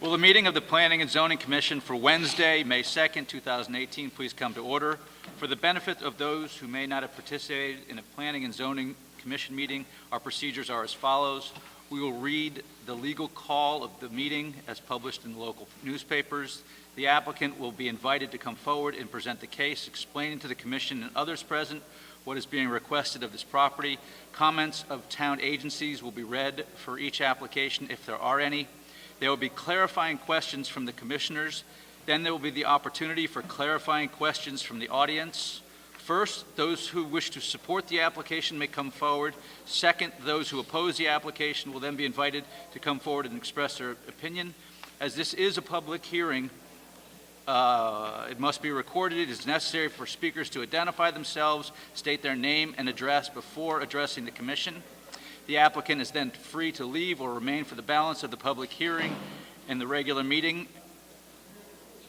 Will the meeting of the Planning and Zoning Commission for Wednesday, May 2nd, 2018, please come to order? For the benefit of those who may not have participated in a Planning and Zoning Commission meeting, our procedures are as follows. We will read the legal call of the meeting as published in the local newspapers. The applicant will be invited to come forward and present the case, explaining to the Commission and others present what is being requested of this property. Comments of town agencies will be read for each application if there are any. There will be clarifying questions from the commissioners. Then there will be the opportunity for clarifying questions from the audience. First, those who wish to support the application may come forward. Second, those who oppose the application will then be invited to come forward and express their opinion. As this is a public hearing, it must be recorded. It is necessary for speakers to identify themselves, state their name and address before addressing the commission. The applicant is then free to leave or remain for the balance of the public hearing and the regular meeting,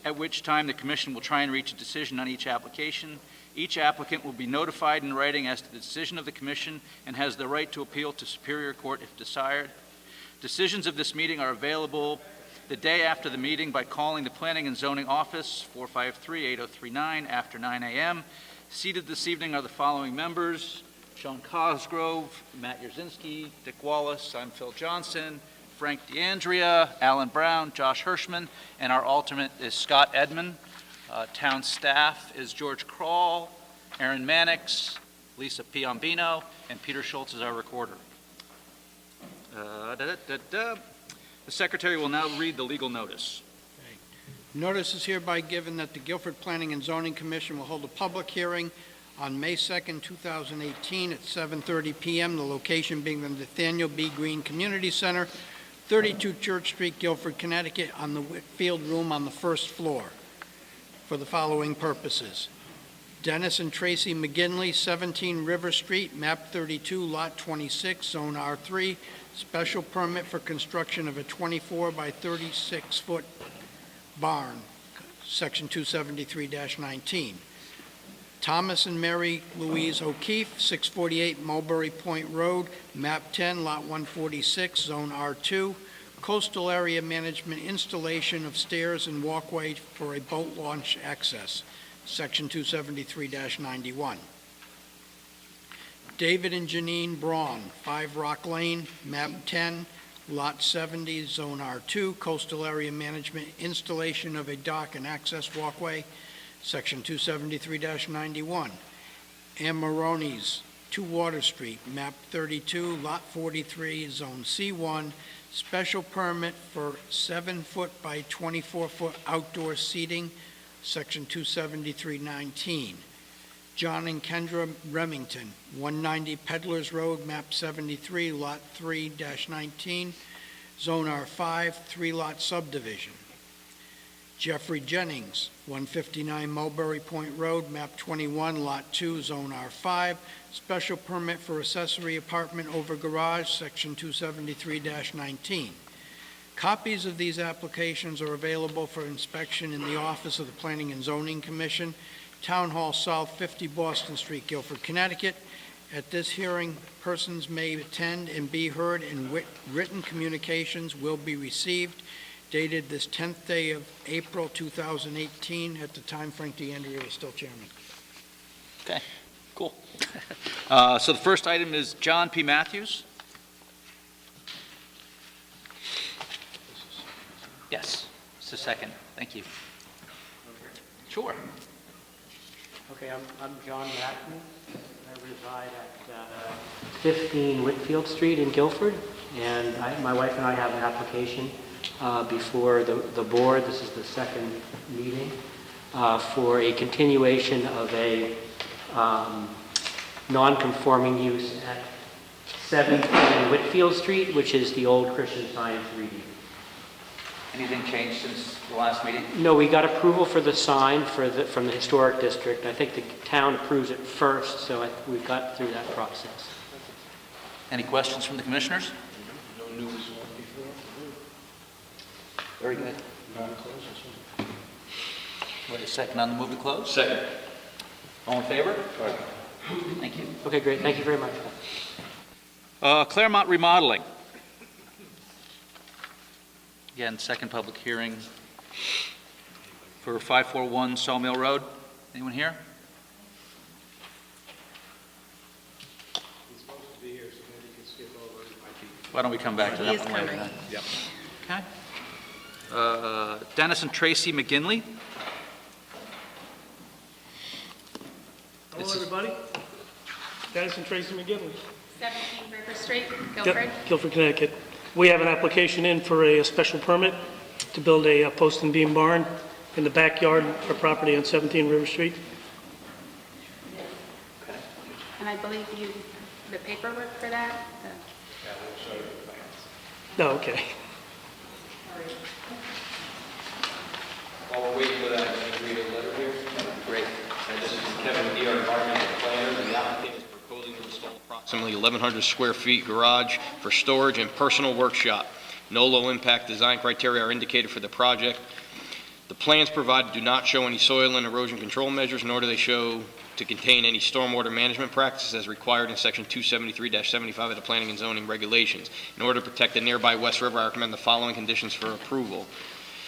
at which time the commission will try and reach a decision on each application. Each applicant will be notified in writing as to the decision of the commission and has the right to appeal to Superior Court if desired. Decisions of this meeting are available the day after the meeting by calling the Planning and Zoning Office, 453-8039, after 9 a.m. Seated this evening are the following members: Sean Cosgrove, Matt Yerzinski, Dick Wallace, I'm Phil Johnson, Frank DeAndrea, Alan Brown, Josh Hirschman, and our alternate is Scott Edmond. Town staff is George Kroll, Aaron Mannix, Lisa Piombino, and Peter Schultz is our recorder. The Secretary will now read the legal notice. Okay. Notice is hereby given that the Guilford Planning and Zoning Commission will hold a public hearing on May 2nd, 2018 at 7:30 p.m., the location being the Nathaniel B. Green Community Center, 32 Church Street, Guilford, Connecticut, on the Whitfield Room on the first floor, for the following purposes. Dennis and Tracy McGinley, 17 River Street, map 32, lot 26, zone R3, special permit for construction of a 24 by 36-foot barn, section 273-19. Thomas and Mary Louise O'Keefe, 648 Mulberry Point Road, map 10, lot 146, zone R2, coastal area management installation of stairs and walkway for a boat launch access, section 273-91. David and Janine Braun, 5 Rock Lane, map 10, lot 70, zone R2, coastal area management installation of a dock and access walkway, section 273-91. Ann Maroney's, 2 Water Street, map 32, lot 43, zone C1, special permit for 7-foot by 24-foot outdoor seating, section 273-19. John and Kendra Remington, 190 Peddlers Road, map 73, lot 3-19, zone R5, 3-lot subdivision. Jeffrey Jennings, 159 Mulberry Point Road, map 21, lot 2, zone R5, special permit for accessory apartment over garage, section 273-19. Copies of these applications are available for inspection in the office of the Planning and Zoning Commission, Town Hall South, 50 Boston Street, Guilford, Connecticut. At this hearing, persons may attend and be heard, and written communications will be received. Dated this 10th day of April 2018, at the time Frank DeAndrea was still chairman. Okay, cool. So the first item is John P. Matthews. Yes, it's the second. Thank you. Sure. Okay, I'm John Matthews. I reside at 15 Whitfield Street in Guilford, and my wife and I have an application before the board. This is the second meeting for a continuation of a non-conforming use at 17 Whitfield Street, which is the old Christian Science reading. Anything changed since the last meeting? No, we got approval for the sign from the historic district. I think the town approves it first, so we've got through that process. Any questions from the commissioners? No news one before. Very good. Wait a second on the move to close? Second. All in favor? All right. Thank you. Okay, great. Thank you very much. Claremont Remodeling. Again, second public hearing for 541 Sawmill Road. Anyone here? He's supposed to be here, so maybe you can skip over it. Why don't we come back to that He is one later coming. then? Okay. Dennis and Tracy McGinley. Hello, This is- everybody. Dennis and Tracy McGinley. 17 River Street, Guilford. Guilford, Connecticut. We have an application in for a special permit to build a post and beam barn in the backyard of our property on 17 River Street. And I believe you, the paperwork for that? No, okay. While we're waiting for that, can you read a letter here? Great. And this is from Kevin D., our environmental planner, and the applicant is proposing to install approximately 1,100 square feet garage for storage and personal workshop. No low-impact design criteria are indicated for the project. The plans provided do not show any soil and erosion control measures, nor do they show to contain any stormwater management practices as required in Section 273-75 of the Planning and Zoning Regulations. In order to protect the nearby West River, I recommend the following conditions for approval.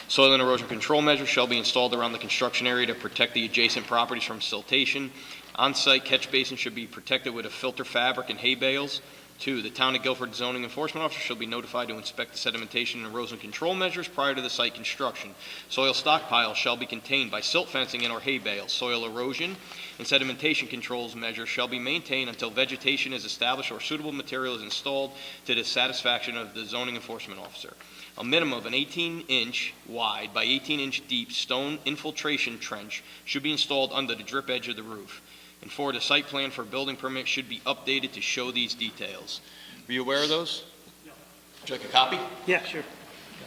Soil and erosion control measures shall be installed around the construction area to protect the adjacent properties from siltation. On-site catch basins should be protected with a filter fabric and hay bales. 2, the Town of Guilford zoning enforcement officer shall be notified to inspect the sedimentation and erosion control measures prior to the site construction. Soil stockpiles shall be contained by silt fencing and or hay bales. Soil erosion and sedimentation controls measures shall be maintained until vegetation is established or suitable material is installed to the satisfaction of the zoning enforcement officer. A minimum of an 18-inch wide by 18-inch deep stone infiltration trench should be installed under the drip edge of the roof. And 4, the site plan for building permit should be updated to show these details. Were you aware of those? No. Would you like a copy? Yeah, sure.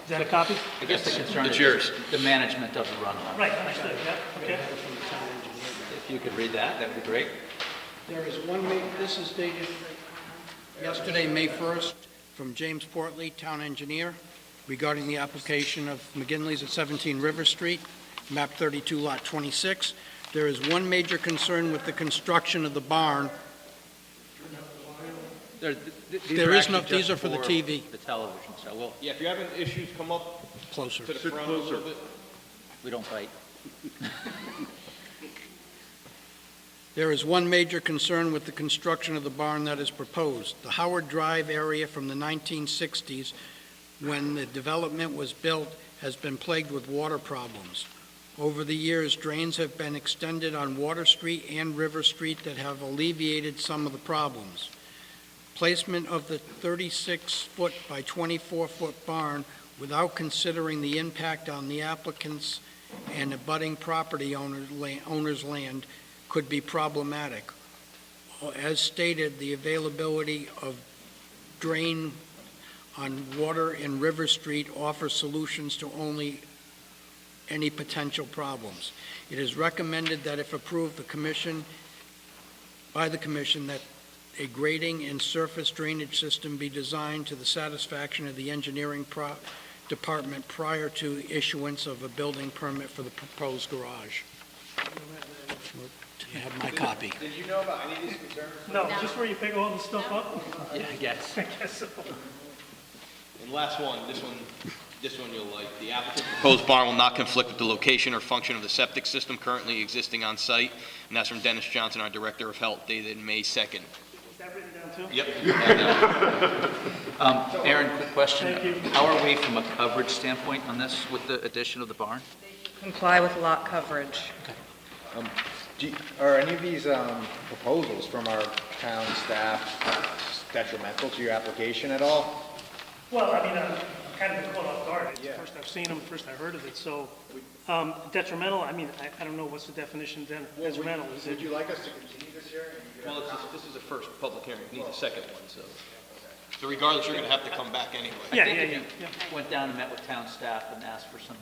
Is that a copy? I guess the concern It's is yours. the management of the runoff. Right, understood, yeah, okay. If you could read that, that would be great. There is this is dated yesterday, May 1st, from James Portley, Town Engineer, regarding the application of McGinley's at 17 River Street, map 32, lot 26. There is one major concern with the construction of the barn. These are for the TV. The television, so we'll, Yeah, if you're having issues, come up Closer. to the front a little bit. we don't fight. There is one major concern with the construction of the barn that is proposed. The Howard Drive area from the 1960s, when the development was built, has been plagued with water problems. Over the years, drains have been extended on Water Street and River Street that have alleviated some of the problems. Placement of the 36-foot by 24-foot barn without considering the impact on the applicants and abutting property owner's land could be problematic. As stated, the availability of drain on Water and River Street offers solutions to only any potential problems. It is recommended that if approved, by the commission, that a grading and surface drainage system be designed to the satisfaction of the engineering department prior to issuance of a building permit for the proposed garage. You have my copy. Did you know about any of these concerns? No, just where you pick all the stuff up? Yeah, I guess. I guess so. And last one, this one you'll like. The applicant proposed barn will not conflict with the location or function of the septic system currently existing on site. And that's from Dennis Johnson, our Director of Health, dated May 2nd. Is that written down too? Yep. Aaron, quick question. Thank you. How are we from a coverage standpoint on this with the addition of the barn? Comply with lot coverage. Are any of these proposals from our town staff detrimental to your application at all? Well, I mean, I'm kind of been caught off guard. It's the first I've seen them, first I heard of it, so detrimental, I mean, I don't know what's the definition of detrimental. Is it? Would you like us to continue this hearing? Well, this is the first public hearing. It needs a second one, so. So regardless, you're going to have to come back anyway. Yeah, think yeah, if yeah, you yeah. Went down and met with town staff and asked for some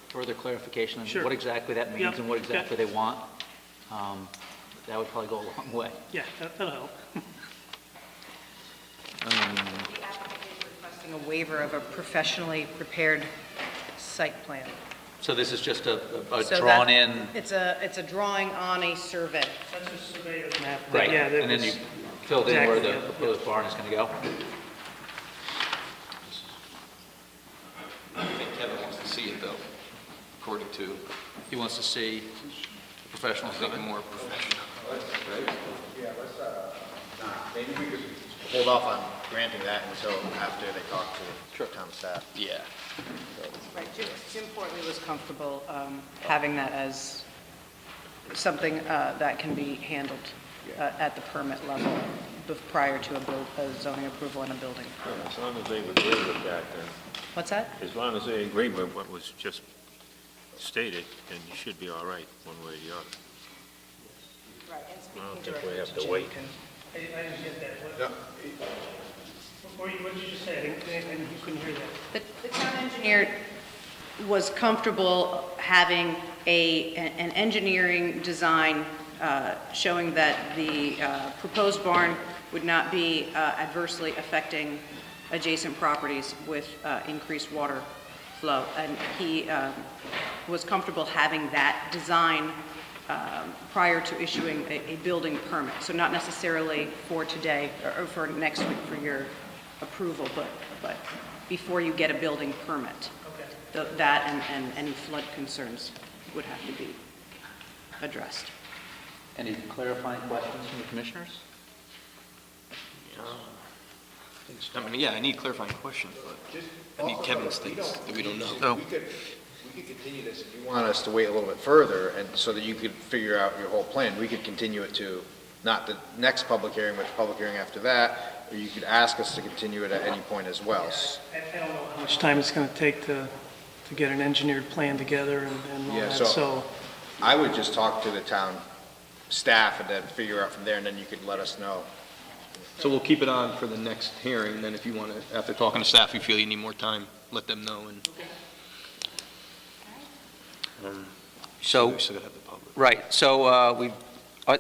further clarification on Sure. what exactly that means Yep, and what yep. exactly they want, that would probably go a long way. Yeah, that'll help. The applicant is requesting a waiver of a professionally prepared site plan. So this is just a So that- drawn-in, It's a drawing on a survey. That's just surveyor's map. but right, yeah, that and then was- you filled in where Exactly, the yeah. proposed barn is going to go? I think to He wants to see professionals do it. something more professional. Yeah, let's, maybe we could hold off on granting that until after they talk to town staff. Yeah. Right, Jim Portley was comfortable having that as something that can be handled at the permit level prior to a zoning approval on a building. As long as they agree with that, then, What's that? as long as they agree with what was just stated, then you should be all right, one way or the other. Right, I don't think we have to wait. I didn't get that. What did you just say? I didn't, you couldn't hear that. The town engineer was comfortable having an engineering design showing that the proposed barn would not be adversely affecting adjacent properties with increased water flow. And he was comfortable having that design prior to issuing a building permit. So not necessarily for today or for next week for your approval, but before you get a building permit. That and any flood concerns would have to be addressed. Any clarifying questions from the commissioners? I mean, yeah, I need clarifying questions, but I need Kevin's things that we don't know. So, We could continue this if you want us to wait a little bit further, and so that you could figure out your whole plan. We could continue it to not the next public hearing, but the public hearing after that, or you could ask us to continue it at any point as well. I don't know how much time it's going to take to get an engineered plan together and all Yeah, that, so- so. I would just talk to the town staff and then figure out from there, and then you could let us know. So we'll keep it on for the next hearing, then if you want to, after talking to staff, you feel you need more time, let them know, and. so, We still gotta have the public. right, so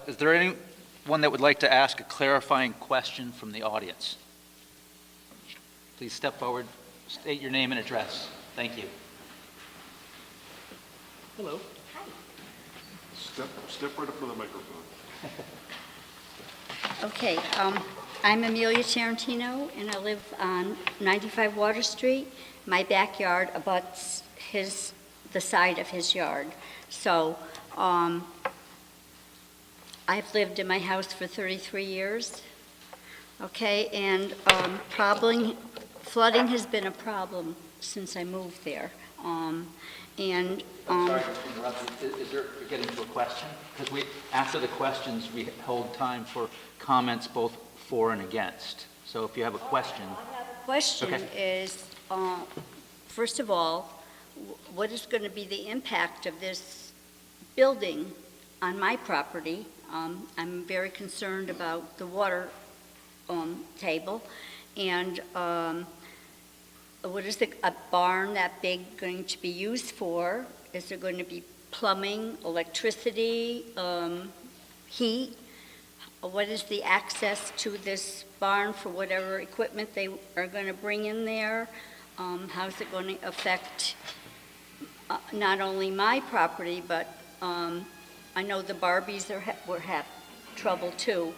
is there anyone that would like to ask a clarifying question from the audience? Please step forward, state your name and address. Thank you. Hello. Step right up to the microphone. Okay, I'm Amelia Tarantino, and I live on 95 Water Street. My backyard abuts the side of his yard. So, I've lived in my house for 33 years, okay, and flooding has been a problem since I moved there. I'm sorry to interrupt you. Is there, you're getting to a question? Because after the questions, we hold time for comments both for and against. So if you have a question. Question Okay. is, first of all, what is going to be the impact of this building on my property? I'm very concerned about the water table, and what is a barn that big going to be used for? Is there going to be plumbing, electricity, heat? What is the access to this barn for whatever equipment they are going to bring in there? How's it going to affect not only my property, but I know the Barbies will have trouble too.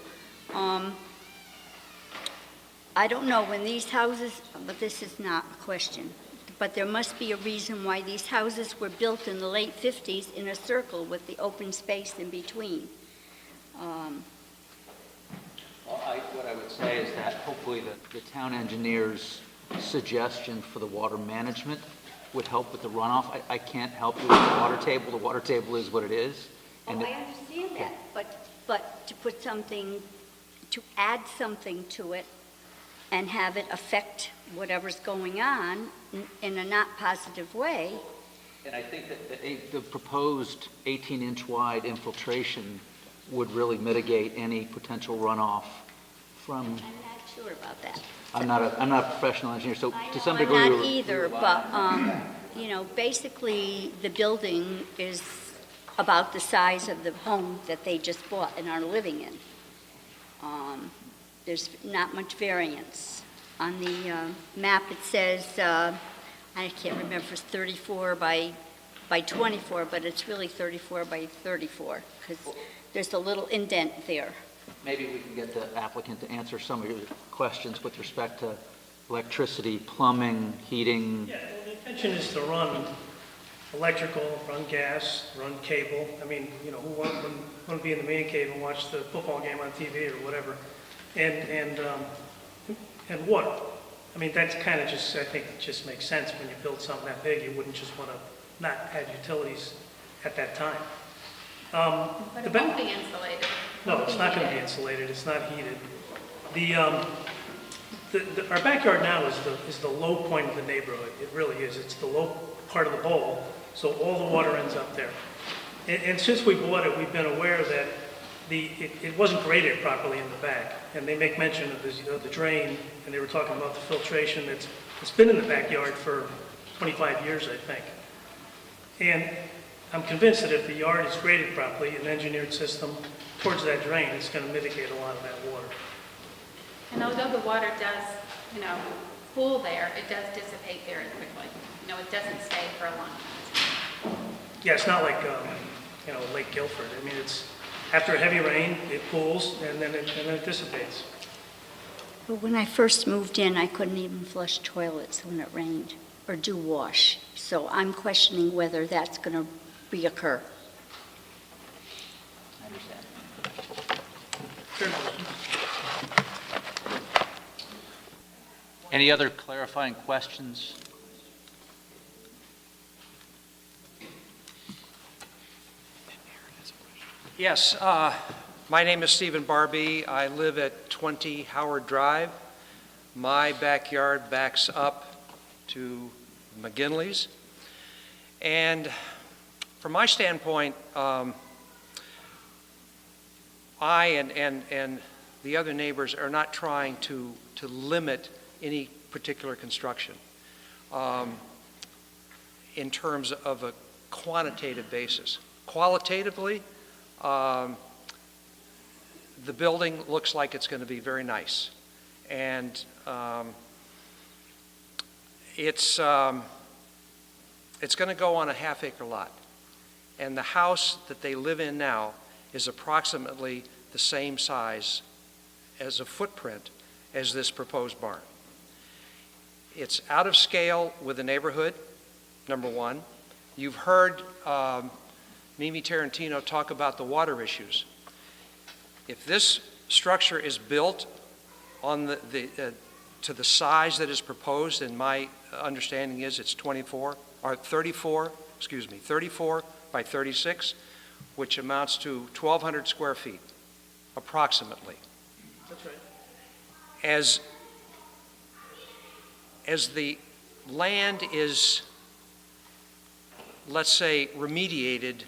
I don't know when these houses, but this is not a question, but there must be a reason why these houses were built in the late 50s in a circle with the open space in between. What I would say is that hopefully the town engineer's suggestion for the water management would help with the runoff. I can't help you with the water table. The water table is what it is. And I understand that, but to put something, to add something to it and have it affect whatever's going on in a not positive way. And I think that the proposed 18-inch wide infiltration would really mitigate any potential runoff from, I'm not sure about that. I'm not a professional engineer, so I to know some I'm degree. not either, but, basically, the building is about the size of the home that they just bought and are living in. There's not much variance. On the map, it says, I can't remember if it's 34 by 24, but it's really 34 by 34, because there's a little indent there. Maybe we can get the applicant to answer some of your questions with respect to electricity, plumbing, heating. Yeah, well, the intention is to run electrical, run gas, run cable. I mean, you know, who wouldn't be in the man cave and watch the football game on TV or whatever? And water. I mean, that's kind of just, I think it just makes sense when you build something that big, you wouldn't just want to not add utilities at that time. But it won't be insulated. No, it's not going to be insulated, it's not heated. Our backyard now is the low point of the neighborhood, it really is. It's the low part of the bowl, so all the water ends up there. And since we bought it, we've been aware that it wasn't graded properly in the back, and they make mention of the drain, and they were talking about the filtration it's been in the backyard for 25 years, I think. And I'm convinced that if the yard is graded properly, an engineered system towards that drain, it's going to mitigate a lot of that water. And although the water does, you know, pool there, it does dissipate very quickly. You know, it doesn't stay for a long time. Yeah, it's not like, you know, Lake Guilford. I mean, it's, after a heavy rain, it pools and then it dissipates. But when I first moved in, I couldn't even flush toilets when it rained or do wash. So I'm questioning whether that's going to reoccur. I understand. Sure. Any other clarifying questions? Yes, my name is Stephen Barbie. I live at 20 Howard Drive. My backyard backs up to McGinley's. And from my standpoint, I and the other neighbors are not trying to limit any particular construction in terms of a quantitative basis. Qualitatively, the building looks like it's going to be very nice. And it's going to go on a half-acre lot. And the house that they live in now is approximately the same size as a footprint as this proposed barn. It's out of scale with the neighborhood, number one. You've heard Mimi Tarantino talk about the water issues. If this structure is built on to the size that is proposed, and my understanding is it's 34 by 36, which amounts to 1,200 square feet, approximately. That's right. As the land is, let's say, remediated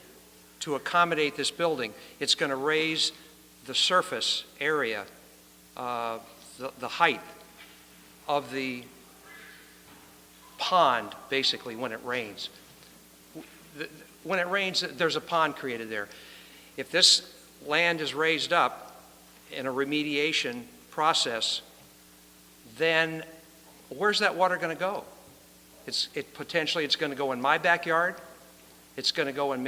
to accommodate this building, it's going to raise the surface area, the height of the pond, basically, when it rains. When it rains, there's a pond created there. If this land is raised up in a remediation process, then where's that water going to go? Potentially it's going to go in my backyard. It's going to go in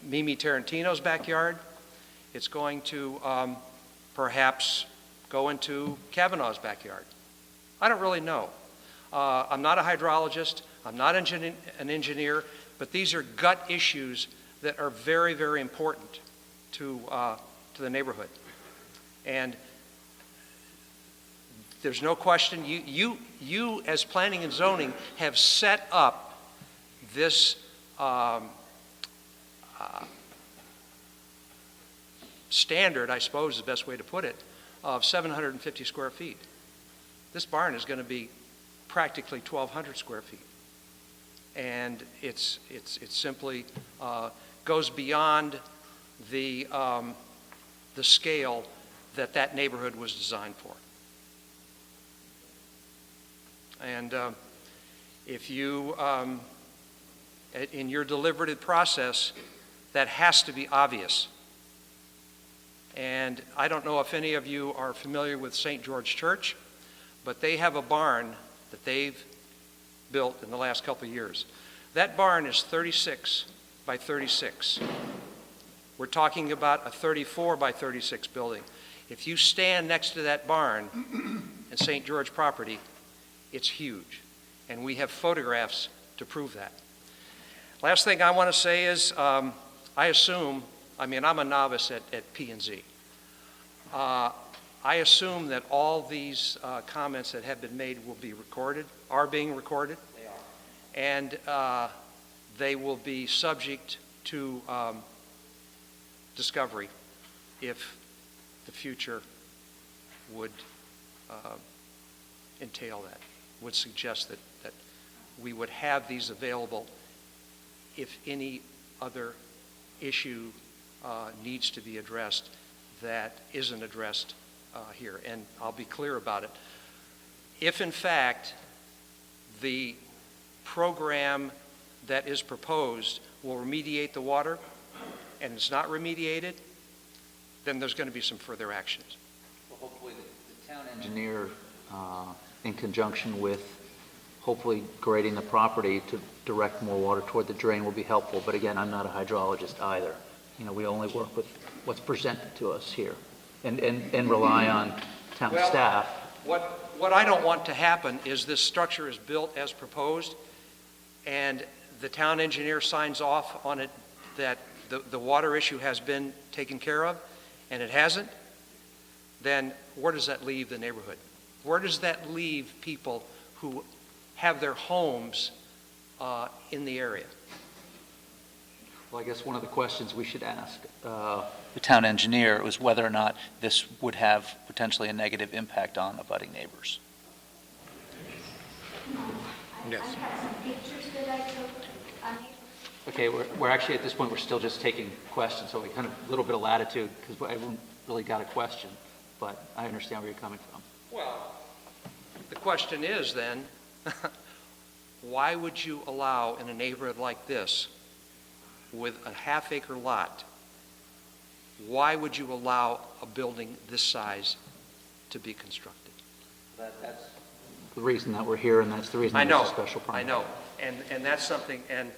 Mimi Tarantino's backyard. It's going to perhaps go into Kavanaugh's backyard. I don't really know. I'm not a hydrologist. I'm not an engineer, but these are gut issues that are very, very important to the neighborhood. And there's no question, you as planning and zoning have set up this standard, I suppose is the best way to put it, of 750 square feet. This barn is going to be practically 1,200 square feet. And it simply goes beyond the scale that neighborhood was designed for. And if you, in your deliberative process, that has to be obvious. And I don't know if any of you are familiar with St. George Church, but they have a barn that they've built in the last couple of years. That barn is 36 by 36. We're talking about a 34 by 36 building. If you stand next to that barn in St. George property, it's huge. And we have photographs to prove that. Last thing I want to say is, I assume, I'm a novice at P&Z. I assume that all these comments that have been made will be recorded, are being recorded. They are. And they will be subject to discovery if the future would entail that, would suggest that we would have these available if any other issue needs to be addressed that isn't addressed here. And I'll be clear about it. If in fact the program that is proposed will remediate the water and it's not remediated, then there's going to be some further actions. Well, hopefully the town engineer, in conjunction with hopefully grading the property to direct more water toward the drain will be helpful. But again, I'm not a hydrologist either. You know, we only work with what's presented to us here and rely on town staff. What I don't want to happen is this structure is built as proposed and the town engineer signs off on it that the water issue has been taken care of and it hasn't, then where does that leave the neighborhood? Where does that leave people who have their homes in the area? Well, I guess one of the questions we should ask the town engineer was whether or not this would have potentially a negative impact on abutting neighbors. Yes. I have some pictures that I took. Okay, we're actually at this point, we're still just taking questions, so we kind of a little bit of latitude because I haven't really got a question, but I understand where you're coming from. Well, the question is then, why would you allow in a neighborhood like this with a half-acre lot, why would you allow a building this size to be constructed? That's the reason that we're here, and that's the reason there's a special permit. I know, and that's something, and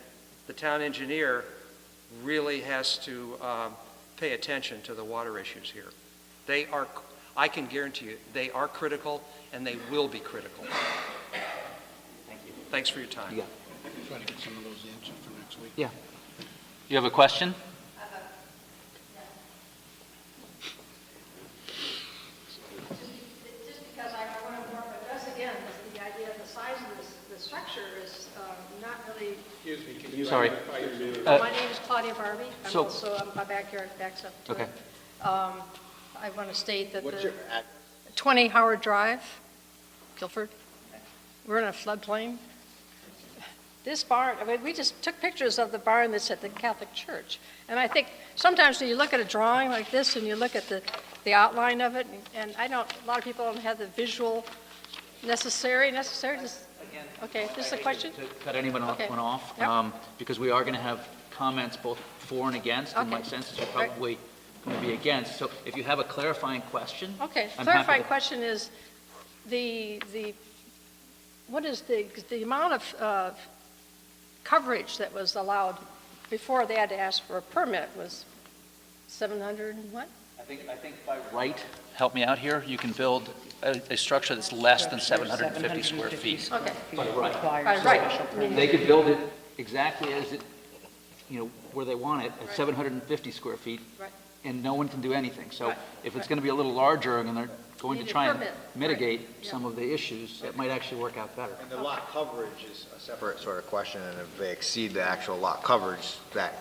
the town engineer really has to pay attention to the water issues here. They are, I can guarantee you, they are critical, and they will be critical. Thank you. Thanks for your time. Yeah. Try to get some of those answers for next week. Yeah. You have a question? Just because I want to address again, the idea of the size of the structure is not really. Excuse me, can you Sorry. identify your name? My name is Claudia Barbie. So- My backyard backs up to Okay. it. I want to state that What's the your act? 20 Howard Drive, Guilford. We're in a floodplain. This barn, we just took pictures of the barn that's at the Catholic Church. And I think sometimes when you look at a drawing like this and you look at the outline of it, and a lot of people don't have the visual necessary, okay, this is a question? To cut anyone Okay. off, Yep. because we are going to have comments both for and against, and my Okay. sense is you're Right. probably going to be against. So if you have a clarifying question. Okay, I'm happy clarifying to- question is, what is the amount of coverage that was allowed before they had to ask for a permit was 700 and what? I think by right, help me out here, you can build a structure that's less than 750 square feet. Okay, By right. right. They could build it exactly as it, where they want it, at 750 square feet. Right. And no one can do anything. So Right. if it's going to be a little larger and they're going to Need a try and permit. mitigate Right. some of the issues, it might actually work out better. And the lot coverage is a separate sort of question, and if they exceed the actual lot coverage, that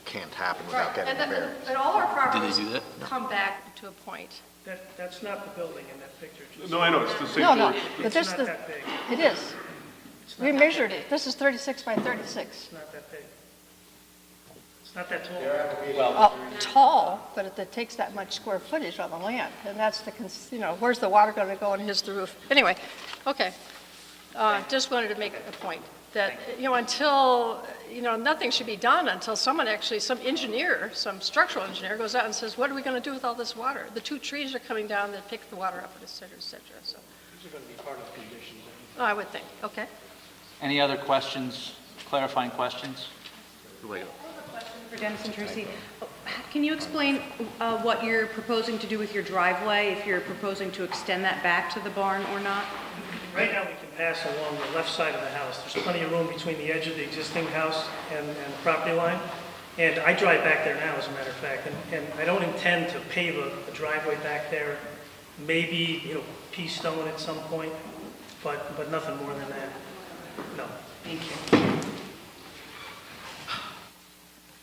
can't happen without Right, getting a and variance. all our properties do that? come back to a point. That's not the building in that picture. just- No, I know, it's the same. No, but It's this not the, that big. it is. It's not We that measured big. it. This is 36 by 36. It's not that big. It's not that tall. Well, tall, but it takes that much square footage on the land, and that's where's the water going to go and hits the roof? Anyway, okay. Just wanted to make a point that, until, nothing should be done until someone actually, some engineer, some structural engineer goes out and says, what are we going to do with all this water? The 2 trees are coming down that pick the water up, et cetera, so. These are going to be part of the conditions. I would think, okay. Any other questions, clarifying questions? For Dennis and Tracy, can you explain what you're proposing to do with your driveway, if you're proposing to extend that back to the barn or not? right now we can pass along the left side of the house. There's plenty of room between the edge of the existing house and the property line. And I drive back there now, as a matter of fact, and I don't intend to pave a driveway back there. Maybe, pea stone at some point, but nothing more than that. No. Thank you.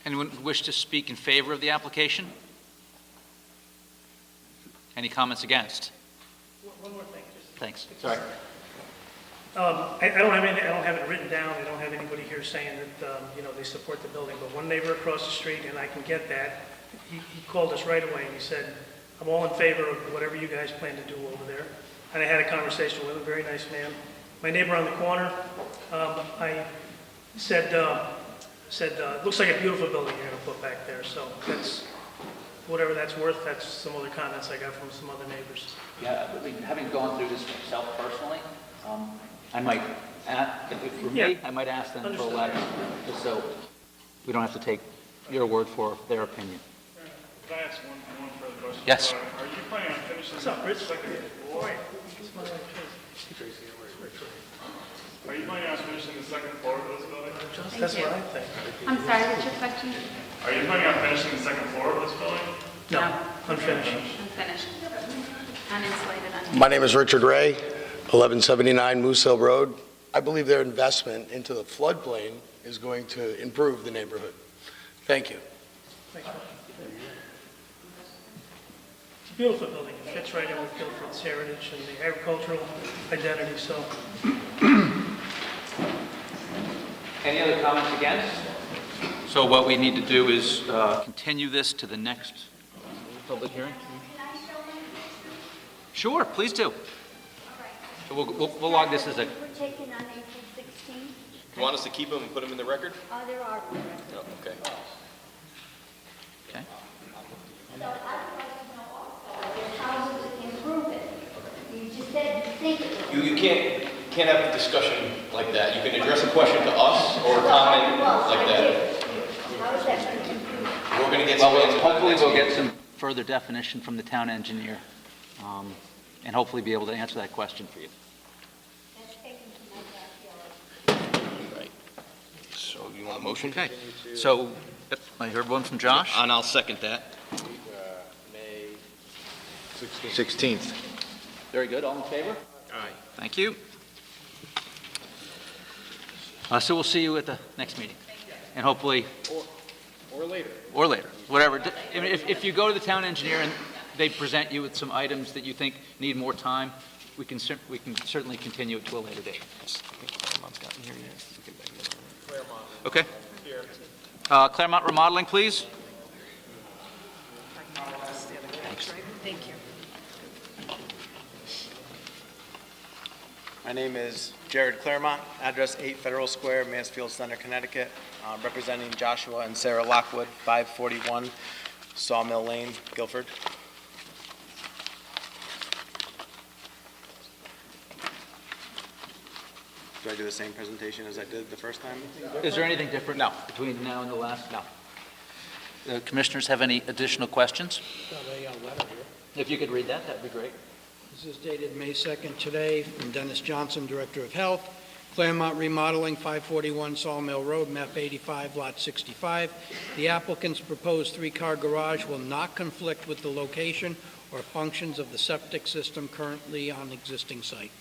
Anyone wish to speak in favor of the application? Any comments against? One more thing. Thanks. Sorry. I don't have it written down. I don't have anybody here saying that, they support the building, but one neighbor across the street, and I can get that, he called us right away and he said, I'm all in favor of whatever you guys plan to do over there. And I had a conversation with him, very nice man. My neighbor on the corner, I said, looks like a beautiful building you're gonna put back there, so that's, whatever that's worth, that's some other comments I got from some other neighbors. Yeah, having gone through this myself personally, I might, for me, I might ask them for a letter, just so we don't have to take your word for their opinion. Can I ask one further question? Yes. Are you planning on finishing What's up, Rich? the second floor? Are you planning on finishing the second floor of this building? That's what I think. I'm sorry, what's your question? Are you planning on finishing the second floor of this building? No, unfinished. Unfinished. Uninsulated. My name is Richard Ray, 1179 Moose Hill Road. I believe their investment into the floodplain is going to improve the neighborhood. Thank you. Thanks, Rich. It's a beautiful building. It fits right in with Guilford's heritage and the agricultural identity, so. Any other comments against? So what we need to do is continue this to the next public hearing? Sure, please do. So we'll log this as a... We're taking on April 16th. You want us to keep them and put them in the record? There are. No, okay. Okay. So I'd like to know also, how does it improve it? You just said you think it will. You can't have a discussion like that. You can address a question to us or a comment like that. How is that going to improve it? We're going to get some Well, answers. hopefully we'll get some further definition from the town engineer, and hopefully be able to answer that question for you. That's taken to my backyard. Right. So you want a motion? Okay. So, yep, I heard one from Josh. And I'll second that. May 16th. Very good. All in favor? Aye. Thank you. So we'll see you at the next meeting. And hopefully... Or later. Or later, whatever. If you go to the town engineer and they present you with some items that you think need more time, we can certainly continue it to a later date. Okay. Claremont Remodeling, please. Thank you. My name is Jared Claremont, address 8 Federal Square, Mansfield Center, Connecticut, representing Joshua and Sarah Lockwood, 541 Sawmill Lane, Guilford. Do I do the same presentation as I did the first time? Is there anything different between now and the last? No. Commissioners have any additional questions? Got a letter here. If you could read that, that'd be great. This is dated May 2nd today from Dennis Johnson, Director of Health. Claremont Remodeling, 541 Sawmill Road, map 85, lot 65. The applicant's proposed 3-car garage will not conflict with the location or functions of the septic system currently on existing site.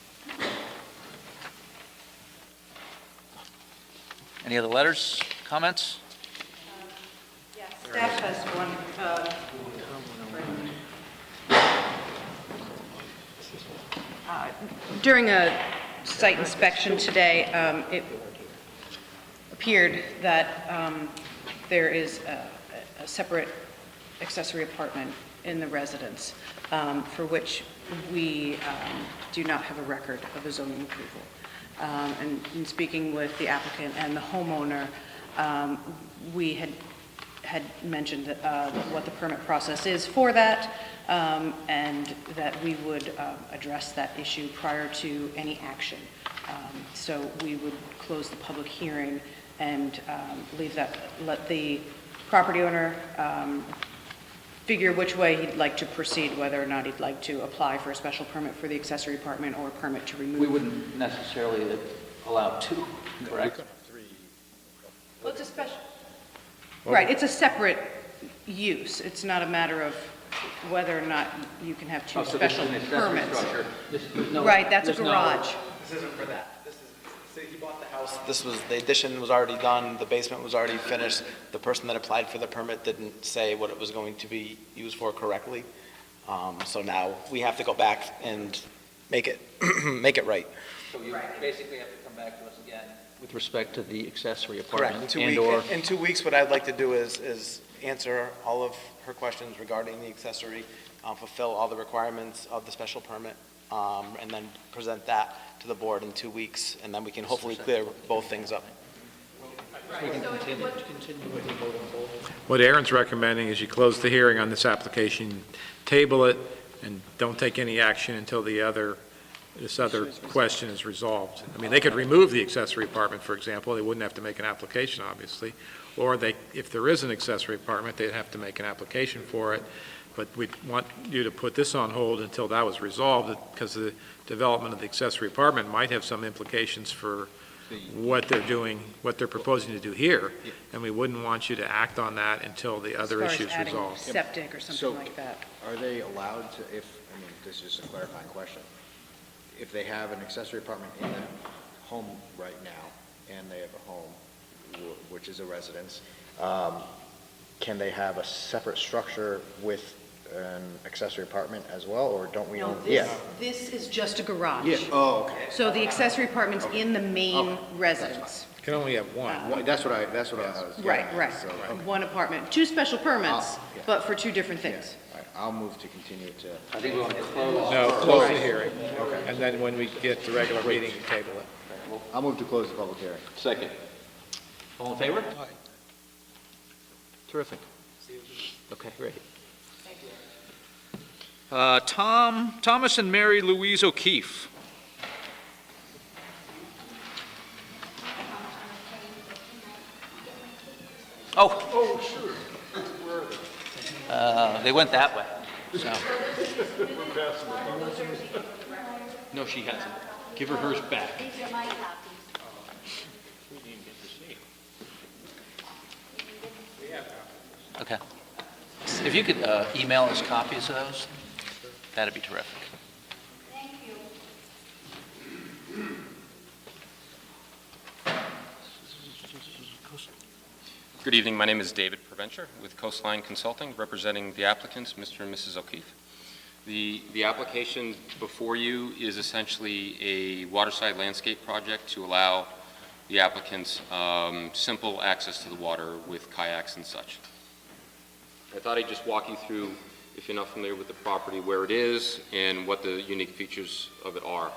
Any other letters, comments? Staff has one. During a site inspection today, it appeared that there is a separate accessory apartment in the residence for which we do not have a record of a zoning approval. And in speaking with the applicant and the homeowner, we had mentioned what the permit process is for that, and that we would address that issue prior to any action. So we would close the public hearing and let the property owner figure which way he'd like to proceed, whether or not he'd like to apply for a special permit for the accessory apartment or a permit to remove. We wouldn't necessarily allow two, correct? Well, it's a special, Right, it's a separate use. It's not a matter of whether or not you can have two Oh, so this is special an accessory permits. structure. There's no- Right, that's a there's no- garage. This isn't for that. This is, so he bought the house. This was, the addition was already done, the basement was already finished. The person that applied for the permit didn't say what it was going to be used for correctly. So now we have to go back and make it, make it right. So you basically have to come back to us again with respect to the accessory Correct. apartment In and/or... In 2 weeks, what I'd like to do is answer all of her questions regarding the accessory, fulfill all the requirements of the special permit, and then present that to the board in 2 weeks, and then we can hopefully clear both things up. What Aaron's recommending is you close the hearing on this application, table it, and don't take any action until this other question is resolved. I mean, they could remove the accessory apartment, for example. They wouldn't have to make an application, obviously. Or if there is an accessory apartment, they'd have to make an application for it. But we'd want you to put this on hold until that was resolved, because the development of the accessory apartment might have some implications for what they're doing, what they're proposing to do here, and we wouldn't want you to act on that until the other issues As far as adding resolved. septic or something like that. Are they allowed to, this is just a clarifying question, if they have an accessory apartment in the home right now, and they have a home, which is a residence, can they have a separate structure with an accessory apartment as well, or don't we No, own? this is just a garage. Yeah, oh, okay. So the accessory apartment's in the main residence. You can only have one. That's what I was getting Right, at, right. so, okay. One apartment, two special permits, yeah. but for two different things. All right, I'll move to continue to. I think we want to close... No, close the hearing, and then when we get to regular meeting, you table it. I'll move to close the public hearing. Second. All in favor? Terrific. Okay, great. Thomas and Mary Louise O'Keefe. Oh, sure. They went that way, so. No, she hasn't. Give her hers back. These are my copies. Okay. If you could email us copies of those, that'd be terrific. Thank you. Good evening. My name is David Preventure with Coastline Consulting, representing the applicants, Mr. and Mrs. O'Keefe. The application before you is essentially a waterside landscape project to allow the applicants simple access to the water with kayaks and such. I thought I'd just walk you through, if you're not familiar with the property, where it is and what the unique features of it are.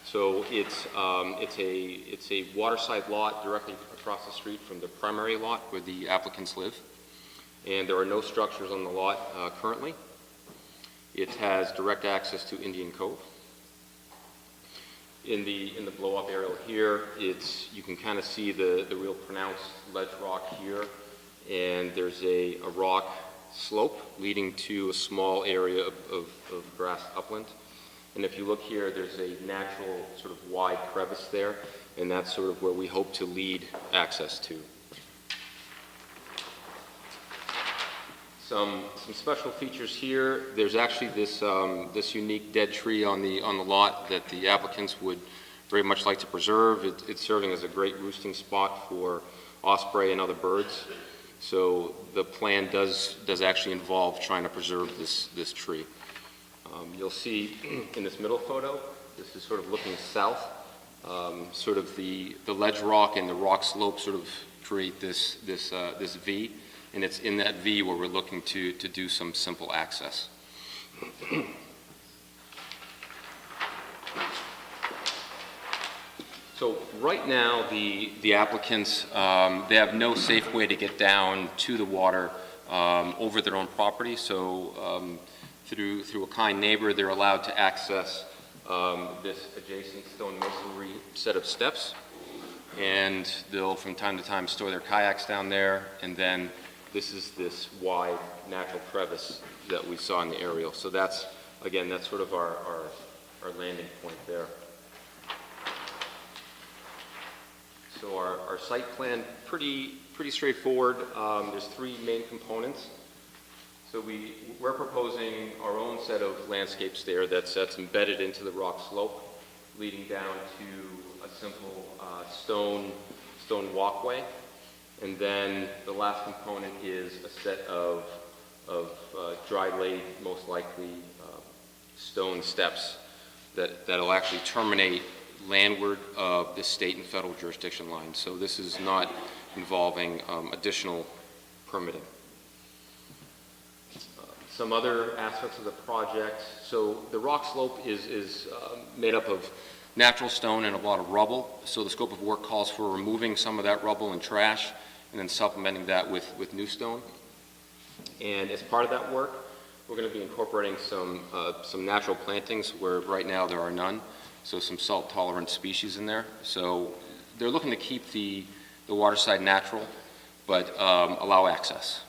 So it's a waterside lot directly across the street from the primary lot where the applicants live, and there are no structures on the lot currently. It has direct access to Indian Cove. In the blow-up aerial here, you can kind of see the real pronounced ledge rock here, and there's a rock slope leading to a small area of grass upland. And if you look here, there's a natural sort of wide crevice there, and that's sort of where we hope to lead access to. Some special features here. There's actually this unique dead tree on the lot that the applicants would very much like to preserve. It's serving as a great roosting spot for osprey and other birds. So the plan does actually involve trying to preserve this tree. You'll see in this middle photo, this is sort of looking south. Sort of the ledge rock and the rock slope sort of create this V, and it's in that V where we're looking to do some simple access. So right now, the applicants, they have no safe way to get down to the water over their own property. So through a kind neighbor, they're allowed to access this adjacent stone masonry set of steps. And they'll, from time to time, store their kayaks down there. And then this is this wide natural crevice that we saw in the aerial. So that's, again, that's sort of our landing point there. So our site plan, pretty straightforward. There's three main components. So we're proposing our own set of landscapes there that's embedded into the rock slope, leading down to a simple stone walkway. And then the last component is a set of dry laid, most likely stone steps that'll actually terminate landward of the state and federal jurisdiction line. So this is not involving additional permitting. Some other aspects of the project. So the rock slope is made up of natural stone and a lot of rubble. So the scope of work calls for removing some of that rubble and trash and then supplementing that with new stone. And as part of that work, we're going to be incorporating some natural plantings where right now there are none. So some salt-tolerant species in there. So they're looking to keep the waterside natural, but allow access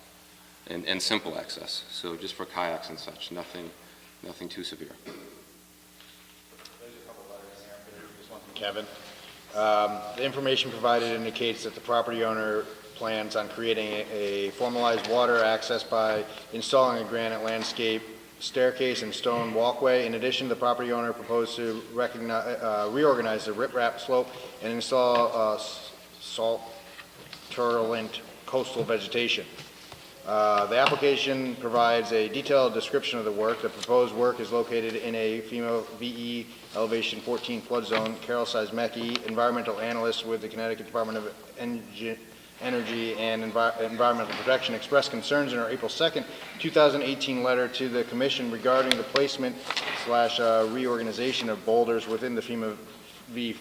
and simple access. So just for kayaks and such, nothing too severe. There's a couple letters there. Just one from Kevin. The information provided indicates that the property owner plans on creating a formalized water access by installing a granite landscape staircase and stone walkway. In addition, the property owner proposed to reorganize the riprap slope and install salt-tolerant coastal vegetation. The application provides a detailed description of the work. The proposed work is located in a FEMA VE elevation 14 flood zone. Carol Seismecki, environmental analyst with the Connecticut Department of Energy and Environmental Protection, expressed concerns in our April 2nd, 2018 letter to the Commission regarding the placement / reorganization of boulders within the FEMA V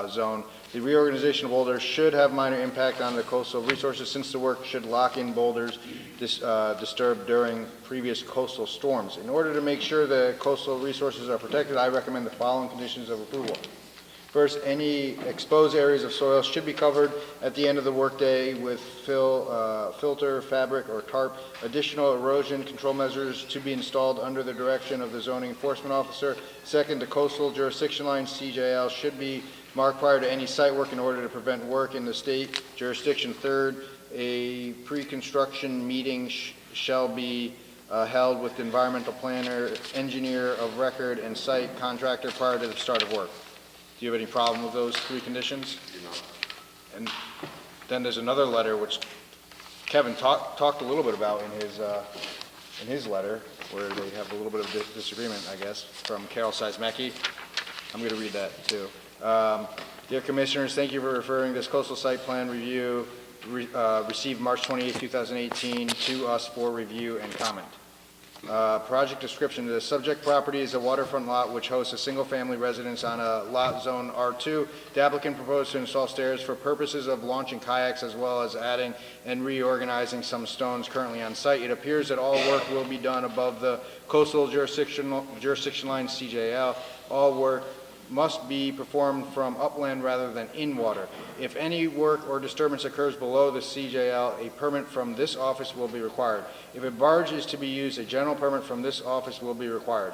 zone. The reorganization of boulders should have minor impact on the coastal resources since the work should lock in boulders disturbed during previous coastal storms. In order to make sure the coastal resources are protected, I recommend the following conditions of approval. First, any exposed areas of soil should be covered at the end of the workday with filter, fabric, or tarp. Additional erosion control measures to be installed under the direction of the zoning enforcement officer. Second, the coastal jurisdiction line, CJL, should be marked prior to any site work in order to prevent work in the state jurisdiction. Third, a pre-construction meeting shall be held with the environmental planner, engineer of record, and site contractor prior to the start of work. Do you have any problem with those three conditions? Do not. And then there's another letter which Kevin talked a little bit about in his letter, where they have a little bit of disagreement, I guess, from Carol Seismecki. I'm going to read that too. Dear Commissioners, thank you for referring this coastal site plan review received March 28, 2018 to us for review and comment. Project description. The subject property is a waterfront lot which hosts a single-family residence on a lot zone R2. The applicant proposed to install stairs for purposes of launching kayaks as well as adding and reorganizing some stones currently on site. It appears that all work will be done above the coastal jurisdiction line, CJL. All work must be performed from upland rather than in water. If any work or disturbance occurs below the CJL, a permit from this office will be required. If a barge is to be used, a general permit from this office will be required.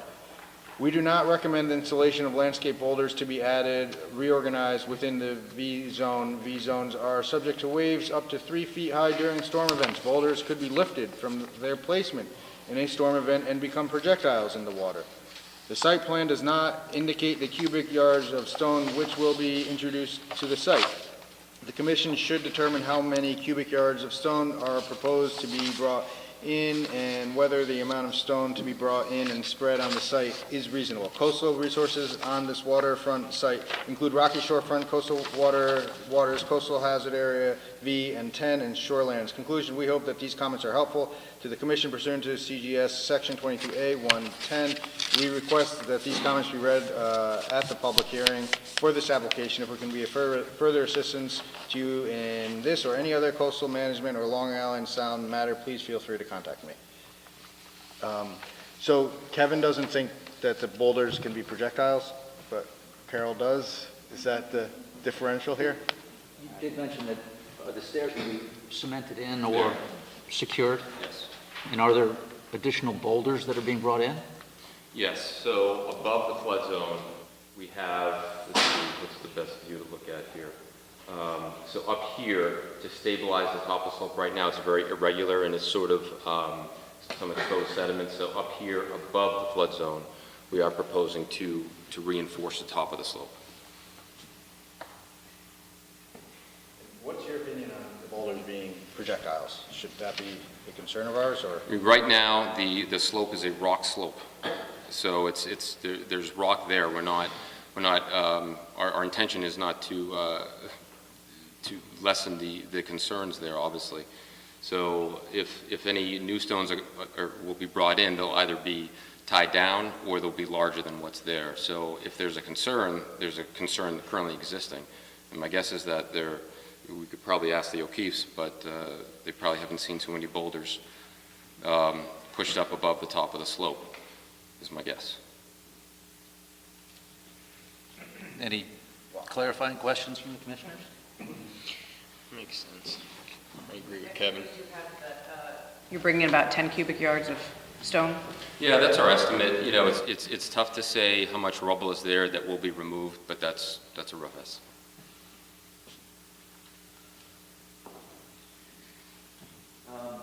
We do not recommend the installation of landscape boulders to be added, reorganized within the V zone. V zones are subject to waves up to 3 feet high during storm events. Boulders could be lifted from their placement in a storm event and become projectiles in the water. The site plan does not indicate the cubic yards of stone which will be introduced to the site. The Commission should determine how many cubic yards of stone are proposed to be brought in and whether the amount of stone to be brought in and spread on the site is reasonable. Coastal resources on this waterfront site include rocky shorefront, coastal waters, coastal hazard area V and 10, and shorelands. Conclusion, we hope that these comments are helpful to the Commission pursuant to CGS Section 22A 110. We request that these comments be read at the public hearing for this application. If we can be of further assistance to you in this or any other coastal management or Long Island Sound matter, please feel free to contact me. So Kevin doesn't think that the boulders can be projectiles, but Carol does. Is that the differential here? You did mention that the stairs will be cemented in or secured? Yes. And are there additional boulders that are being brought in? Yes, so above the flood zone, we have, let's see, what's the best view to look at here? So up here, to stabilize the top of the slope, right now it's very irregular and it's sort of some exposed sediment. So up here, above the flood zone, we are proposing to reinforce the top of the slope. What's your opinion on the boulders being projectiles? Should that be a concern of ours, or? I mean, right now, the slope is a rock slope. So there's rock there. Our intention is not to lessen the concerns there, obviously. So if any new stones will be brought in, they'll either be tied down or they'll be larger than what's there. So if there's a concern currently existing. And my guess is that we could probably ask the O'Keefes, but they probably haven't seen too many boulders pushed up above the top of the slope, is my guess. Any clarifying questions from the commissioners? Makes sense. I agree with Kevin. You're bringing in about 10 cubic yards of stone? Yeah, that's our estimate. You know, it's tough to say how much rubble is there that will be removed, but that's a rough estimate.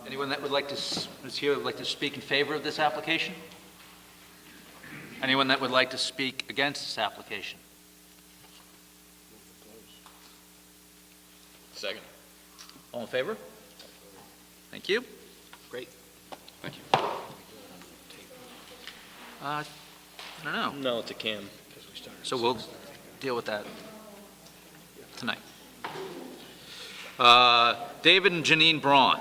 Anyone that would like to, would like to speak in favor of this application? Anyone that would like to speak against this application? Second. All in favor? Thank you. Great. Thank you. I don't know. No, it's a CAM. So we'll deal with that tonight. David and Janine Braun.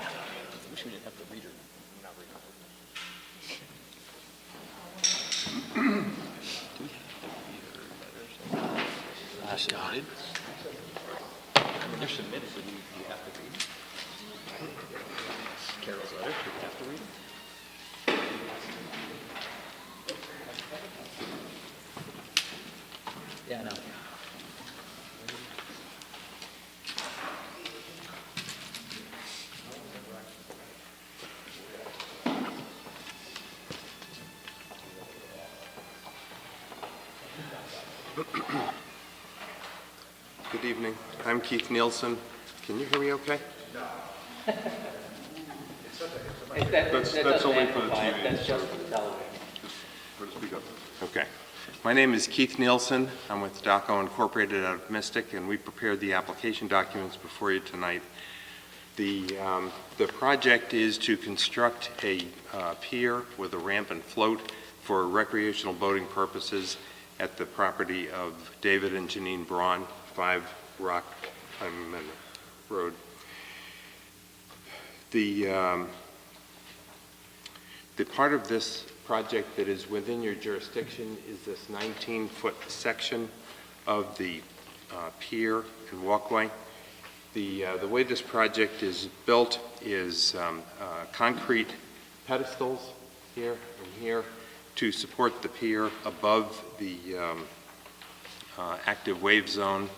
Got it. They're submitted, but you have to read them. Carol's letter, you have to read them. Yeah, I know. Good evening. I'm Keith Nielsen. Can you hear me okay? That's only for the TV. That's just for the television. Speak up. Okay. My name is Keith Nielsen. I'm with DACO Incorporated out of Mystic, and we prepared the application documents before you tonight. The project is to construct a pier with a ramp and float for recreational boating purposes at the property of David and Janine Braun, 5 Rock Road. The part of this project that is within your jurisdiction is this 19-foot section of the pier and walkway. The way this project is built is concrete pedestals here and here to support the pier above the active wave zone.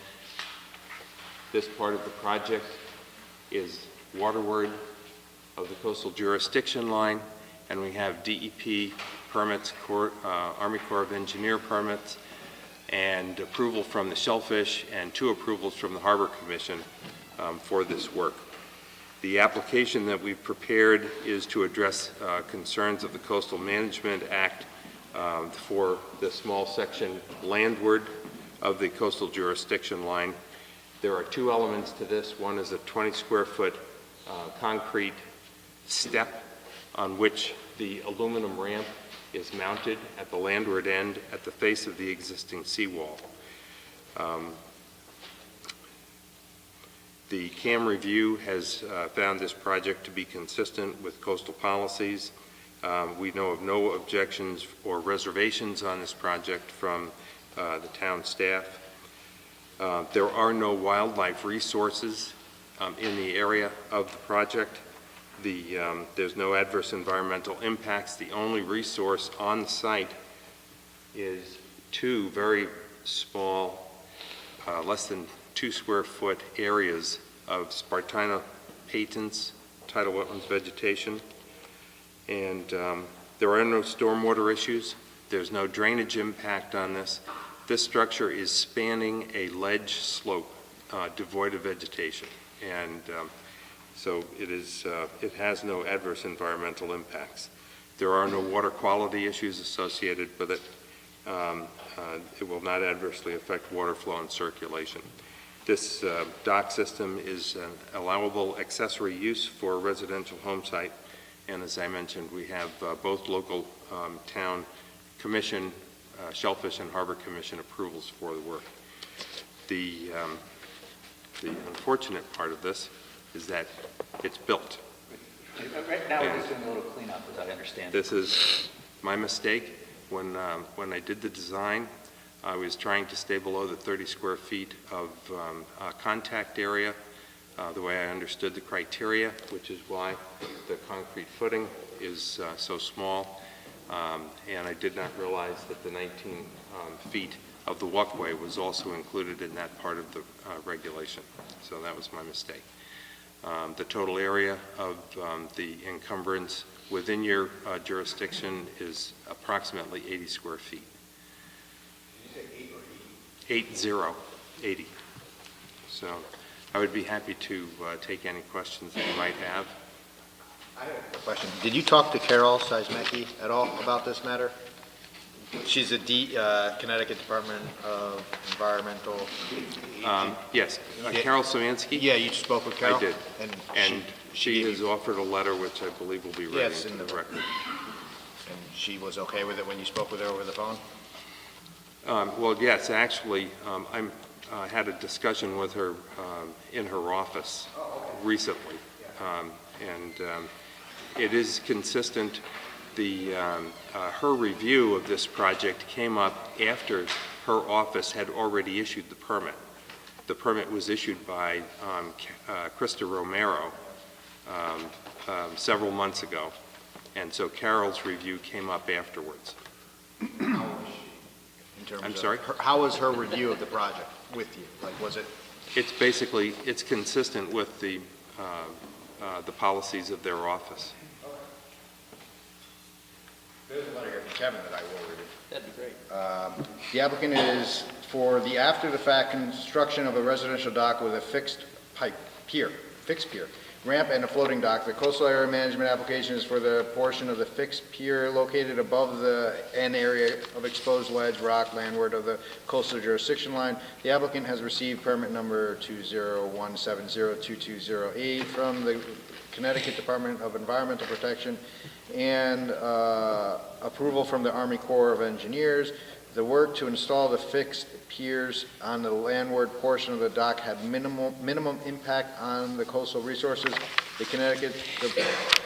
This part of the project is waterward of the coastal jurisdiction line, and we have DEP permits, Army Corps of Engineer permits, and approval from the Shellfish, and 2 approvals from the Harbor Commission for this work. The application that we've prepared is to address concerns of the Coastal Management Act for the small section landward of the coastal jurisdiction line. There are 2 elements to this. One is a 20-square-foot concrete step on which the aluminum ramp is mounted at the landward end at the face of the existing seawall. The CAM review has found this project to be consistent with coastal policies. We know of no objections or reservations on this project from the town staff. There are no wildlife resources in the area of the project. There's no adverse environmental impacts. The only resource on the site is 2 very small, less than 2-square-foot areas of Spartina patens, tidal wetlands vegetation, And there are no stormwater issues. There's no drainage impact on this. This structure is spanning a ledge slope devoid of vegetation. And so it has no adverse environmental impacts. There are no water quality issues associated with it. It will not adversely affect water flow and circulation. This dock system is an allowable accessory use for a residential home site. And as I mentioned, we have both local town commission, Shellfish and Harbor Commission approvals for the work. The unfortunate part of this is that it's built. Right now, we're just doing a little cleanup, as I understand. This is my mistake. When I did the design, I was trying to stay below the 30 square feet of contact area, the way I understood the criteria, which is why the concrete footing is so small. And I did not realize that the 19 feet of the walkway was also included in that part of the regulation. So that was my mistake. The total area of the encumbrance within your jurisdiction is approximately 80 square feet. Did you say 8 or 80? 80. So I would be happy to take any questions that you might have. I have a question. Did you talk to Carol Seismecki at all about this matter? She's the Connecticut Department of Environmental. Yes, Carol Samansky? Yeah, you spoke with Carol? I did. And she has offered a letter which I believe will be read into the record. And she was okay with it when you spoke with her over the phone? Well, yes, actually, I had a discussion with her in her office recently. It is consistent. Her review of this project came up after her office had already issued the permit. The permit was issued by Krista Romero several months ago, and so Carol's review came up afterwards. I'm sorry? How was her review of the project with you? Like, was it? It's consistent with the policies of their office. There's a letter here from Kevin that I will read. That'd be great. The applicant is for the after-the-fact construction of a residential dock with a fixed pier, ramp and a floating dock. The coastal area management application is for the portion of the fixed pier located above the end area of exposed ledge, rock, landward of the coastal jurisdiction line. The applicant has received permit number 201702208 from the Connecticut Department of Environmental Protection and approval from the Army Corps of Engineers. The work to install the fixed piers on the landward portion of the dock had minimum impact on the coastal resources. The Connecticut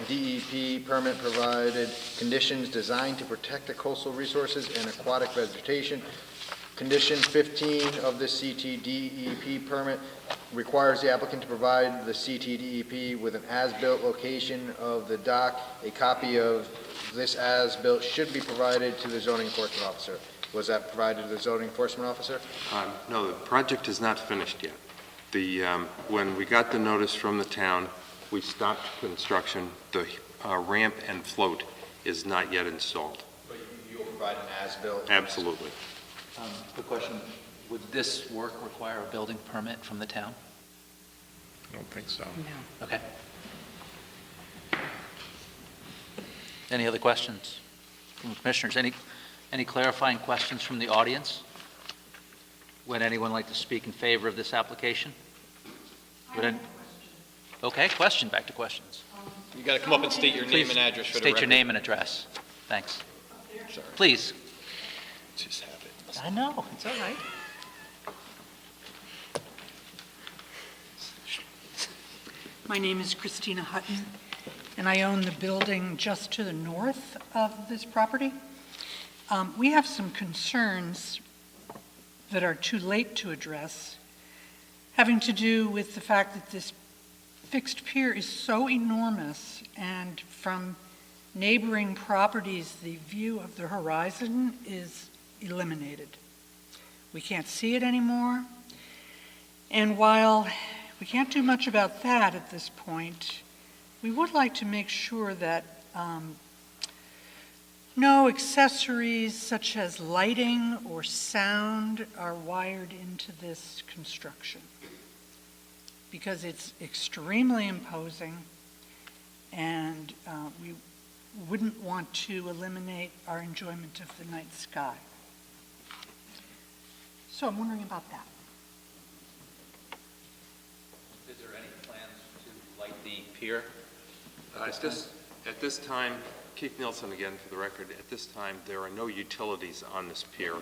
DEP permit provided conditions designed to protect the coastal resources and aquatic vegetation. Condition 15 of the CTDEP permit requires the applicant to provide the CTDEP with an as-built location of the dock. A copy of this as-built should be provided to the zoning enforcement officer. Was that provided to the zoning enforcement officer? No, the project is not finished yet. When we got the notice from the town, we stopped construction. The ramp and float is not yet installed. But you'll provide an as-built? Absolutely. Quick question, would this work require a building permit from the town? I don't think so. No. Okay. Any other questions from the commissioners? Any clarifying questions from the audience? Would anyone like to speak in favor of this application? Okay, back to questions. You got to come up and state your name and address for the record. State your name and address. Thanks. Sorry. Please. Just have it. I know, it's all right. My name is Christina Hutton, and I own the building just to the north of this property. We have some concerns that are too late to address, having to do with the fact that this fixed pier is so enormous, and from neighboring properties, the view of the horizon is eliminated. We can't see it anymore, and while we can't do much about that at this point, we would like to make sure that no accessories such as lighting or sound are wired into this construction, because it's extremely imposing, and we wouldn't want to eliminate our enjoyment of the night sky. So I'm wondering about that. Is there any plans to light the pier? At this time, Keith Nielsen again for the record, at this time, there are no utilities on this pier.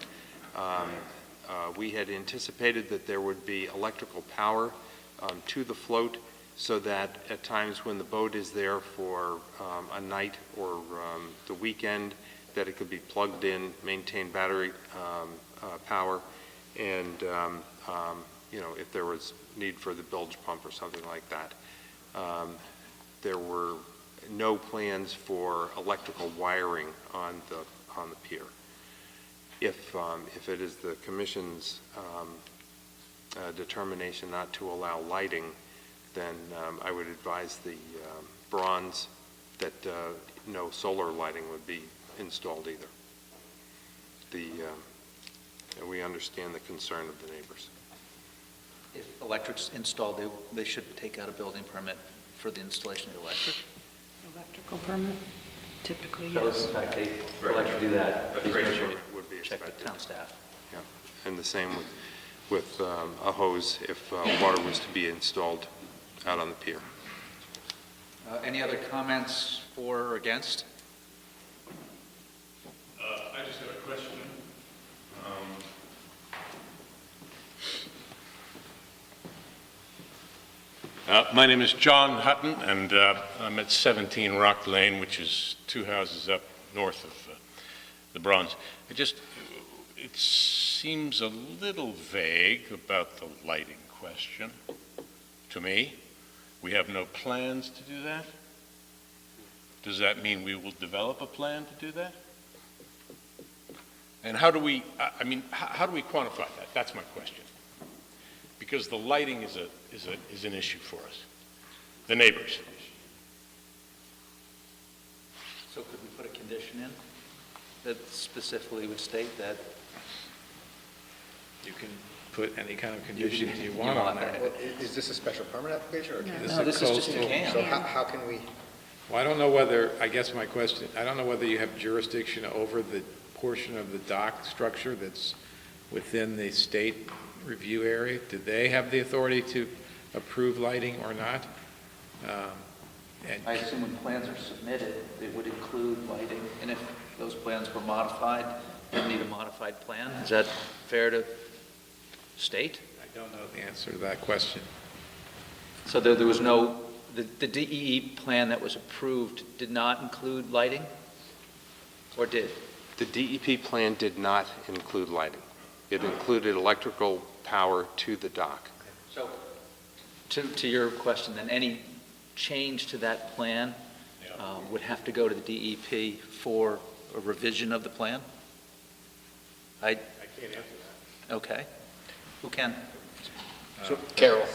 We had anticipated that there would be electrical power to the float so that at times when the boat is there for a night or the weekend, that it could be plugged in, maintain battery power, and if there was need for the bilge pump or something like that. There were no plans for electrical wiring on the pier. If it is the Commission's determination not to allow lighting, then I would advise the Bronze that no solar lighting would be installed either. We understand the concern of the neighbors. If electric's installed, they should take out a building permit for the installation of electric? Electrical permit? Typically, So yes. in fact, they elect to do that. But Please great make sure would be you check expected. with town staff. Yeah, and the same with a hose if water was to be installed out on the pier. Any other comments for or against? I just have a question. My name is John Hutton, and I'm at 17 Rock Lane, which is 2 houses up north of the Bronze. It seems a little vague about the lighting question to me. We have no plans to do that? Does that mean we will develop a plan to do that? And how do we, how do we quantify that? That's my question. Because the lighting is an issue for us, the neighbors. So could we put a condition in that specifically would state that You can put any kind of conditions you want on there. Is this a special permit application or? No, this is just a can. So how can we? Well, I don't know whether, I guess my question, I don't know whether you have jurisdiction over the portion of the dock structure that's within the state review area. Do they have the authority to approve lighting or not? I assume when plans are submitted, it would include lighting, and if those plans were modified, they'd need a modified plan? Is that fair to state? I don't know the answer to that question. So there was no, the DEE plan that was approved did not include lighting? Or did? The DEP plan did not include lighting. It included electrical power to the dock. So, to your question, then any change to that plan would have to go to the DEP for a revision of the plan? I can't answer that. Okay. Who can? So Carol.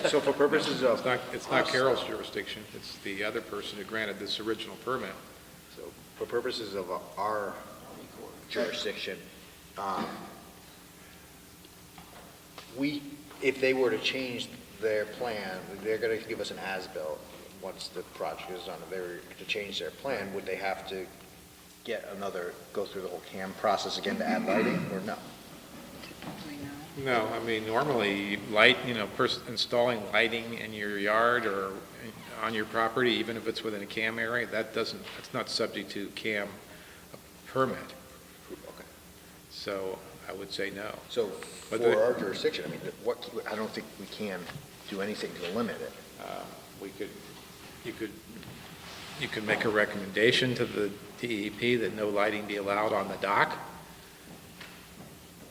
So for purposes of. It's not Carol's jurisdiction. It's the other person who granted this original permit. So for purposes of our jurisdiction, if they were to change their plan, they're going to give us an as-built once the project is done. If they were to change their plan, would they have to go through the whole CAM process again to add lighting, or no? No, I mean, normally, installing lighting in your yard or on your property, even if it's within a CAM area, it's not subject to CAM permit. Okay. So I would say no. So But for our jurisdiction, I don't think we can do anything to limit it. You could make a recommendation to the DEP that no lighting be allowed on the dock,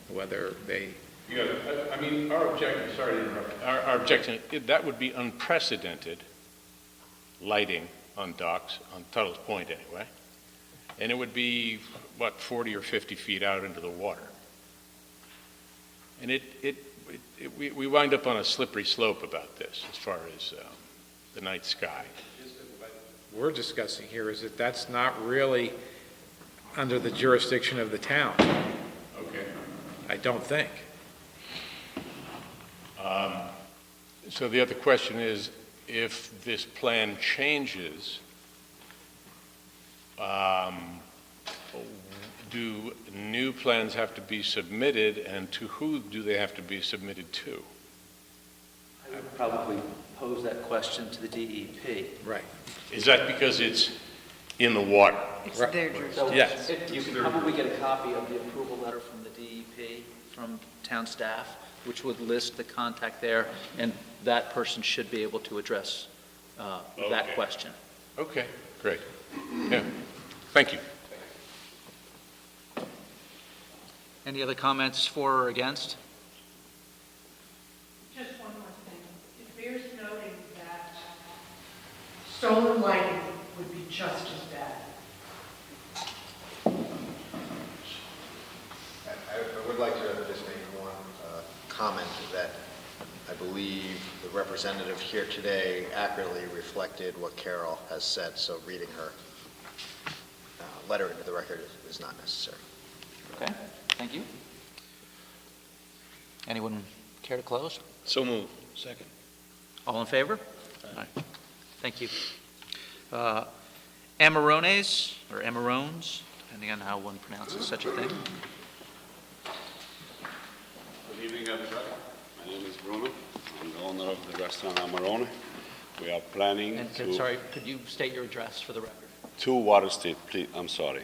whether they... Yeah, our objection, sorry to interrupt, our objection, that would be unprecedented lighting on docks, on Tuttle's Point anyway, and it would be, 40 or 50 feet out into the water. And we wind up on a slippery slope about this as far as the night sky. What we're discussing here is that that's not really under the jurisdiction of the town. Okay. I don't think. So the other question is, if this plan changes, do new plans have to be submitted, and to who do they have to be submitted to? I would probably pose that question to the DEP. Right. Is that because it's in the water? It's their So Yes. you can probably get a copy of the approval letter from the DEP, from town staff, which would list the contact there, and that person should be able to address that Okay. question. Okay, great. Yeah, thank you. Any other comments for or against? Just one more thing. It bears noting that solar lighting would be just as bad. I would like to just make one comment that I believe the representative here today accurately reflected what Carol has said, so reading her letter into the record is not necessary. Okay, thank you. Anyone care to close? So moved. Second. All in favor? Aye. Thank you. Amarones, or Amarones, depending on how one pronounces such a thing. Good evening, everybody. My name is Bruno. I'm the owner of the restaurant Amarone. We are planning And, to... sorry, could you state your address for the record? 2 Water Street, please, I'm sorry.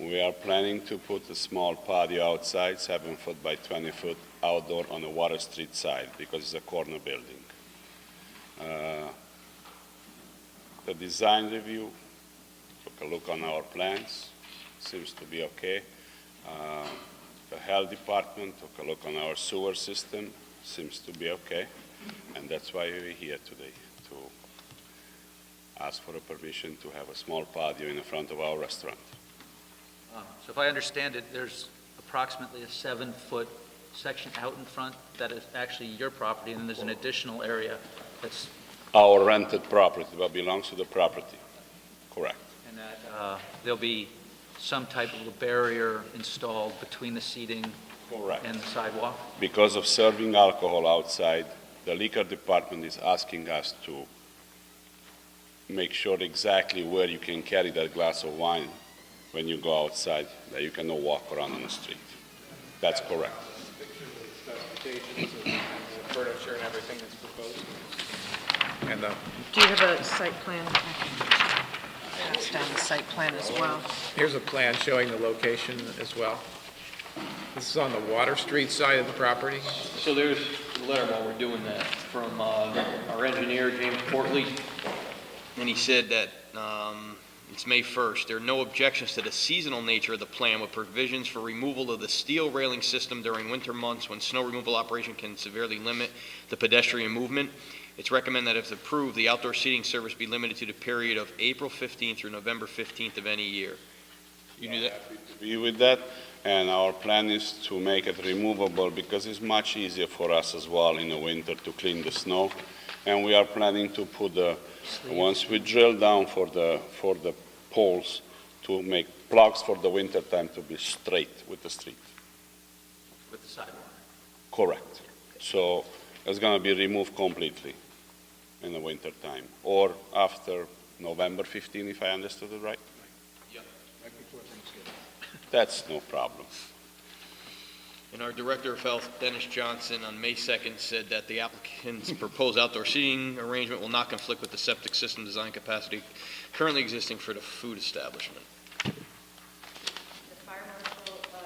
We are planning to put a small patio outside, 7-foot by 20-foot outdoor on the Water Street side, because it's a corner building. The design review, took a look on our plans, seems to be okay. The health department took a look on our sewer system, seems to be okay. And that's why we're here today, to ask for a permission to have a small patio in the front of our restaurant. So if I understand it, there's approximately a 7-foot section out in front that is actually your property, and then there's an additional area that's, Our rented property, what belongs to the property, correct. and that there'll be some type of a barrier installed between the seating Correct. and the sidewalk? Because of serving alcohol outside, the liquor department is asking us to make sure exactly where you can carry that glass of wine when you go outside, that you cannot walk around on the street. That's correct. Specifications and the furniture and everything that's proposed. And Do you have a site plan? Pass down the site plan as well. here's a plan showing the location as well. This is on the Water Street side of the property. So there's a letter while we're doing that from our engineer, James Portley, and he said that it's May 1st. There are no objections to the seasonal nature of the plan with provisions for removal of the steel railing system during winter months when snow removal operation can severely limit the pedestrian movement. It's recommended that if approved, the outdoor seating service be limited to the period of April 15th through November 15th of any year. You knew that? Be with that, and our plan is to make it removable because it's much easier for us as well in the winter to clean the snow. And we are planning to put once we drill down for the poles, to make plugs for the winter time to be straight with the street. With the sidewalk? Correct. So it's going to be removed completely in the winter time, or after November 15, if I understood it right? Yep. That's no problem. And our Director of Health, Dennis Johnson, on May 2nd said that the applicant's proposed outdoor seating arrangement will not conflict with the septic system design capacity currently existing for the food establishment.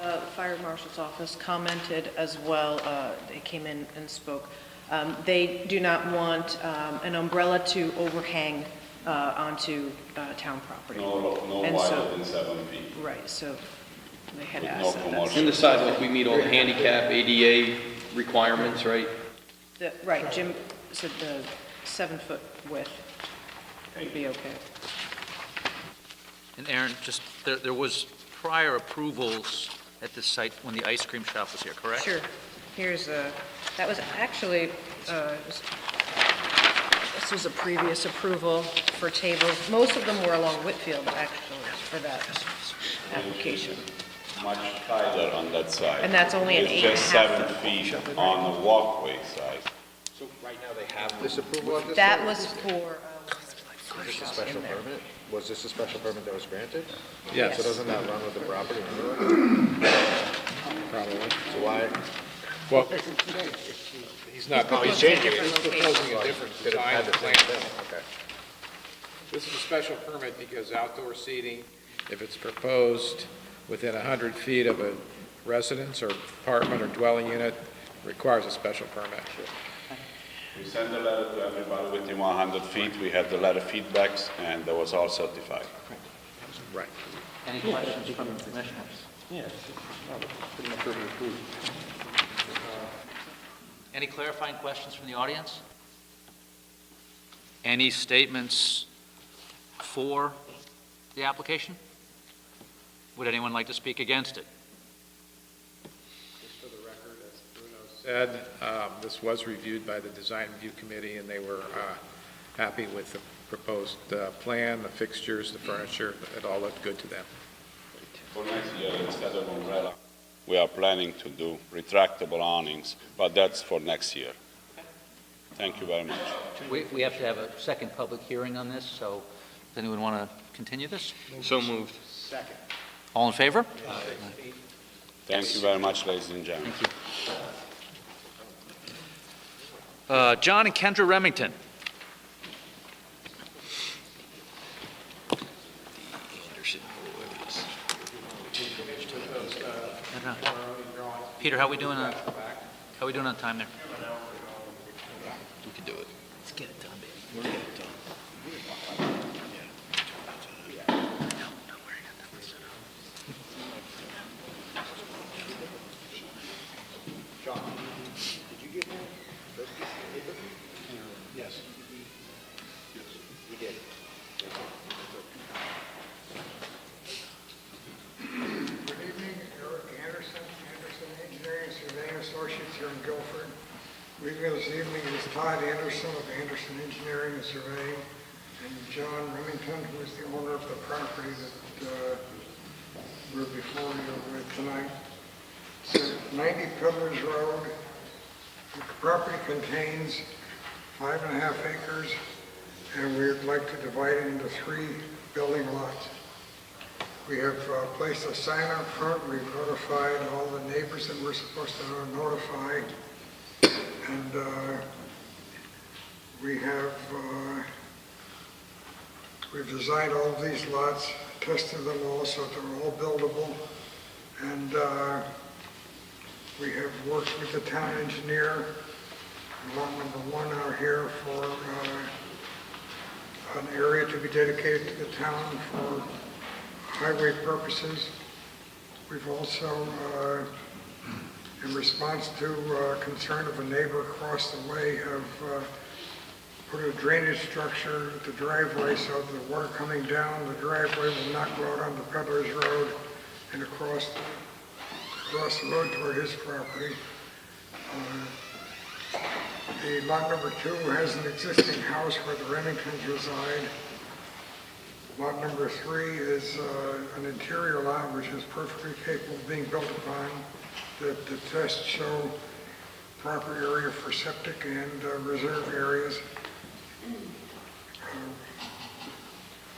The Fire Marshal's office commented as well, they came in and spoke. They do not want an umbrella to overhang onto town property. No And wider so- than 7 feet. Right, so they had With asked no that. commercial. In the sidewalk, we meet all the handicap, ADA requirements, right? Right, Jim said the 7-foot width would be okay. And Aaron, just, there was prior approvals at this site when the ice cream shop was here, correct? Sure. Here's that was actually This was a previous approval for tables. Most of them were along Whitfield, actually, for that application. Much tighter on that side. And that's only an It's just 7 feet on the walkway side. So right now they have this approval of this? That was for, Was this a special permit? Was this a special permit that was granted? Yes. So doesn't that run with the property anyway? Probably. So why? Well, he's not. Oh, he's changing it. He's proposing a different Could have had design the same plan. thing, okay. This is a special permit because outdoor seating, if it's proposed within 100 feet of a residence or apartment or dwelling unit, requires a special permit. We sent a letter to everybody within 100 feet. We had the letter feedbacks, and that was all certified. Right. Any questions from the commissioners? Yes. Pretty much already approved. Any clarifying questions from the audience? Any statements for the application? Would anyone like to speak against it? Just for the record, as Bruno said, this was reviewed by the Design Review Committee, and they were happy with the proposed plan, the fixtures, the furniture. It all looked good to them. For next year, instead of umbrella, we are planning to do retractable awnings, but that's for next year. Thank you very much. We have to have a second public hearing on this, so does anyone want to continue this? So moved. Second. All in favor? Thank you very much, ladies and gentlemen. John and Kendra Remington. Peter, how we doing on time there? We can do it. Let's get it done, baby. We're gonna get it done. John, did you give him this piece of paper? Yes. You did. Good evening, Eric Anderson, Anderson Engineering and Surveying Associates here in Guilford. With me this evening is Todd Anderson of Anderson Engineering and Surveying, and John Remington, who is the owner of the property that we're before you with tonight. It's at 90 Pillars Road. The property contains 5.5 acres, and we'd like to divide it into 3 building lots. We have placed a sign out front. We've notified all the neighbors that we're supposed to notify. And we've designed all of these lots, tested them all so that they're all buildable. And we have worked with the town engineer, lot number 1 out here, for an area to be dedicated to the town for highway purposes. We've also, in response to concern of a neighbor across the way, have put a drainage structure at the driveway so that the water coming down the driveway will not go out onto Peddler's Road and across the road toward his property. The lot number 2 has an existing house where the Remingtons reside. Lot number 3 is an interior lot which is perfectly capable of being built upon. The tests show proper area for septic and reserve areas.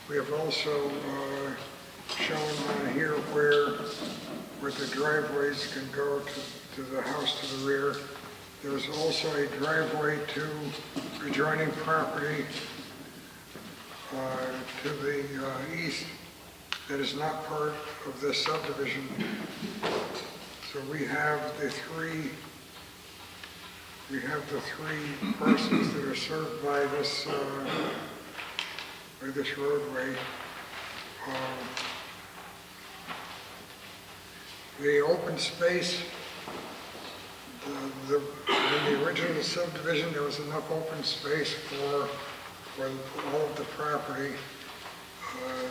We have also shown here where the driveways can go to the house to the rear. There's also a driveway to adjoining property to the east that is not part of this subdivision. So we have the three parcels that are served by this roadway. The open space, in the original subdivision, there was enough open space for all of the property.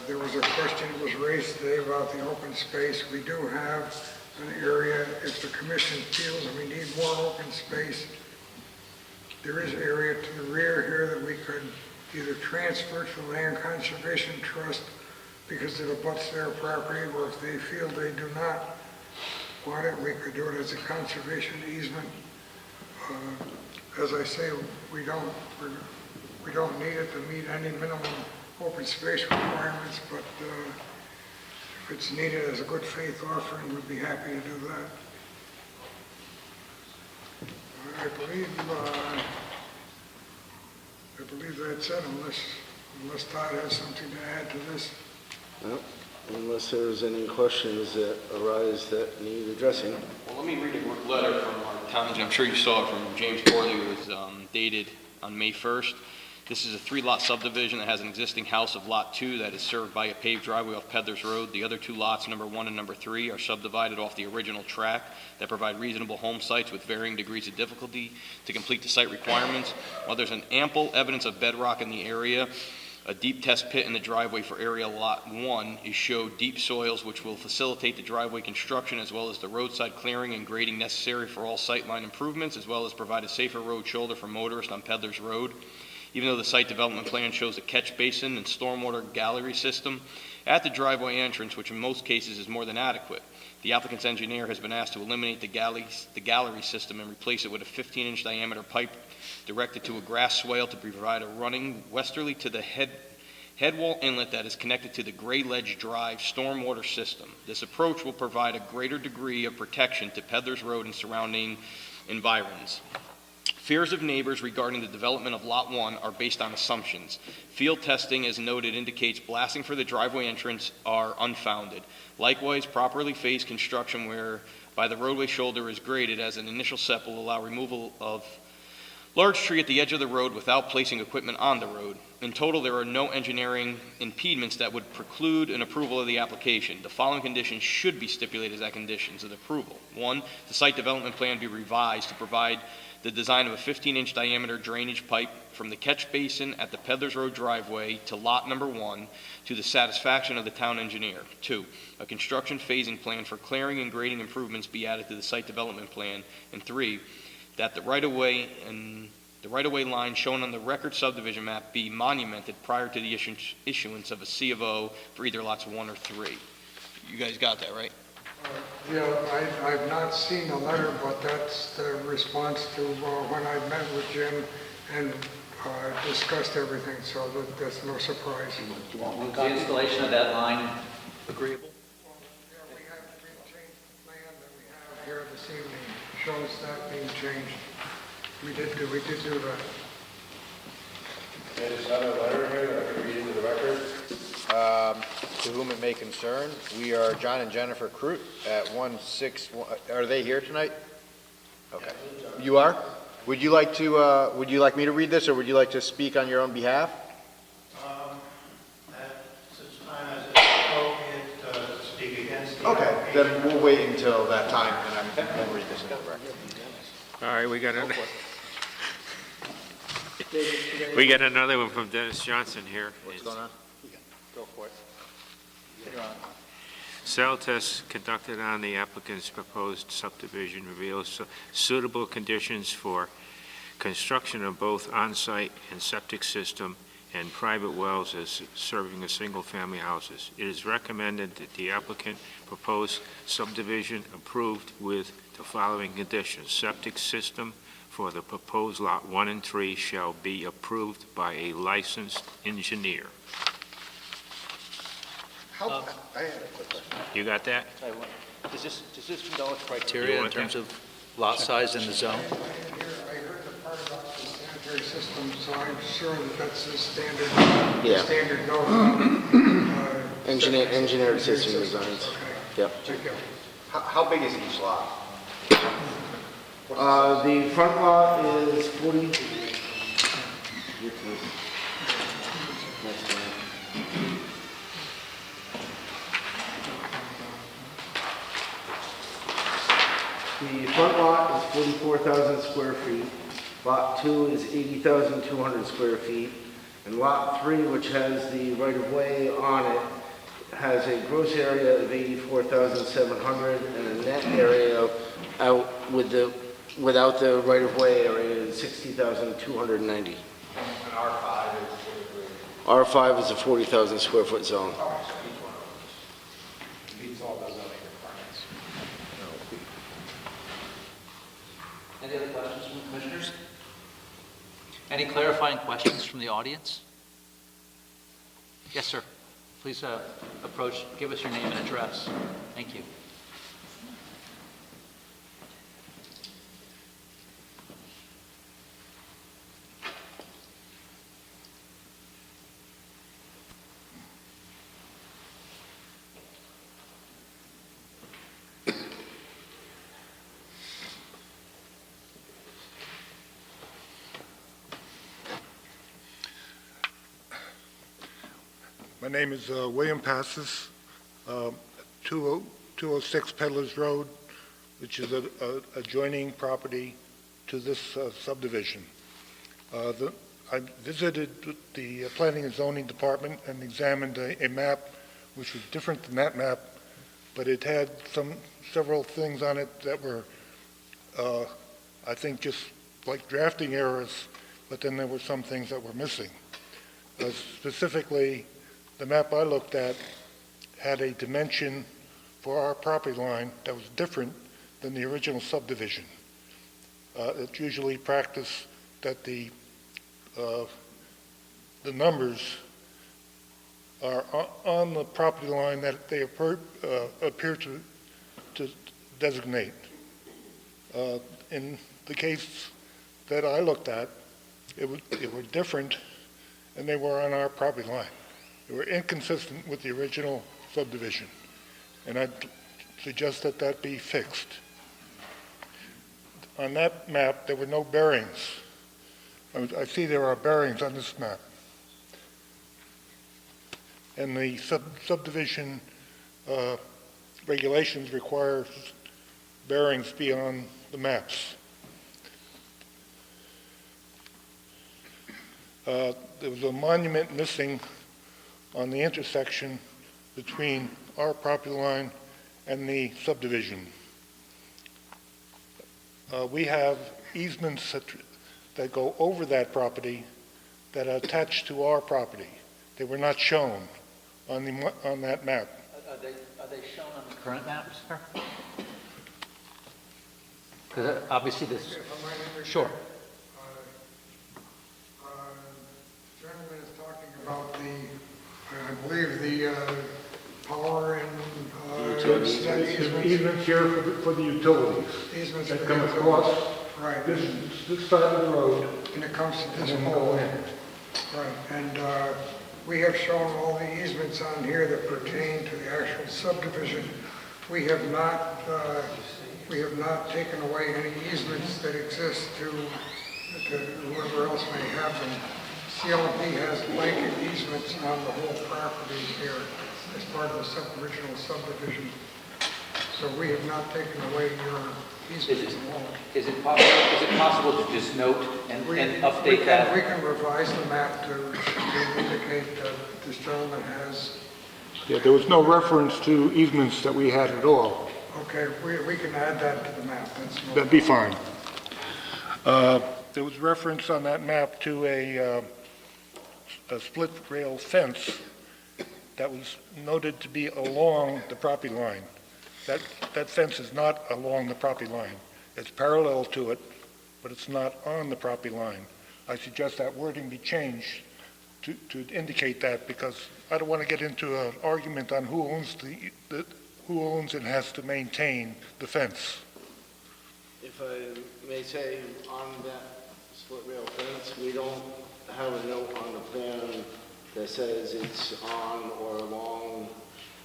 There was a question that was raised today about the open space. We do have an area, if the commission feels that we need more open space, there is area to the rear here that we could either transfer to Land Conservation Trust because it abuts their property, or if they feel they do not want it, we could do it as a conservation easement. As I say, we don't need it to meet any minimum open space requirements, but if it's needed as a good faith offering, we'd be happy to do that. I believe that's it, unless Todd has something to add to this. No, unless there's any questions that arise that need addressing. Well, let me read a letter from our town engineer. I'm sure you saw it from James Corley. It was dated on May 1st. This is a 3-lot subdivision that has an existing house of Lot 2 that is served by a paved driveway off Peddlers Road. The other 2 lots, number 1 and number 3, are subdivided off the original track that provide reasonable home sites with varying degrees of difficulty to complete the site requirements. While there's an ample evidence of bedrock in the area, a deep test pit in the driveway for area Lot 1 is showed deep soils which will facilitate the driveway construction as well as the roadside clearing and grading necessary for all sightline improvements, as well as provide a safer road shoulder for motorists on Peddlers Road. Even though the site development plan shows a catch basin and stormwater gallery system at the driveway entrance, which in most cases is more than adequate, the applicant's engineer has been asked to eliminate the gallery system and replace it with a 15-inch diameter pipe directed to a grass swale to provide a running westerly to the head wall inlet that is connected to the Gray Ledge Drive stormwater system. This approach will provide a greater degree of protection to Peddlers Road and surrounding environs. Fears of neighbors regarding the development of Lot 1 are based on assumptions. Field testing, as noted, indicates blasting for the driveway entrance are unfounded. Likewise, properly phased construction whereby the roadway shoulder is graded as an initial step will allow removal of large tree at the edge of the road without placing equipment on the road. In total, there are no engineering impediments that would preclude an approval of the application. The following conditions should be stipulated as conditions of approval. 1, the site development plan be revised to provide the design of a 15-inch diameter drainage pipe from the catch basin at the Peddlers Road driveway to lot number 1 to the satisfaction of the town engineer. 2, a construction phasing plan for clearing and grading improvements be added to the site development plan. And 3, that the right-of-way line shown on the record subdivision map be monumented prior to the issuance of a C of O for either lots 1 or 3. You guys got that, right? Yeah, I've not seen the letter, but that's the response to when I met with Jim and discussed everything, so that's no surprise. Was the installation of that line agreeable? Yeah, we changed the plan that we have here this evening, shows that being changed. We did do that. There's another letter here that I can read into the record. To whom it may concern, we are John and Jennifer Crute at 161, are they here tonight? Okay. You are? Would you like me to read this, or would you like to speak on your own behalf? At such time as it's appropriate to speak against the Okay, application. then we'll wait until that time, and I'll read this into the record. All right, we got another one from Dennis Johnson here. What's going on? Go for it. You're on. Cell tests conducted on the applicant's proposed subdivision reveals suitable conditions for construction of both on-site and septic system and private wells as serving a single-family houses. It is recommended that the applicant propose subdivision approved with the following conditions. Septic system for the proposed lot 1 and 3 shall be approved by a licensed engineer. I had a quick question. You got that? Does this meet all criteria in terms of lot size in the zone? I heard the part about the sanitary system, so I'm sure that that's the standard, Yeah. standard note. Engineered system designs. Yep. Check out. How big is each lot? The front lot is 40. The front lot is 44,000 square feet. Lot 2 is 80,200 square feet. And Lot 3, which has the right-of-way on it, has a gross area of 84,700 and a net area out with the without the right-of-way area is 60,290. And R5 is R5 is a 40,000 square foot zone. meets all those other requirements. Any other questions from the commissioners? Any clarifying questions from the audience? Yes, sir. Please approach, give us your name and address. Thank you. My name is William Passes, 206 Peddlers Road, which is a adjoining property to this subdivision. I visited the Planning and Zoning Department and examined a map which was different than that map, but it had several things on it that were, I think, just like drafting errors, but then there were some things that were missing. Specifically, the map I looked at had a dimension for our property line that was different than the original subdivision. It's usually practice that the numbers are on the property line that they appear to designate. In the case that I looked at, it were different, and they were on our property line. They were inconsistent with the original subdivision, and I'd suggest that that be fixed. On that map, there were no bearings. I see there are bearings on this map. And the subdivision regulations require bearings be on the maps. There was a monument missing on the intersection between our property line and the subdivision. We have easements that go over that property that are attached to our property. They were not shown on that map. Are they shown on the current map, sir? Because obviously this. Sure. Gentleman is talking about I believe the power and easements here for the utilities. Easements that come across. Right. This side of the road. And it comes to this pole. Right. And we have shown all the easements on here that pertain to the actual subdivision. We have not taken away any easements that exist to whoever else may have them. CLP has blanket easements on the whole property here as part of the original subdivision. So we have not taken away your easements at all. Is it possible to just note and update that? We can revise the map to indicate that this gentleman has. Yeah, there was no reference to easements that we had at all. Okay, we can add that to the map. That'd be fine. There was reference on that map to a split rail fence that was noted to be along the property line. That fence is not along the property line. It's parallel to it, but it's not on the property line. I suggest that wording be changed to indicate that, because I don't want to get into an argument on who owns and has to maintain the fence. If I may say, on that split rail fence, we don't have a note on the plan that says it's on or along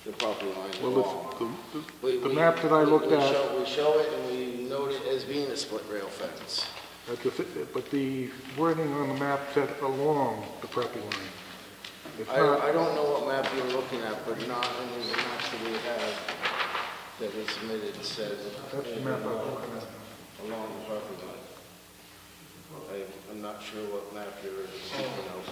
the property line. Well, the map that I looked at. We show it and we note it as being a split rail fence. But the wording on the map said along the property line. I don't know what map you're looking at, but not any of the maps that we have that was submitted says That's the map I'm looking at. along the property line. I'm not sure what map you're speaking of.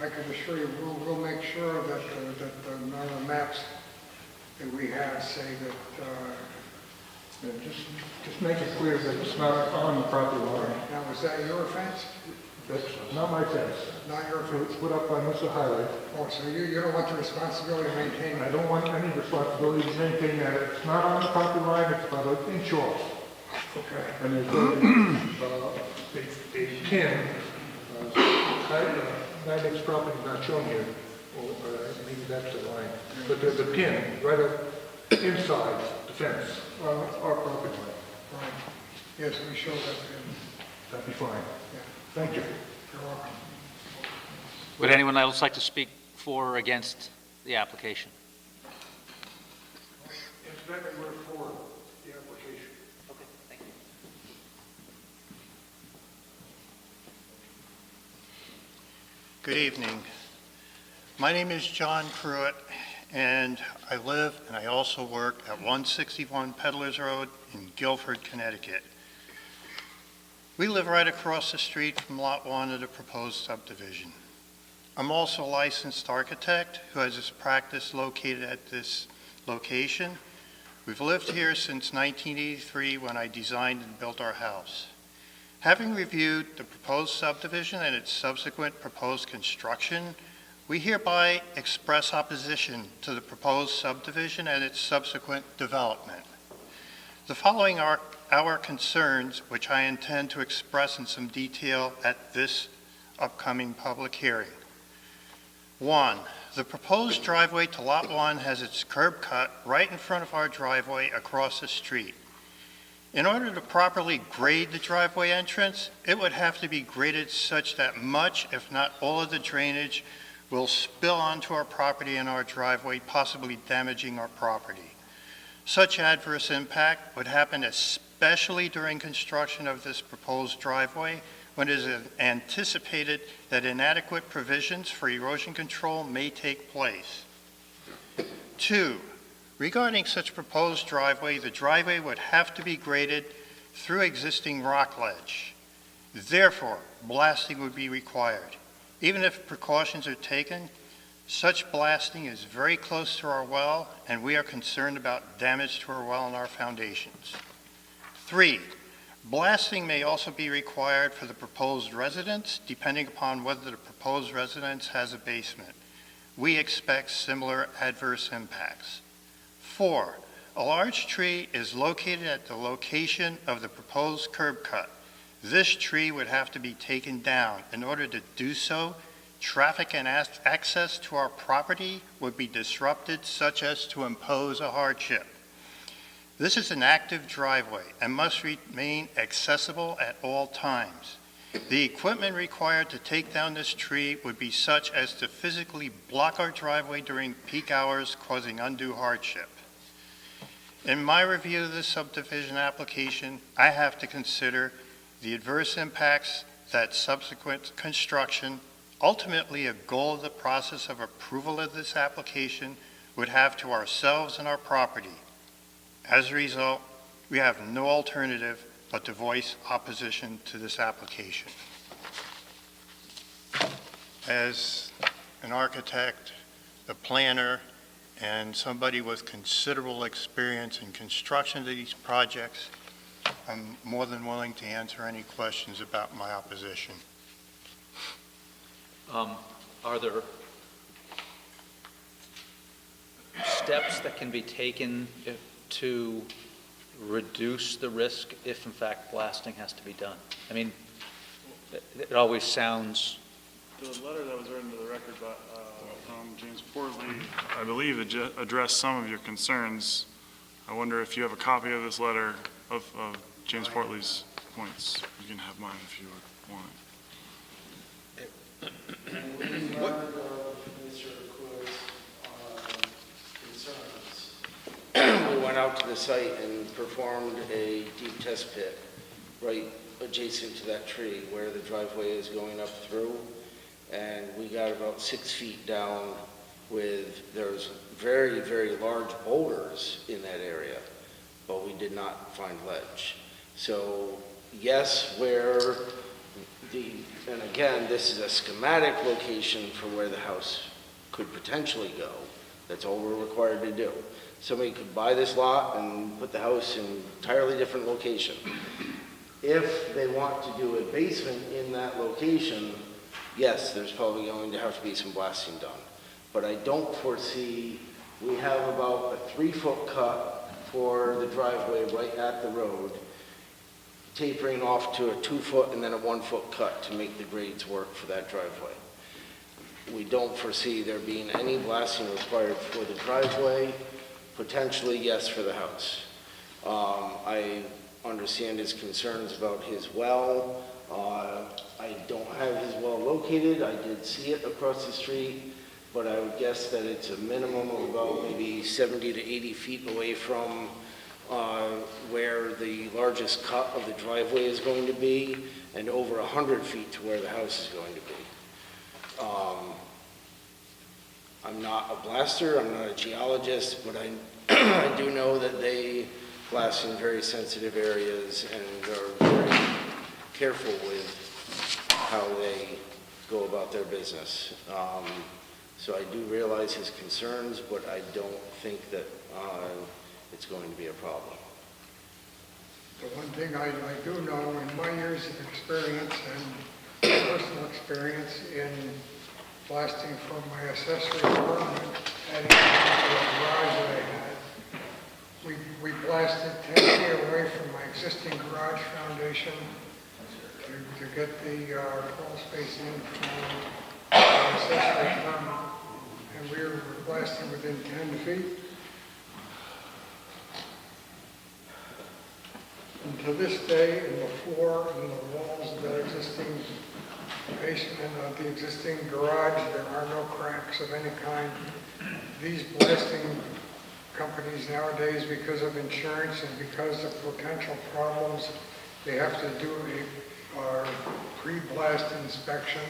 I can assure you, we'll make sure that none of the maps that we have say that, Just make it clear that it's not on the property line. now, was that your fence? That's not my fence. Not your It fence? was put up by Mr. Highway. Oh, so you don't want the responsibility of maintaining I it? don't want any responsibility to maintain that. It's not on the property line, it's about an inch off. Okay. And there's a pin, 9X property not shown here, or maybe that's the line, but there's a pin right up inside the fence, our property line. Right. Yes, we showed that in. That'd be fine. Yeah. Thank you. You're welcome. Would anyone else like to speak for or against the application? Incidentally, we're for the application. Okay, thank you. Good evening. My name is John Pruitt, and I live and I also work at 161 Peddlers Road in Guilford, Connecticut. We live right across the street from Lot 1 of the proposed subdivision. I'm also a licensed architect who has his practice located at this location. We've lived here since 1983 when I designed and built our house. Having reviewed the proposed subdivision and its subsequent proposed construction, we hereby express opposition to the proposed subdivision and its subsequent development. The following are our concerns, which I intend to express in some detail at this upcoming public hearing. 1, the proposed driveway to Lot 1 has its curb cut right in front of our driveway across the street. In order to properly grade the driveway entrance, it would have to be graded such that much, if not all of the drainage will spill onto our property and our driveway, possibly damaging our property. Such adverse impact would happen especially during construction of this proposed driveway, when it is anticipated that inadequate provisions for erosion control may take place. 2, regarding such proposed driveway, the driveway would have to be graded through existing rock ledge. Therefore, blasting would be required. Even if precautions are taken, such blasting is very close to our well, and we are concerned about damage to our well and our foundations. 3, blasting may also be required for the proposed residence, depending upon whether the proposed residence has a basement. We expect similar adverse impacts. 4, a large tree is located at the location of the proposed curb cut. This tree would have to be taken down. In order to do so, traffic and access to our property would be disrupted, such as to impose a hardship. This is an active driveway and must remain accessible at all times. The equipment required to take down this tree would be such as to physically block our driveway during peak hours, causing undue hardship. In my review of this subdivision application, I have to consider the adverse impacts that subsequent construction, ultimately a goal of the process of approval of this application, would have to ourselves and our property. As a result, we have no alternative but to voice opposition to this application. As an architect, a planner, and somebody with considerable experience in construction of these projects, I'm more than willing to answer any questions about my opposition. Are there steps that can be taken to reduce the risk if, in fact, blasting has to be done? I mean, it always sounds... The letter that was written to the record from James Portley, I believe, addressed some of your concerns. I wonder if you have a copy of this letter of James Portley's points. You can have mine if you would want it. We went out to the site and performed a deep test pit right adjacent to that tree where the driveway is going up through. And we got about 6 feet down there's very, very large boulders in that area, but we did not find ledge. So yes, where And again, this is a schematic location for where the house could potentially go. That's all we're required to do. Somebody could buy this lot and put the house in an entirely different location. If they want to do a basement in that location, yes, there's probably going to have to be some blasting done. But I don't foresee, we have about a 3-foot cut for the driveway right at the road, tapering off to a 2-foot and then a 1-foot cut to make the grades work for that driveway. We don't foresee there being any blasting required for the driveway, potentially yes for the house. I understand his concerns about his well. I don't have his well located. I did see it across the street, but I would guess that it's a minimum of about maybe 70 to 80 feet away from where the largest cut of the driveway is going to be, and over 100 feet to where the house is going to be. I'm not a blaster, I'm not a geologist, but I do know that they blast in very sensitive areas and are very careful with how they go about their business. So I do realize his concerns, but I don't think that it's going to be a problem. The one thing I do know in my years of experience and personal experience in blasting from my accessory apartment and into the garage that I had, we blasted 10 feet away from my existing garage foundation to get the crawl space in from the accessory apartment, and we were blasting within 10 feet. And to this day, in the floor and the walls of that existing basement of the existing garage, there are no cracks of any kind. These blasting companies nowadays, because of insurance and because of potential problems, they have to do a pre-blast inspection,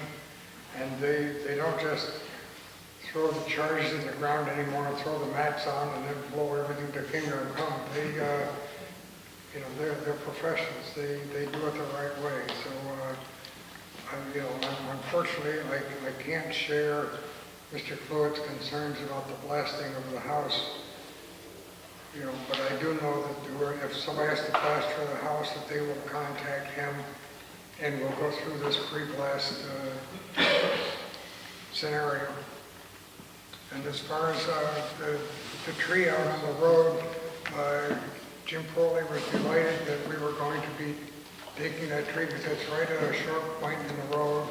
and they don't just throw the charges in the ground anymore and throw the mats on and then blow everything to kingdom come. They're professionals. They do it the right way. So, unfortunately, I can't share Mr. Fluid's concerns about the blasting of the house. But I do know that if somebody has to blast for the house, that they will contact him and we'll go through this pre-blast scenario. And as far as the tree out on the road, Jim Portley was delighted that we were going to be taking that tree because it's right at a short point in the road,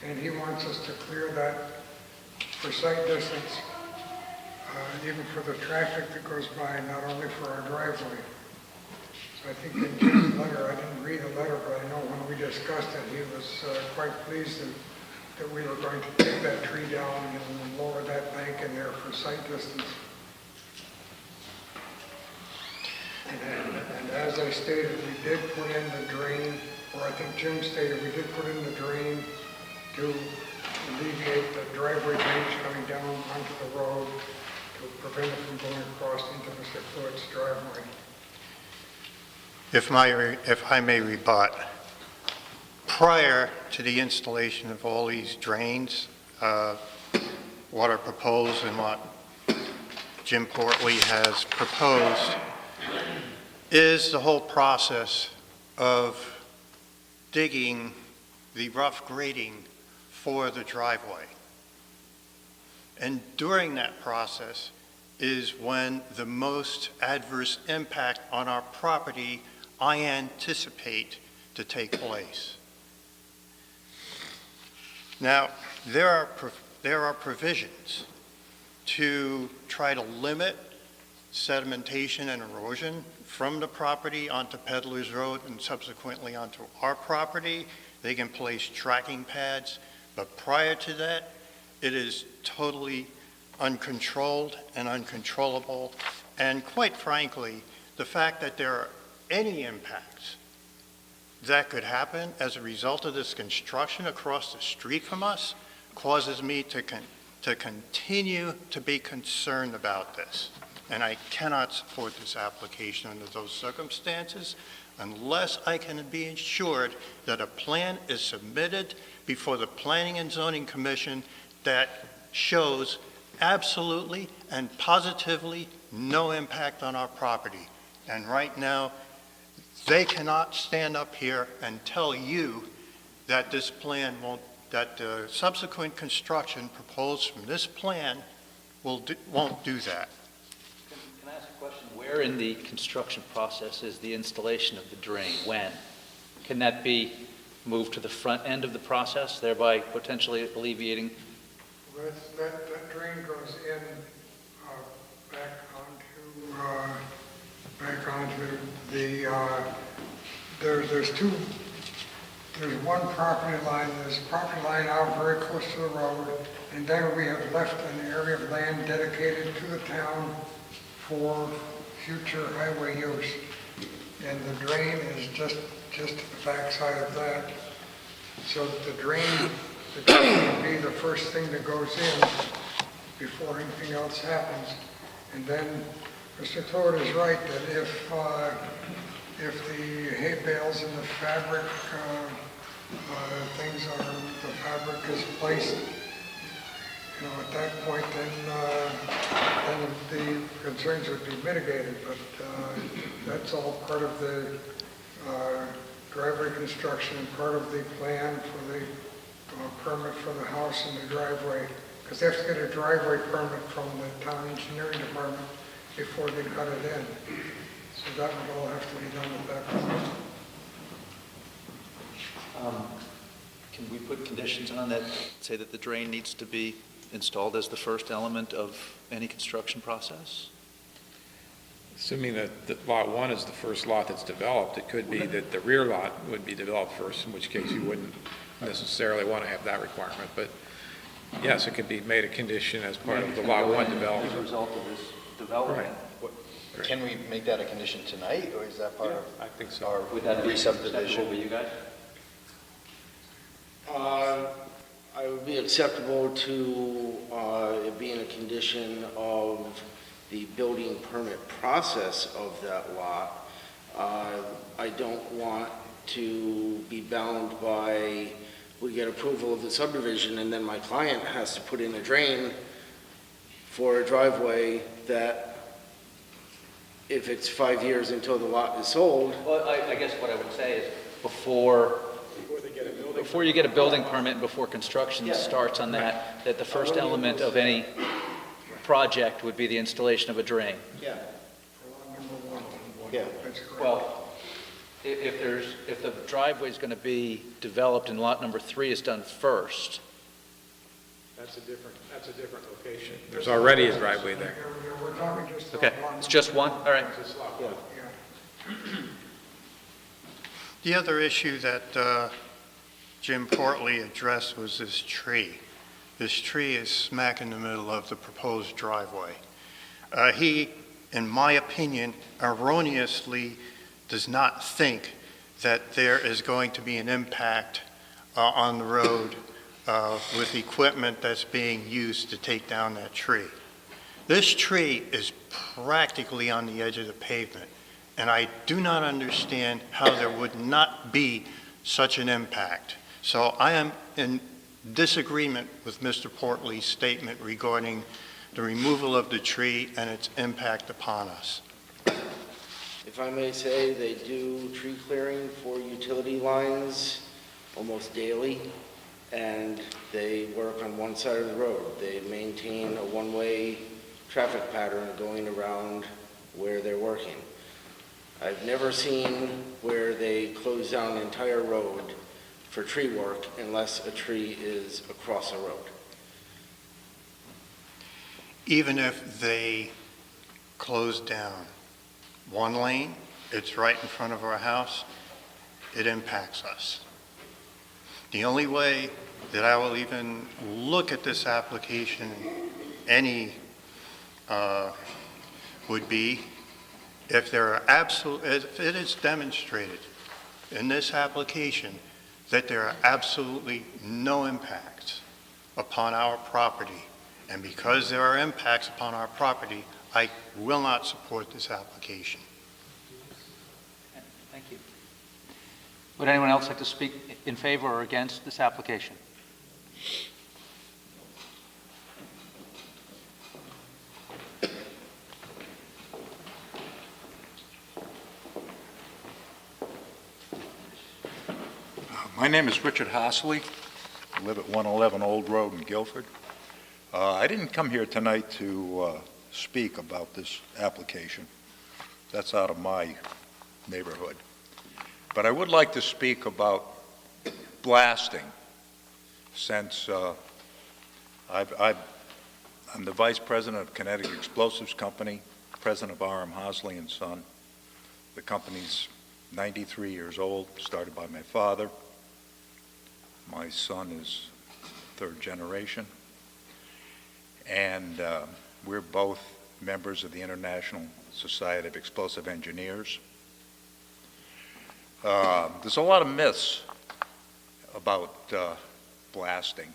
and he wants us to clear that for sight distance, even for the traffic that goes by, not only for our driveway. So I think in Jim's letter, I didn't read the letter, but I know when we discussed it, he was quite pleased that we were going to take that tree down and lower that bank in there for sight distance. And as I stated, we did put in the drain, or I think Jim stated, we did put in the drain to alleviate the driveway drainage coming down onto the road to prevent it from going across into Mr. Fluid's driveway. If I may rebut, prior to the installation of all these drains, what are proposed and what Jim Portley has proposed is the whole process of digging the rough grading for the driveway. And during that process is when the most adverse impact on our property I anticipate to take place. Now, there are provisions to try to limit sedimentation and erosion from the property onto Peddler's Road and subsequently onto our property. They can place tracking pads, but prior to that, it is totally uncontrolled and uncontrollable. And quite frankly, the fact that there are any impacts that could happen as a result of this construction across the street from us causes me to continue to be concerned about this. and I cannot support this application under those circumstances unless I can be assured that a plan is submitted before the Planning and Zoning Commission that shows absolutely and positively no impact on our property. And right now, they cannot stand up here and tell you that this plan won't, that the subsequent construction proposed from this plan won't do that. Can I ask a question? Where in the construction process is the installation of the drain? When? Can that be moved to the front end of the process, thereby potentially alleviating? That drain goes in back onto the, there's one property line, there's a property line out very close to the road, and then we have left an area of land dedicated to the town for future highway use. And the drain is just to the backside of that. So the drain will be the first thing that goes in before anything else happens. And then Mr. Toad is right that if the hay bales and the fabric the fabric is placed, at that point, then the concerns would be mitigated. But that's all part of the driveway construction, part of the plan for the permit for the house and the driveway, because they have to get a driveway permit from the town engineering department before they cut it in. So that would all have to be done at that point. Can we put conditions on that, say that the drain needs to be installed as the first element of any construction process? Assuming that Lot 1 is the first lot that's developed, it could be that the rear lot would be developed first, in which case you wouldn't necessarily want to have that requirement. But yes, it could be made a condition as part of the Lot 1 development. As a result of this development. Right. Can we make that a condition tonight, or is that part of I think so. our Would that be re-subdivision? acceptable with you guys? I would be acceptable to it being a condition of the building permit process of that lot. I don't want to be bound by, we get approval of the subdivision and then my client has to put in a drain for a driveway that if it's 5 years until the lot is sold. Well, I guess what I would say is before you get a building permit and before construction starts on that the first element of any project would be the installation of a drain. Yeah. Yeah. Well, if the driveway is going to be developed and lot number 3 is done first. That's a different location. There's already a driveway there. We're talking just Okay, it's just one? All right. Yeah. The other issue that Jim Portley addressed was this tree. This tree is smack in the middle of the proposed driveway. He, in my opinion, erroneously does not think that there is going to be an impact on the road with equipment that's being used to take down that tree. This tree is practically on the edge of the pavement, and I do not understand how there would not be such an impact. So I am in disagreement with Mr. Portley's statement regarding the removal of the tree and its impact upon us. If I may say, they do tree clearing for utility lines almost daily, and they work on one side of the road. They maintain a one-way traffic pattern going around where they're working. I've never seen where they close down an entire road for tree work unless a tree is across a road. Even if they close down one lane, it's right in front of our house, it impacts us. The only way that I will even look at this application would be if if it is demonstrated in this application that there are absolutely no impacts upon our property. And because there are impacts upon our property, I will not support this application. Thank you. Would anyone else like to speak in favor or against this application? My name is Richard Hossley. I live at 111 Old Road in Guilford. I didn't come here tonight to speak about this application. That's out of my neighborhood. But I would like to speak about blasting, since I'm the vice president of Connecticut Explosives Company, president of R.M. Hossley and Son. The company's 93 years old, started by my father. My son is third generation, and we're both members of the International Society of Explosive Engineers. There's a lot of myths about blasting,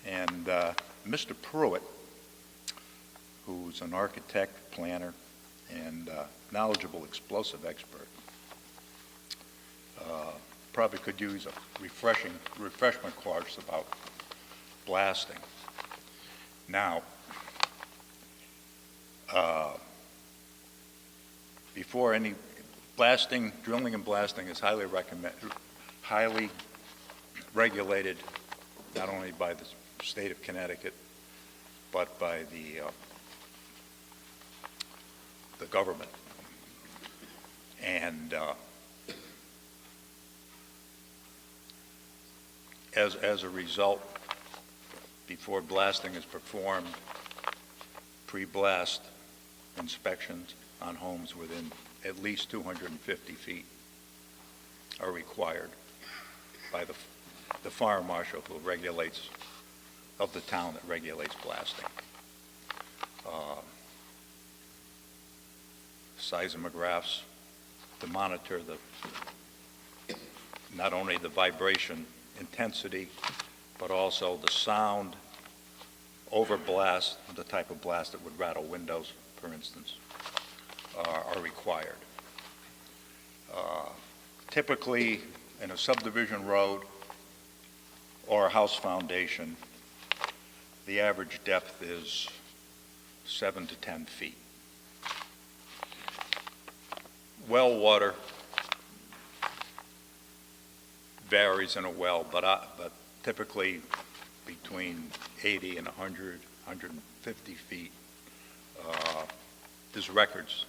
and Mr. Pruitt, who's an architect, planner, and knowledgeable explosive expert, probably could use a refreshment course about blasting. Now, before any blasting, drilling and blasting is highly regulated, not only by the state of Connecticut, but by the government. And as a result, before blasting is performed, pre-blast inspections on homes within at least 250 feet are required by the fire marshal who regulates, of the town that regulates blasting. Seismographs to monitor not only the vibration intensity, but also the sound over blast, the type of blast that would rattle windows, for instance, are required. Typically, in a subdivision road or a house foundation, the average depth is 7 to 10 feet. Well water varies in a well, but typically between 80 and 100, 150 feet. There's records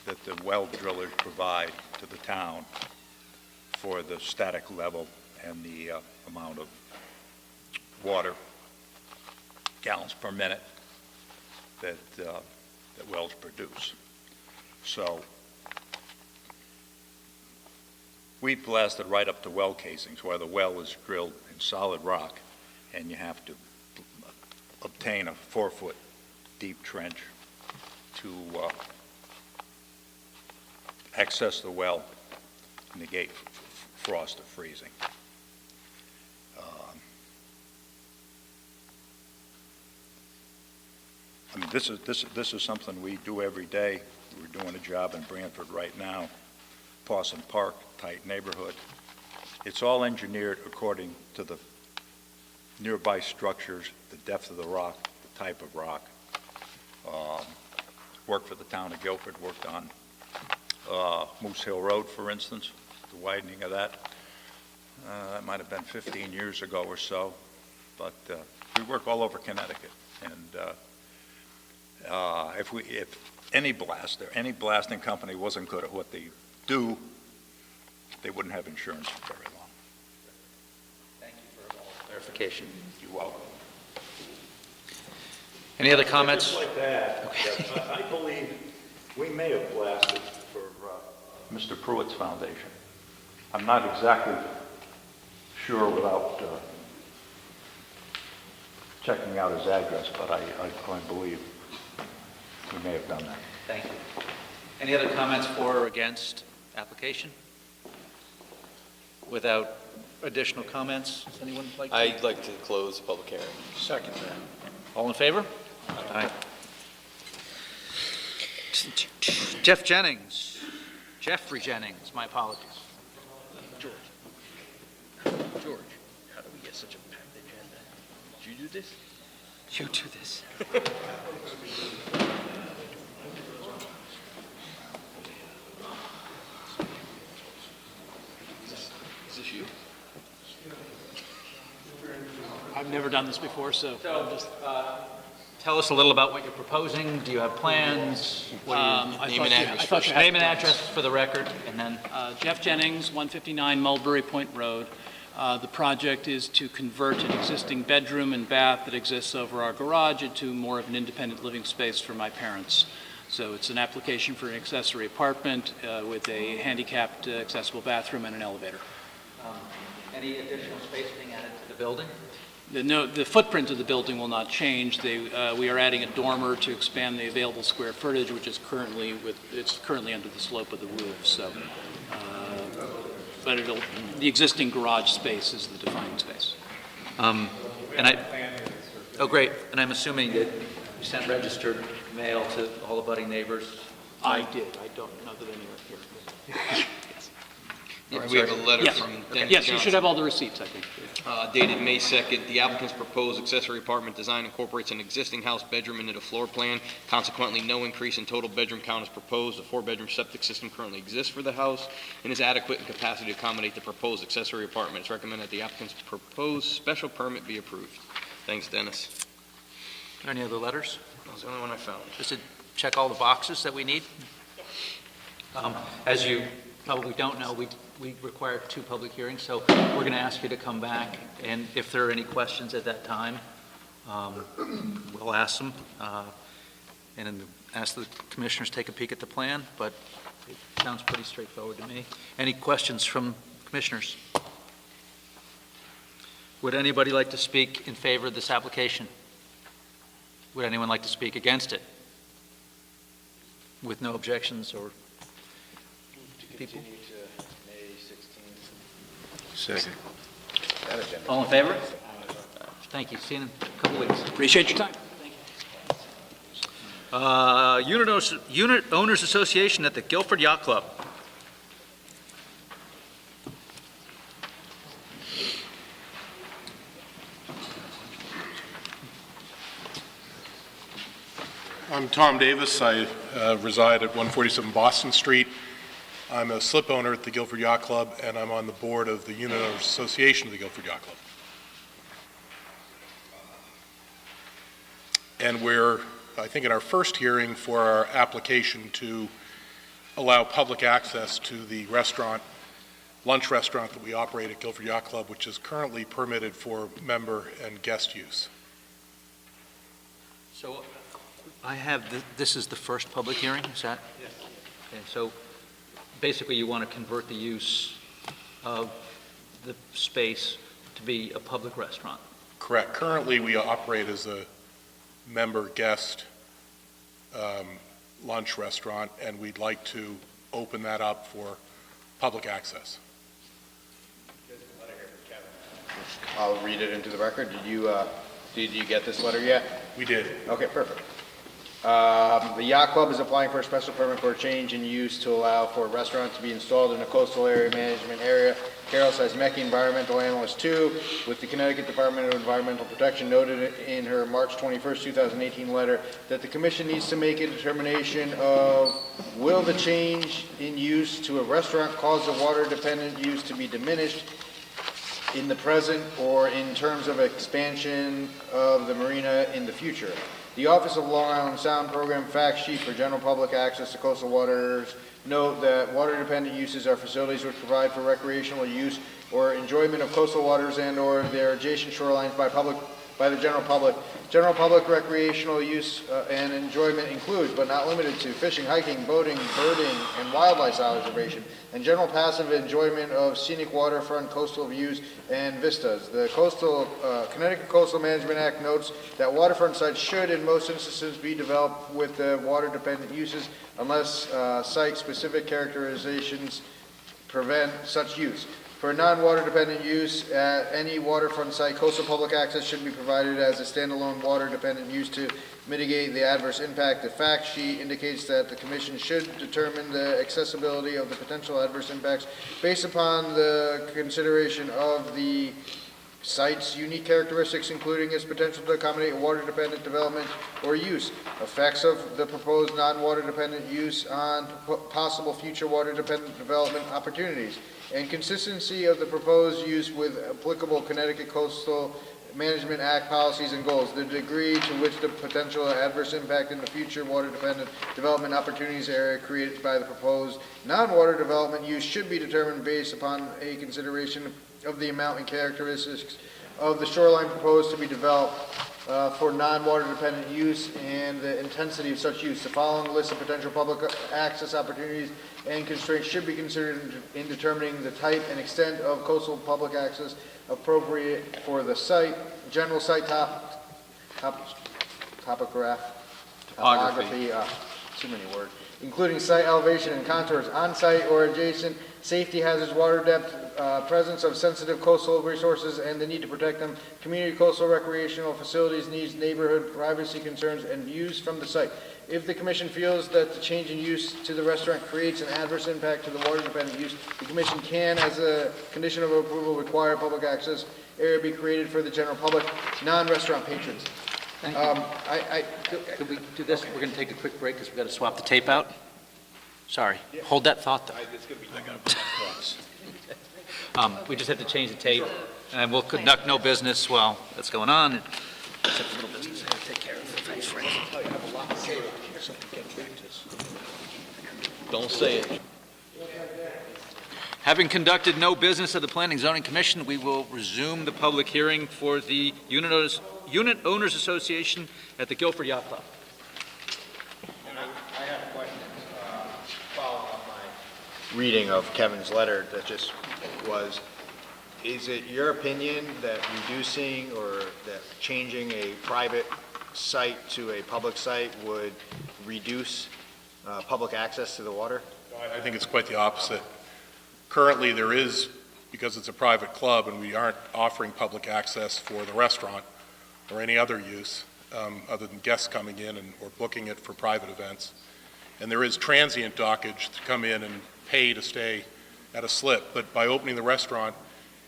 that the well drillers provide to the town for the static level and the amount of water, gallons per minute, that wells produce. So we blasted right up to well casings where the well is drilled in solid rock, and you have to obtain a 4-foot deep trench to access the well, negate frost or freezing. I mean, this is something we do every day. We're doing a job in Branford right now, Pawson Park, tight neighborhood. It's all engineered according to the nearby structures, the depth of the rock, the type of rock. Worked for the town of Guilford, worked on Moose Hill Road, for instance, the widening of that. That might have been 15 years ago or so, but we work all over Connecticut. And if any blasting company wasn't good at what they do, they wouldn't have insurance for very long. Thank you for all the clarification. You're welcome. Any other comments? Just like that, I believe we may have blasted for Mr. Pruitt's foundation. I'm not exactly sure without checking out his address, but I believe we may have done that. Thank you. Any other comments for or against application? Without additional comments, does anyone like to? I'd like to close the public hearing. Second that. All in favor? Aye. Jeff Jennings, Jeffrey Jennings, my apologies. George, how do we get such a packed agenda? Did you do this? You do this. Is this you? I've never done this before, so I'm just... Tell us a little about what you're proposing. Do you have plans? Name and address. Name and address for the record, and then... Jeff Jennings, 159 Mulberry Point Road. The project is to convert an existing bedroom and bath that exists over our garage into more of an independent living space for my parents. So it's an application for an accessory apartment with a handicapped accessible bathroom and an elevator. Any additional space being added to the building? The footprint of the building will not change. We are adding a dormer to expand the available square footage, which is currently under the slope of the roof. So, but the existing garage space is the defined space. Oh, great. And I'm assuming that you sent registered mail to all the budding neighbors? I did. I don't know that anyone here. Yeah, we have a letter from Dennis Yes, you Johnson. should have all the receipts, I think. Dated May 2nd, the applicant's proposed accessory apartment design incorporates an existing house bedroom into the floor plan. Consequently, no increase in total bedroom count is proposed. A 4-bedroom septic system currently exists for the house and is adequate in capacity to accommodate the proposed accessory apartment. It's recommended that the applicant's proposed special permit be approved. Thanks, Dennis. Any other letters? That was the only one I found. Just to check all the boxes that we need? As you probably don't know, we require 2 public hearings, so we're going to ask you to come back, and if there are any questions at that time, we'll ask them, and then ask the commissioners to take a peek at the plan, but it sounds pretty straightforward to me. Any questions from commissioners? Would anybody like to speak in favor of this application? Would anyone like to speak against it? With no objections or people? Second. All in favor? Thank you. See you in a couple weeks. Appreciate your time. Unit Owners Association at the Guilford Yacht Club. I'm Tom Davis. I reside at 147 Boston Street. I'm a slip owner at the Guilford Yacht Club, and I'm on the board of the Unit Owners Association of the Guilford Yacht Club. And we're, I think, in our first hearing for our application to allow public access to the restaurant, lunch restaurant that we operate at Guilford Yacht Club, which is currently permitted for member and guest use. So I have, this is the first public hearing, is that? Yes. Okay, so basically you want to convert the use of the space to be a public restaurant. Correct. Currently, we operate as a member guest lunch restaurant, and we'd like to open that up for public access. I'll read it into the record. Did you get this letter yet? We did. Okay, perfect. The Yacht Club is applying for a special permit for a change in use to allow for a restaurant to be installed in a coastal area management area. Carol Seismecki, Environmental Analyst 2, with the Connecticut Department of Environmental Protection, noted in her March 21st, 2018 letter that the Commission needs to make a determination of will the change in use to a restaurant cause the water-dependent use to be diminished in the present or in terms of expansion of the marina in the future. The Office of Long Island Sound Program fact sheet for general public access to coastal waters note that water-dependent uses are facilities which provide for recreational use or enjoyment of coastal waters and/or their adjacent shorelines by the general public. General public recreational use and enjoyment includes, but not limited to, fishing, hiking, boating, birding, and wildlife observation, and general passive enjoyment of scenic waterfront coastal views and vistas. The Connecticut Coastal Management Act notes that waterfront sites should, in most instances, be developed with water-dependent uses unless site-specific characterizations prevent such use. For non-water dependent use at any waterfront site, coastal public access should be provided as a standalone water dependent use to mitigate the adverse impact. The fact sheet indicates that the commission should determine the accessibility of the potential adverse impacts based upon the consideration of the site's unique characteristics, including its potential to accommodate water-dependent development or use, effects of the proposed non-water-dependent use on possible future water-dependent development opportunities, and consistency of the proposed use with applicable Connecticut Coastal Management Act policies and goals. The degree to which the potential adverse impact in the future water-dependent development opportunities area created by the proposed non-water development use should be determined based upon a consideration of the amount and characteristics of the shoreline proposed to be developed for non-water dependent use and the intensity of such use. The following list of potential public access opportunities and constraints should be considered in determining the type and extent of coastal public access appropriate for the site. General site topography, too many words, including site elevation and contours on-site or adjacent, safety hazards, water depth, presence of sensitive coastal resources and the need to protect them, community coastal recreational facilities needs, neighborhood privacy concerns, and views from the site. If the commission feels that the change in use to the restaurant creates an adverse impact to the water-dependent use, the commission can, as a condition of approval, require public access area be created for the general public, non-restaurant patrons. Thank you. Could we do this? We're going to take a quick break because we've got to swap the tape out. Sorry. Hold that thought, though. We just have to change the tape, and we'll conduct no business while that's going on, except a little business. Take care of it. Thanks, Frank. Don't say it. Having conducted no business of the Planning and Zoning Commission, we will resume the public hearing for the Unit Owners Association at the Guilford Yacht Club. I have a question, following up my reading of Kevin's letter that just was, is it your opinion that reducing or that changing a private site to a public site would reduce public access to the water? I think it's quite the opposite. Currently, there is, because it's a private club and we aren't offering public access for the restaurant or any other use other than guests coming in or booking it for private events. And there is transient dockage to come in and pay to stay at a slip. But by opening the restaurant,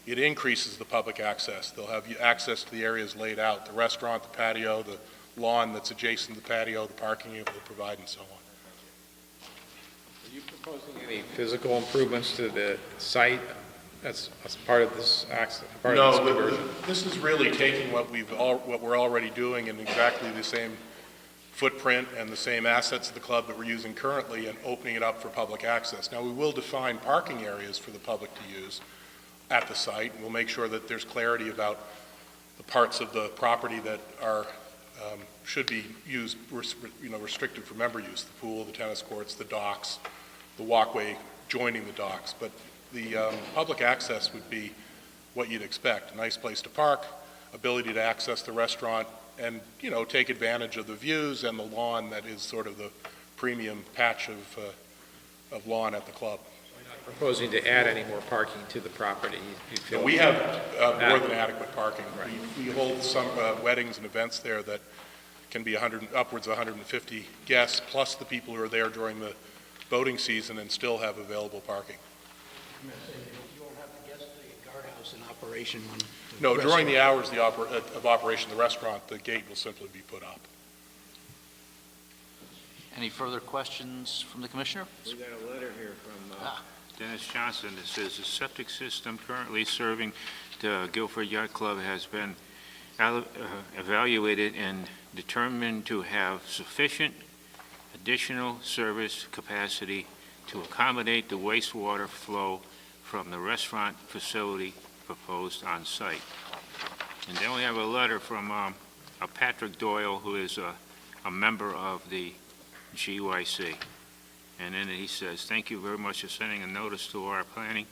it increases the public access. They'll have access to the areas laid out, the restaurant, the patio, the lawn that's adjacent to the patio, the parking it will provide, and so on. Are you proposing any physical improvements to the site as part of this conversion? This is really taking what we're already doing in exactly the same footprint and the same assets of the club that we're using currently and opening it up for public access. Now, we will define parking areas for the public to use at the site, and we'll make sure that there's clarity about the parts of the property that are should be used, restricted for member use, the pool, the tennis courts, the docks, the walkway joining the docks. But the public access would be what you'd expect, a nice place to park, ability to access the restaurant, and, take advantage of the views and the lawn that is sort of the premium patch of lawn at the club. We're not proposing to add any more parking to the property? We have more than adequate parking. Right. We hold some weddings and events there that can be upwards of 150 guests, plus the people who are there during the boating season and still have available parking. You won't have the guest guardhouse in operation when... No, during the hours of operation of the restaurant, the gate will simply be put up. Any further questions from the commissioner? We got a letter here from Dennis Johnson that says the septic system currently serving the Guilford Yacht Club has been evaluated and determined to have sufficient additional service capacity to accommodate the wastewater flow from the restaurant facility proposed on site. And then we have a letter from a Patrick Doyle, who is a member of the GYC. And then he says, thank you very much for sending a notice to our planning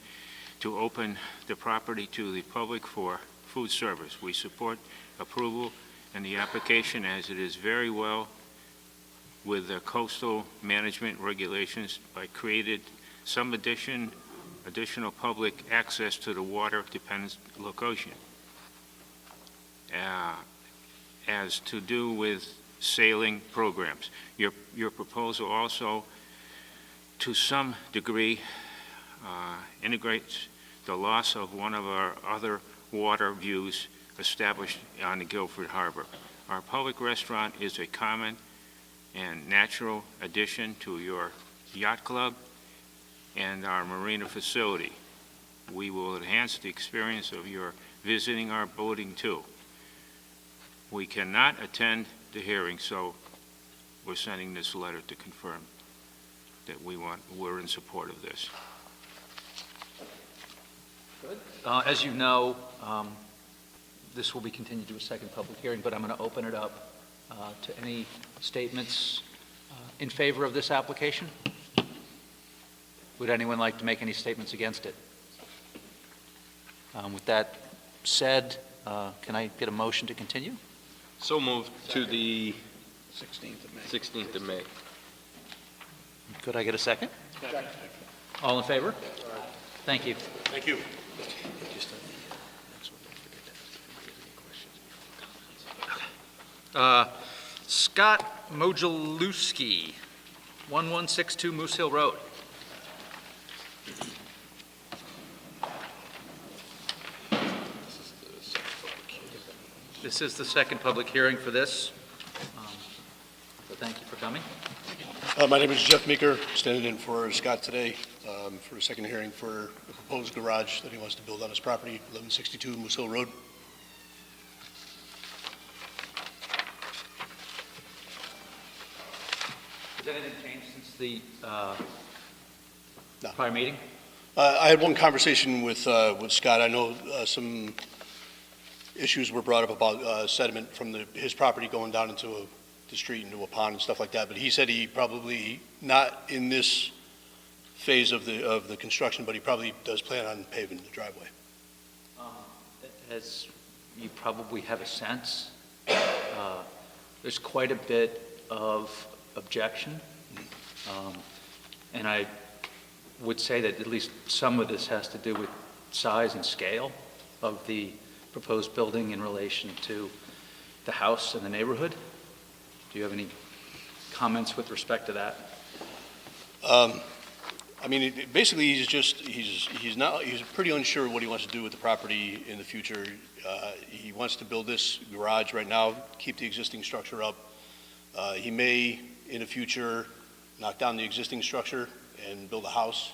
to open the property to the public for food service. We support approval and the application as it is very well with the coastal management regulations by created some addition additional public access to the water-dependent location. As to do with sailing programs. Your proposal also, to some degree, integrates the loss of one of our other water views established on the Guilford Harbor. Our public restaurant is a common and natural addition to your yacht club and our marina facility. We will enhance the experience of your visiting our boating too. We cannot attend the hearing, so we're sending this letter to confirm that we're in support of this. Good. As you know, this will be continued to a second public hearing, but I'm going to open it up to any statements in favor of this application. Would anyone like to make any statements against it? With that said, can I get a motion to continue? So moved to the 16th of May. 16th of May. Could I get a second? All in favor? Thank you. Thank you. Scott Mojalewski, 1162 Moose Hill Road. This is the second public hearing for this. So thank you for coming. My name is Jeff Meeker, standing in for Scott today for a second hearing for the proposed garage that he wants to build on his property, 1162 Moose Hill Road. Has anything changed since the prior meeting? I had one conversation with Scott. I know some issues were brought up about sediment from his property going down into the street into a pond and stuff like that, but he said he probably, not in this phase of the construction, but he probably does plan on paving the driveway. As you probably have a sense, there's quite a bit of objection, and I would say that at least some of this has to do with size and scale of the proposed building in relation to the house and the neighborhood. Do you have any comments with respect to that? I mean, basically, he's pretty unsure what he wants to do with the property in the future. He wants to build this garage right now, keep the existing structure up. He may, in the future, knock down the existing structure and build a house,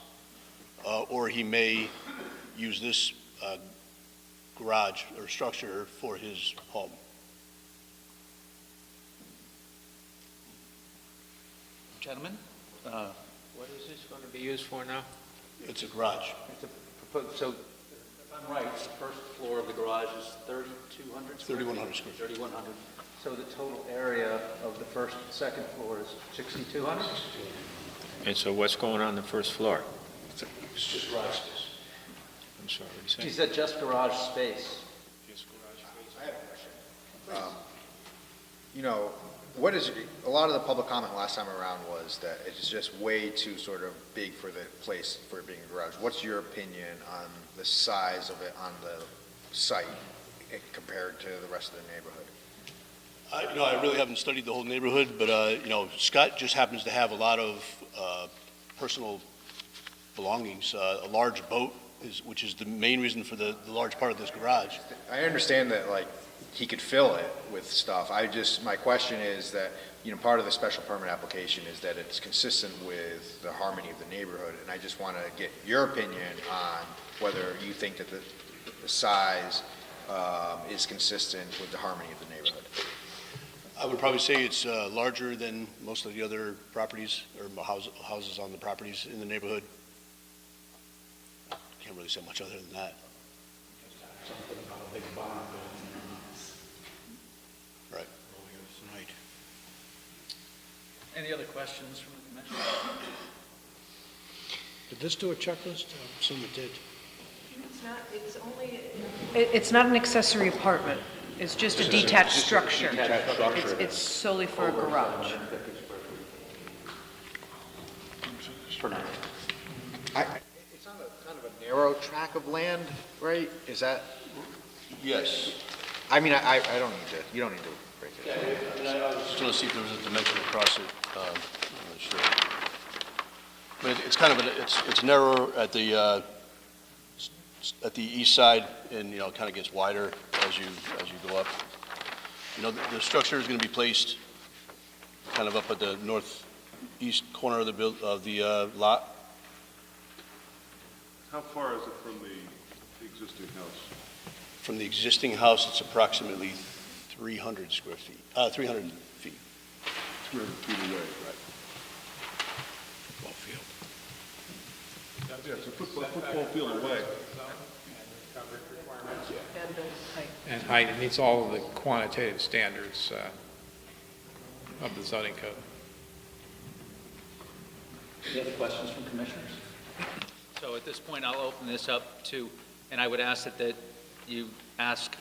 or he may use this garage or structure for his home. Gentlemen? What is this going to be used for now? It's a garage. So, if I'm right, the first floor of the garage is 3,200 square feet? 3,100 square feet. 3,100. So the total area of the first and second floor is 6,200? And so what's going on the first floor? It's just garage space. I'm sorry, what did you say? He said just garage space. I have a question. You know, a lot of the public comment last time around was that it's just way too sort of big for the place for it being a garage. What's your opinion on the size of it on the site compared to the rest of the neighborhood? I really haven't studied the whole neighborhood, but, Scott just happens to have a lot of personal belongings. A large boat, which is the main reason for the large part of this garage. I understand that, he could fill it with stuff. My question is that, part of the special permit application is that it's consistent with the harmony of the neighborhood, and I just want to get your opinion on whether you think that the size is consistent with the harmony of the neighborhood. I would probably say it's larger than most of the other properties or houses on the properties in the neighborhood. Can't really say much other than that. Something about a big barn building. Right. Any other questions from the commission? Did this do a checklist? I assume it did. It's not an accessory apartment. It's just a detached structure. It's solely for a garage. For now. It's on kind of narrow tract of land, right? Is that, Yes. I mean, I don't need to, you don't need to break it. I just want to see if there was a dimension across it. I'm not sure. But it's kind of, it's narrow at the east side, and, kind of gets wider as you go up. The structure is going to be placed kind of up at the northeast corner of the lot. How far is it from the existing house? From the existing house, it's approximately 300 square feet, 300 feet. 300 feet away. Right. Ball field. Yeah, it's a football field away. And height, it meets all of the quantitative standards of the zoning code. Any other questions from commissioners? So at this point, I'll open this up to, and I would ask that you ask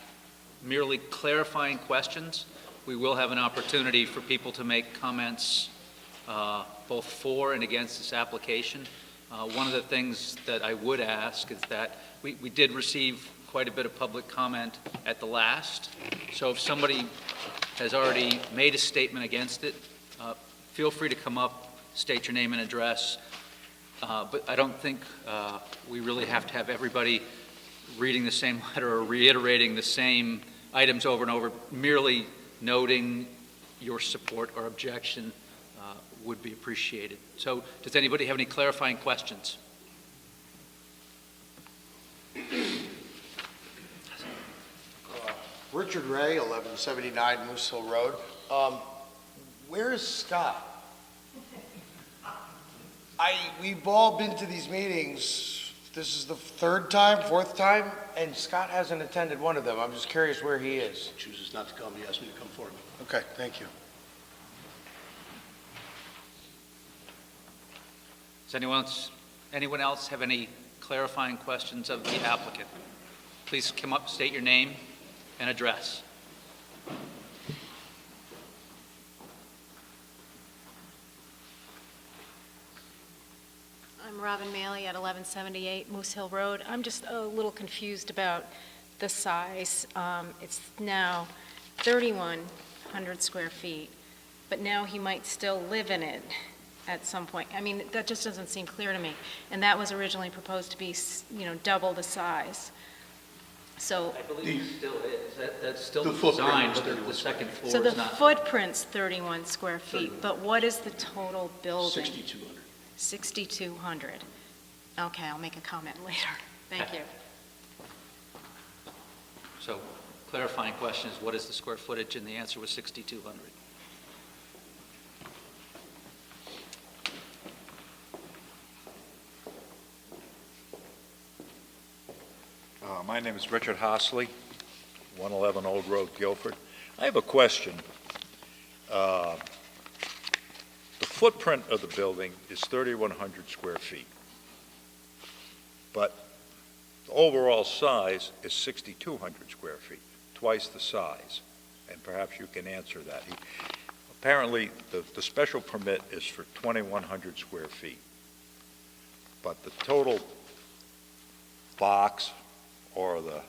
merely clarifying questions. We will have an opportunity for people to make comments both for and against this application. One of the things that I would ask is that we did receive quite a bit of public comment at the last. So if somebody has already made a statement against it, feel free to come up, state your name and address. But I don't think we really have to have everybody reading the same letter or reiterating the same items over and over. Merely noting your support or objection would be appreciated. So does anybody have any clarifying questions? Richard Ray, 1179 Moose Hill Road. Where is Scott? We've all been to these meetings. This is the third time, fourth time, and Scott hasn't attended one of them. I'm just curious where he is. He chooses not to come. He asked me to come for me. Okay, thank you. Does anyone else have any clarifying questions of the applicant? Please come up, state your name and address. I'm Robin Maley at 1178 Moose Hill Road. I'm just a little confused about the size. It's now 3,100 square feet, but now he might still live in it at some point. I mean, that just doesn't seem clear to me. And that was originally proposed to be, double the size. So, I believe it still is. That's still The the footprint design, is but the second floor so is the not. footprint's 31 square feet, but what is the total building? 6,200. 6,200. Okay, I'll make a comment later. Thank you. So clarifying question is, what is the square footage? And the answer was 6,200. My name is Richard Hosley, 111 Old Road, Guilford. I have a question. The footprint of the building is 3,100 square feet, but the overall size is 6,200 square feet, twice the size, and perhaps you can answer that. Apparently, the special permit is for 2,100 square feet, but the total box or the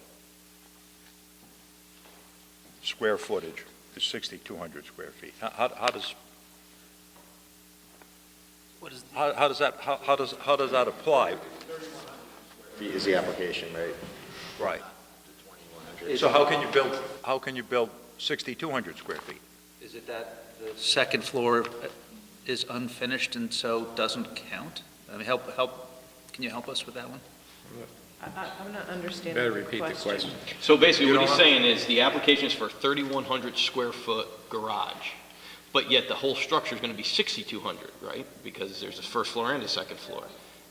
square footage is 6,200 square feet. How does that apply? Is the application, right? Right. So how can you build 6,200 square feet? Is it that the second floor is unfinished and so doesn't count? I mean, can you help us with that one? I'm not understanding Better the repeat the question. So basically, what he's saying is the application is for 3,100 square foot garage, but yet the whole structure is going to be 6,200, right? Because there's a first floor and a second floor.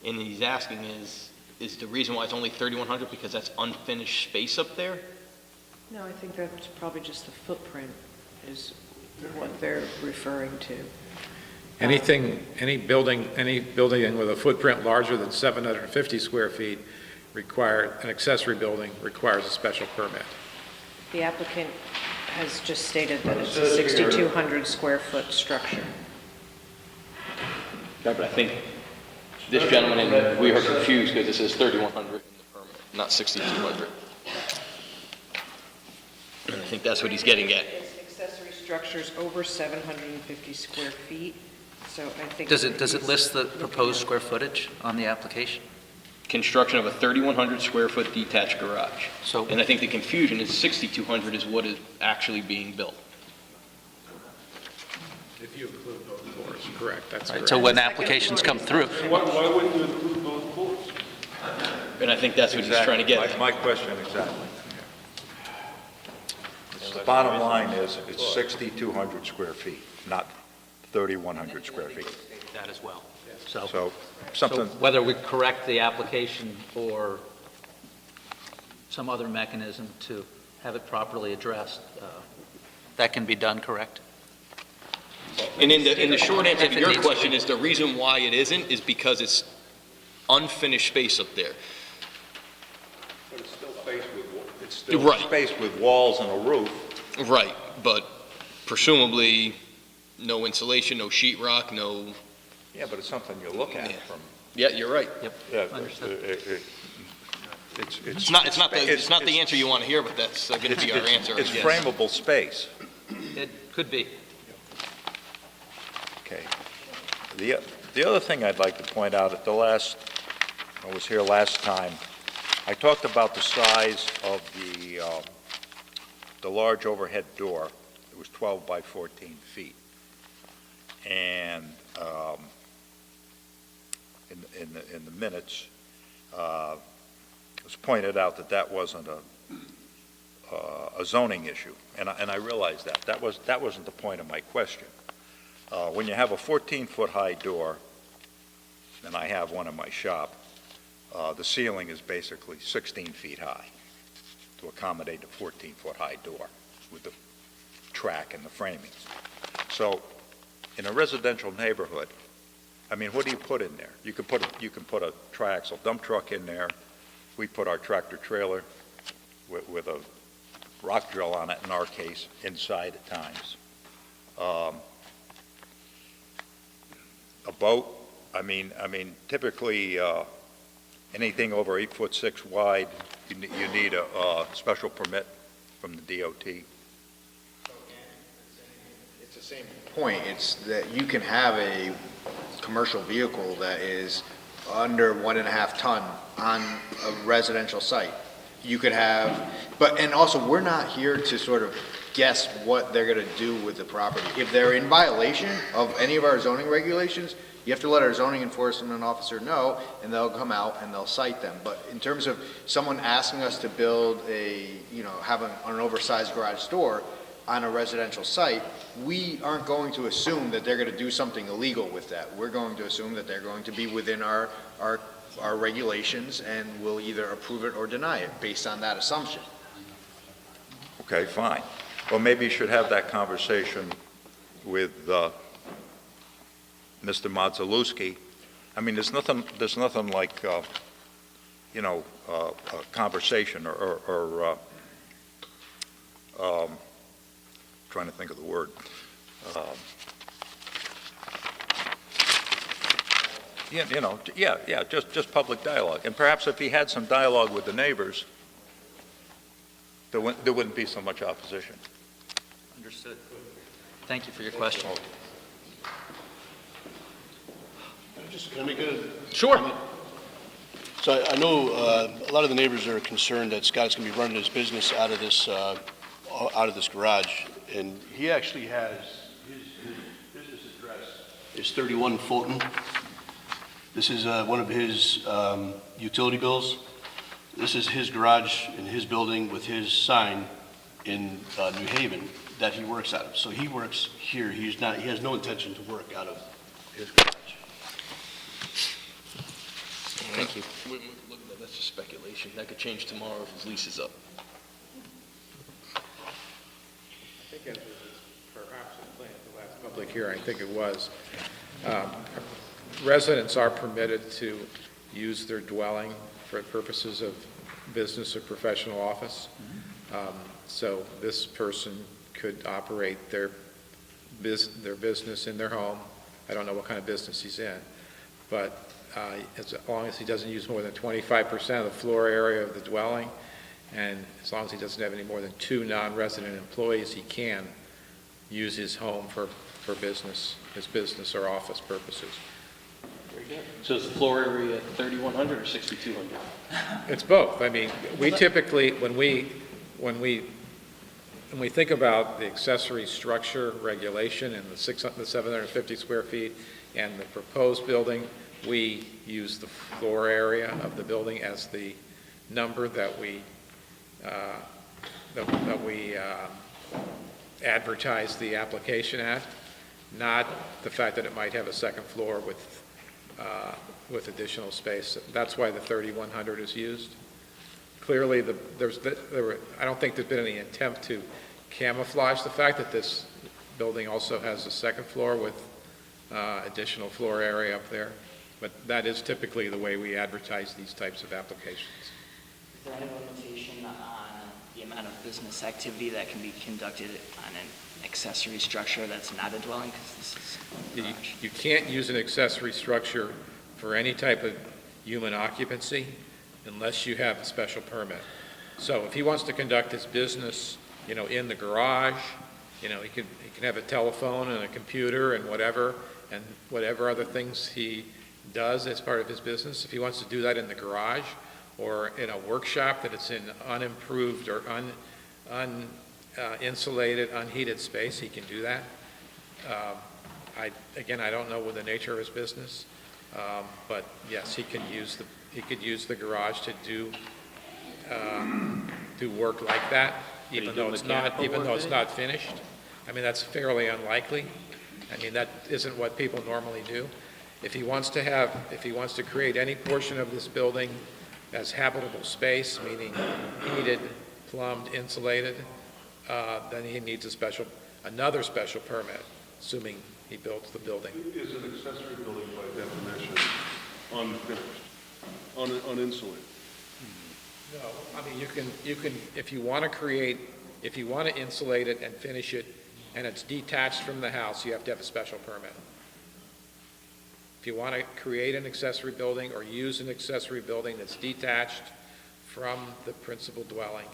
And he's asking is the reason why it's only 3,100 because that's unfinished space up there? No, I think that's probably just the footprint is what they're referring to. Any building with a footprint larger than 750 square feet an accessory building requires a special permit. The applicant has just stated that it's a 6,200 square foot structure. Yeah, but I think this gentleman and we are confused because it says 3,100 in the not 6,200. And I think that's what he's getting at. It's accessory structures over 750 square feet, so I think. Does it list the proposed square footage on the application? Construction of a 3,100 square foot detached garage. So, And I think the confusion is 6,200 is what is actually being built. If you include both floors, correct, that's right, correct. so when applications come through, Why wouldn't you include both floors? And I think that's what he's trying to get at. My question exactly. The bottom line is, it's 6,200 square feet, not 3,100 square feet. that as well. So something, Whether we correct the application or some other mechanism to have it properly addressed, that can be done, correct? And in the short answer If to it your needs to question be. is the reason why it isn't is because it's unfinished space up there. but it's still spaced with, it's still Right. spaced with walls and a roof. Right, but presumably, no insulation, no sheetrock, no, Yeah, but it's something you look at from. yeah, you're right. Yeah, Understood. It's not the answer you want to hear, but that's going to be our answer, I It's guess. frameable space. It could be. Okay. The other thing I'd like to point out, I was here last time, I talked about the size of the large overhead door. It was 12 by 14 feet. And in the minutes, it was pointed out that that wasn't a zoning issue, and I realized that. That wasn't the point of my question. When you have a 14-foot high door, and I have one in my shop, the ceiling is basically 16 feet high to accommodate the 14-foot high door with the track and the framing. So in a residential neighborhood, I mean, what do you put in there? You can put a triaxle dump truck in there. We put our tractor trailer with a rock drill on it, in our case, inside at times. A boat, I mean, typically, anything over 8'6" wide, you need a special permit from the DOT. It's the same point. It's that you can have a commercial vehicle that is under 1.5 ton on a residential site. You could have, and also, we're not here to sort of guess what they're gonna do with the property. If they're in violation of any of our zoning regulations, you have to let our zoning enforcement officer know, and they'll come out and they'll cite them. But in terms of someone asking us to build have an oversized garage door on a residential site, we aren't going to assume that they're gonna do something illegal with that. We're going to assume that they're going to be within our regulations, and we'll either approve it or deny it based on that assumption. Okay, fine. Well, maybe you should have that conversation with Mr. Modzelewski. I mean, there's nothing like, a conversation or trying to think of the word. Just public dialogue. And perhaps if he had some dialogue with the neighbors, there wouldn't be so much opposition. Understood. Thank you for your question. Can I make a? Sure. comment? So I know a lot of the neighbors are concerned that Scott's going to be running his business out of this garage, and he actually has his business address is 31 Fulton. This is one of his utility bills. This is his garage in his building with his sign in New Haven that he works out of. So he works here. He has no intention to work out of his garage. Thank you. That's just speculation. That could change tomorrow if his lease is up. I think it was perhaps explained at the last public hearing, I think it was. Residents are permitted to use their dwelling for purposes of business or professional office. So this person could operate their business in their home. I don't know what kind of business he's in, but as long as he doesn't use more than 25% of the floor area of the dwelling, and as long as he doesn't have any more than 2 non-resident employees, he can use his home for business, his business or office purposes. Very good. So is the floor area 3,100 or 6,200? It's both. I mean, we typically, when we think about the accessory structure regulation and the 750 square feet and the proposed building, we use the floor area of the building as the number that we advertise the application at, not the fact that it might have a second floor with additional space. That's why the 3,100 is used. Clearly, I don't think there's been any attempt to camouflage the fact that this building also has a second floor with additional floor area up there, but that is typically the way we advertise these types of applications. Is there any limitation on the amount of business activity that can be conducted on an accessory structure that's not a dwelling? 'Cause this is a garage. You can't use an accessory structure for any type of human occupancy unless you have a special permit. So if he wants to conduct his business, in the garage, he can have a telephone and a computer and whatever other things he does as part of his business. If he wants to do that in the garage or in a workshop that it's in unimproved or uninsulated, unheated space, he can do that. I don't know what the nature of his business, but yes, he could use the garage to do work like that, even though it's not finished. I mean, that's fairly unlikely. I mean, that isn't what people normally do. If he wants to create any portion of this building as habitable space, meaning heated, plumbed, insulated, then he needs another special permit, assuming he builds the building. Is an accessory building by definition unfinished, uninsulated? No, I mean, you can, if you want to insulate it and finish it, and it's detached from the house, you have to have a special permit. If you want to create an accessory building or use an accessory building that's detached from the principal dwelling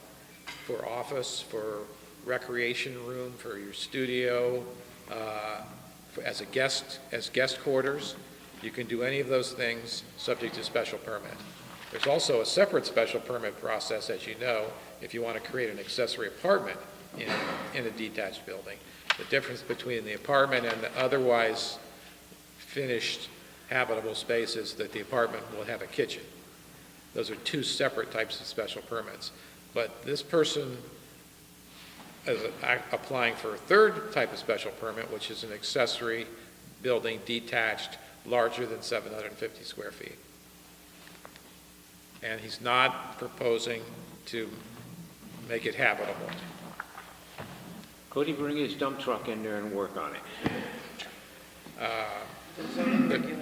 for office, for recreation room, for your studio, as guest quarters, you can do any of those things subject to special permit. There's also a separate special permit process, as you know, if you want to create an accessory apartment in a detached building. The difference between the apartment and the otherwise finished habitable space is that the apartment will have a kitchen. Those are two separate types of special permits. But this person is applying for a third type of special permit, which is an accessory building detached, larger than 750 square feet. And he's not proposing to make it habitable. Could he bring his dump truck in there and work on it?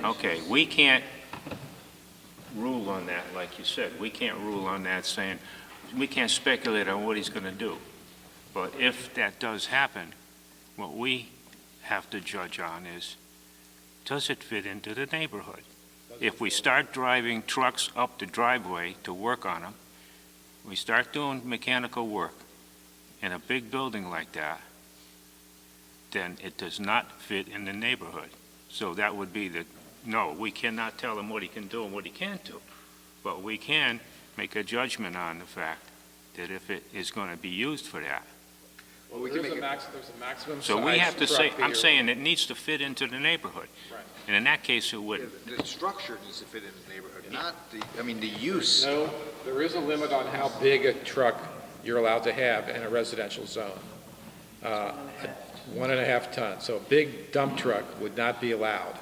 Okay, we can't rule on that, like you said. We can't rule on that saying, we can't speculate on what he's going to do. But if that does happen, what we have to judge on is, does it fit into the neighborhood? If we start driving trucks up the driveway to work on them, we start doing mechanical work in a big building like that, then it does not fit in the neighborhood. So that would be no, we cannot tell him what he can do and what he can't do. But we can make a judgment on the fact that if it is going to be used for that. Well, there's a maximum So we have to say, I'm saying it needs to fit into the neighborhood. Right. And in that case, it wouldn't. The structure needs to fit in the neighborhood, not the use. No, there is a limit on how big a truck you're allowed to have in a residential zone. 1.5 tons. So a big dump truck would not be allowed.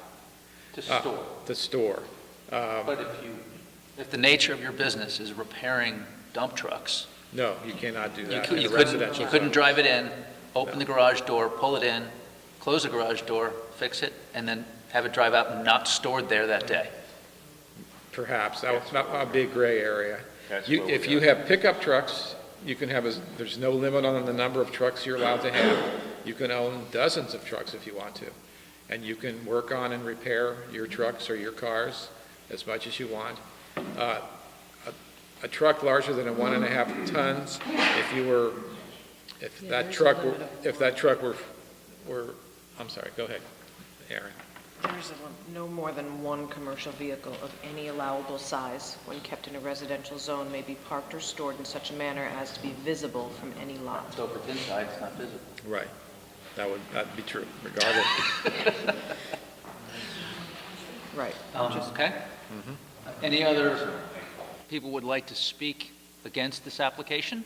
To store. But if the nature of your business is repairing dump trucks. No, you cannot do that. You couldn't drive it in, open the garage door, pull it in, close the garage door, fix it, and then have it drive out and not stored there that day. Perhaps. That's not a big gray area. If you have pickup trucks, you can have, there's no limit on the number of trucks you're allowed to have. You can own dozens of trucks if you want to. And you can work on and repair your trucks or your cars as much as you want. A truck larger than 1.5 tons, if that truck were, I'm sorry, go ahead, Aaron. There's no more than one commercial vehicle of any allowable size when kept in a residential zone may be parked or stored in such a manner as to be visible from any lot. So if it's inside, it's not visible. Right. That'd be true, regardless. Right. Okay. Any other people would like to speak against this application?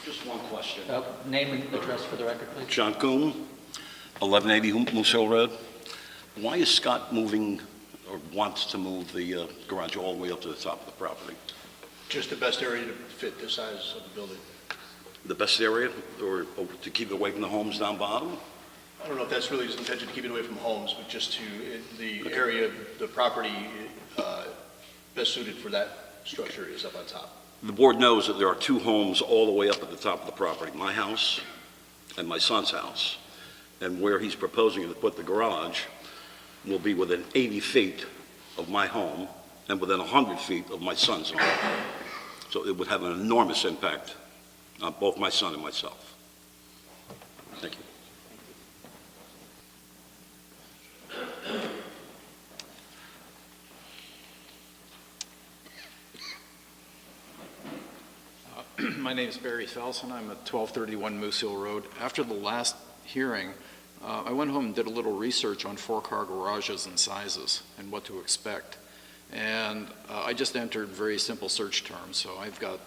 Just one question. Name and address for the record, please. John Coon, 1180 Moose Hill Road. Why is Scott moving or wants to move the garage all the way up to the top of the property? Just the best area to fit the size of the building. The best area, or to keep it away from the homes down bottom? I don't know if that's really his intention to keep it away from homes, but just to, the area, the property best suited for that structure is up on top. The board knows that there are two homes all the way up at the top of the property, my house and my son's house. And where he's proposing to put the garage will be within 80 feet of my home and within 100 feet of my son's home. So it would have an enormous impact on both my son and myself. Thank you. My name is Barry Felsen. I'm at 1231 Moose Hill Road. After the last hearing, I went home and did a little research on four-car garages and sizes and what to expect. And I just entered very simple search terms, so I've got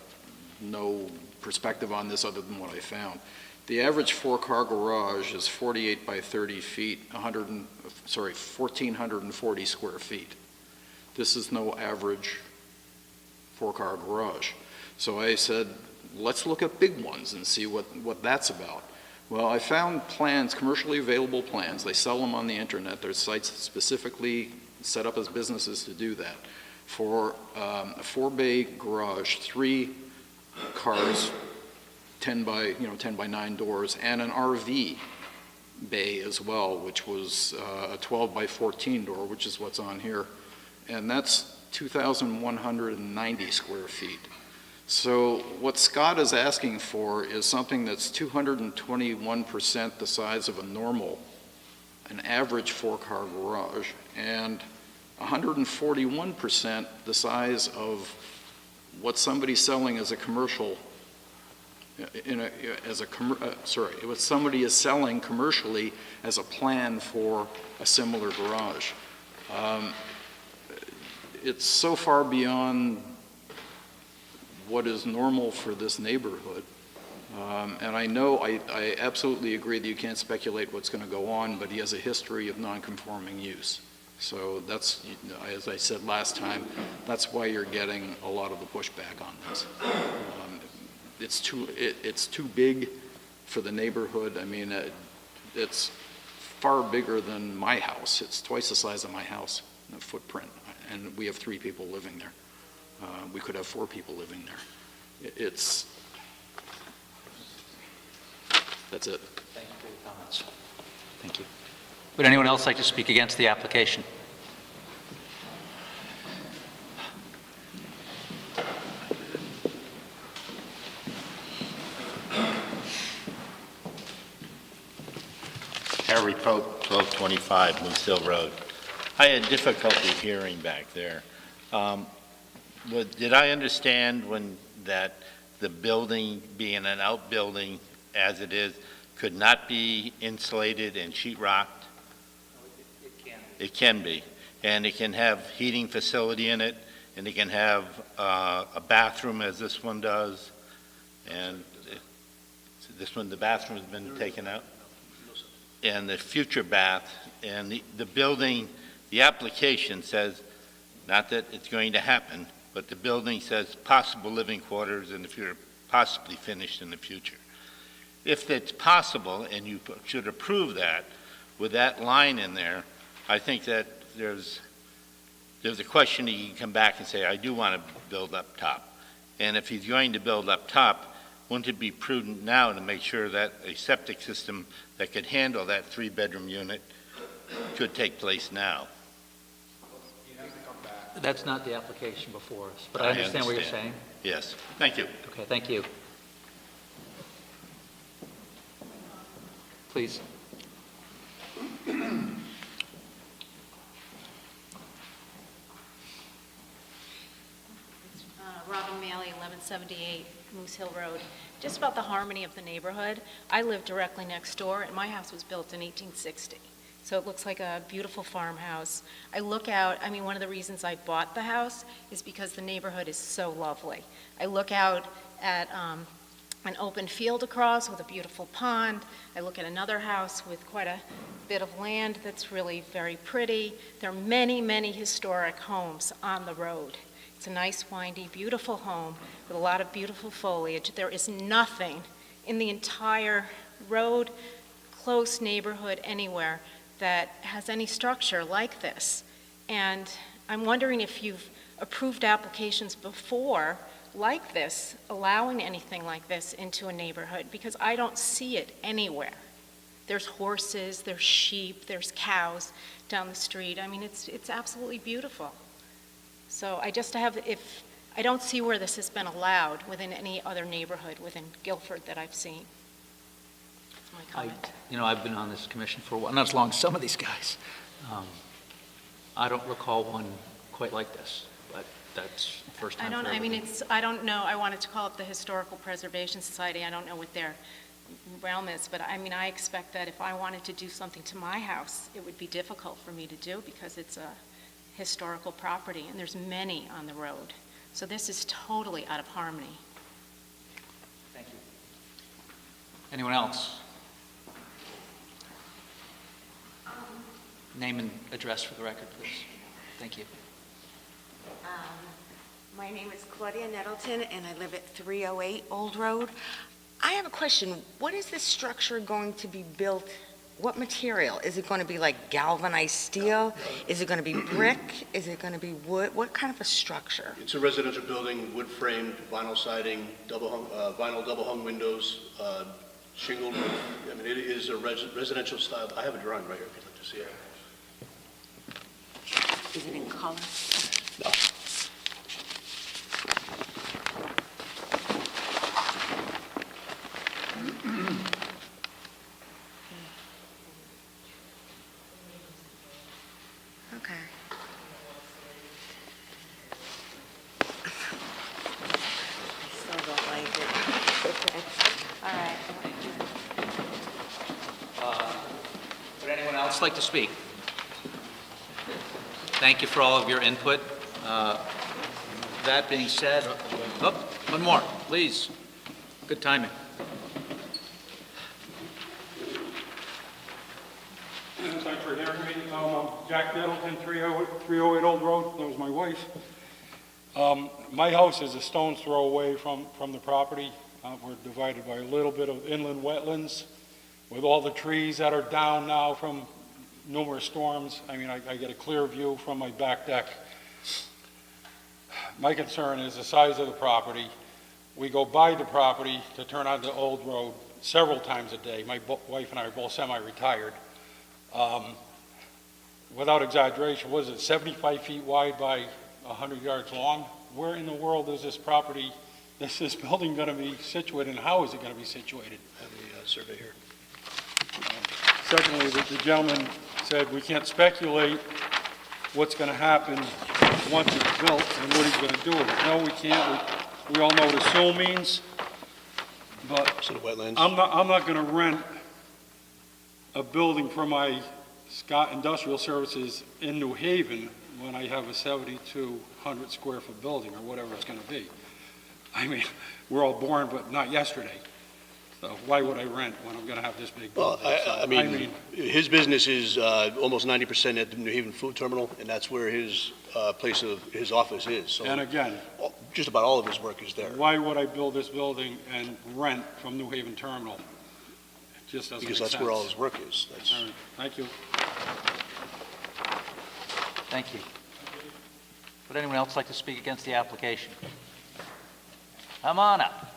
no perspective on this other than what I found. The average four-car garage is 48 by 30 feet, 1,440 square feet. This is no average four-car garage. So I said, let's look at big ones and see what that's about. Well, I found plans, commercially available plans. They sell them on the internet. There's sites specifically set up as businesses to do that. For a 4-bay garage, 3 cars, 10 by 9 doors, and an RV bay as well, which was a 12 by 14 door, which is what's on here. And that's 2,190 square feet. So what Scott is asking for is something that's 221% the size of an average 4-car garage, and 141% the size of what somebody's selling as a commercial, what somebody is selling commercially as a plan for a similar garage. It's so far beyond what is normal for this neighborhood. And I know, I absolutely agree that you can't speculate what's going to go on, but he has a history of non-conforming use. So that's, as I said last time, that's why you're getting a lot of the pushback on this. It's too big for the neighborhood. I mean, it's far bigger than my house. It's twice the size of my house, the footprint, and we have 3 people living there. We could have 4 people living there. That's it. Thank you for your comments. Thank you. Would anyone else like to speak against the application? Harry Pope, 1225 Moose Hill Road. I had difficulty hearing back there. Did I understand that the building, being an outbuilding as it is, could not be insulated and sheetrocked? It can be. And it can have heating facility in it, and it can have a bathroom as this one does. And this one, the bathroom has been taken out. And the future bath, and the building, the application says, not that it's going to happen, but the building says possible living quarters in the future, possibly finished in the future. If it's possible, and you should approve that, with that line in there, I think that there's a question that you can come back and say, I do want to build up top. And if he's going to build up top, wouldn't it be prudent now to make sure that a septic system that could handle that 3-bedroom unit could take place now? That's not the application before us, but I understand what you're saying. Yes, thank you. Okay, thank you. Please. Robin Malley, 1178 Moose Hill Road. Just about the harmony of the neighborhood. I live directly next door, and my house was built in 1860. So it looks like a beautiful farmhouse. I look out, I mean, one of the reasons I bought the house is because the neighborhood is so lovely. I look out at an open field across with a beautiful pond. I look at another house with quite a bit of land that's really very pretty. There are many, many historic homes on the road. It's a nice, windy, beautiful home with a lot of beautiful foliage. There is nothing in the entire road, close neighborhood, anywhere that has any structure like this. And I'm wondering if you've approved applications before like this, allowing anything like this into a neighborhood, because I don't see it anywhere. There's horses, there's sheep, there's cows down the street. I mean, it's absolutely beautiful. So I don't see where this has been allowed within any other neighborhood within Guilford that I've seen. That's my comment. I've been on this commission for a while, not as long as some of these guys. I don't recall one quite like this, but that's the first time for everything. I don't know, I wanted to call it the Historical Preservation Society. I don't know what their realm is, but I mean, I expect that if I wanted to do something to my house, it would be difficult for me to do because it's a historical property, and there's many on the road. So this is totally out of harmony. Thank you. Anyone else? Name and address for the record, please. Thank you. My name is Claudia Nettleton, and I live at 308 Old Road. I have a question. What is this structure going to be built? What material? Is it going to be like galvanized steel? Is it going to be brick? Is it going to be wood? What kind of a structure? It's a residential building, wood-framed, vinyl siding, vinyl double-hung windows, shingled roof. I mean, it is a residential style. I have a drawing right here if you'd like to see it. Is it in color? No. Okay. I still don't like it. Okay. All right. Would anyone else like to speak? Thank you for all of your input. That being said, one more, please. Good timing. Thanks for hearing me. I'm Jack Nettleton, 308 Old Road. That was my wife. My house is a stone's throw away from the property. We're divided by a little bit of inland wetlands with all the trees that are down now from numerous storms. I mean, I get a clear view from my back deck. My concern is the size of the property. We go by the property to turn onto Old Road several times a day. My wife and I are both semi-retired. Without exaggeration, what is it, 75 feet wide by 100 yards long? Where in the world is this property, this building going to be situated, and how is it going to be situated? I have a survey here. Secondly, the gentleman said we can't speculate what's going to happen once it's built and what he's going to do with it. No, we can't. We all know what assume means, but So the wetlands. I'm not going to rent a building for my Scott Industrial Services in New Haven when I have a 7,200 square foot building or whatever it's going to be. I mean, we're all born, but not yesterday. So why would I rent when I'm going to have this big building? Well, I mean, his business is almost 90% at the New Haven Food Terminal, and that's where his his office is. So And again, just about all of his work is there. why would I build this building and rent from New Haven Terminal? It just doesn't make Because that's sense. where all his work is. That's. All right, thank you. Thank you. Would anyone else like to speak against the application? Come on up.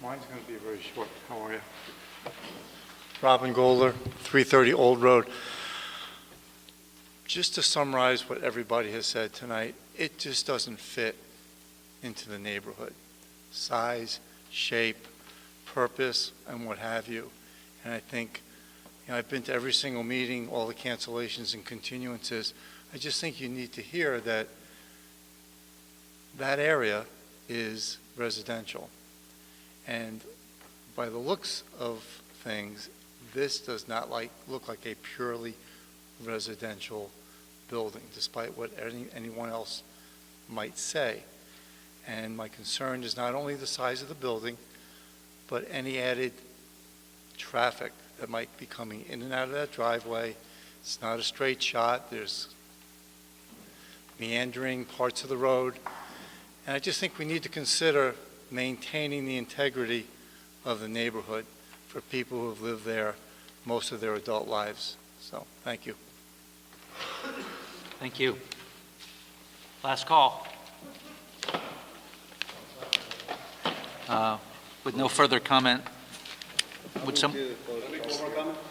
Mine's going to be very short. How are you? Robin Golder, 330 Old Road. Just to summarize what everybody has said tonight, it just doesn't fit into the neighborhood. Size, shape, purpose, and what have you. And I think, I've been to every single meeting, all the cancellations and continuances. I just think you need to hear that that area is residential. And by the looks of things, this does not look like a purely residential building, despite what anyone else might say. And my concern is not only the size of the building, but any added traffic that might be coming in and out of that driveway. It's not a straight shot. There's meandering parts of the road. And I just think we need to consider maintaining the integrity of the neighborhood for people who have lived there most of their adult lives. So, thank you. Thank you. Last call. With no further comment, would some...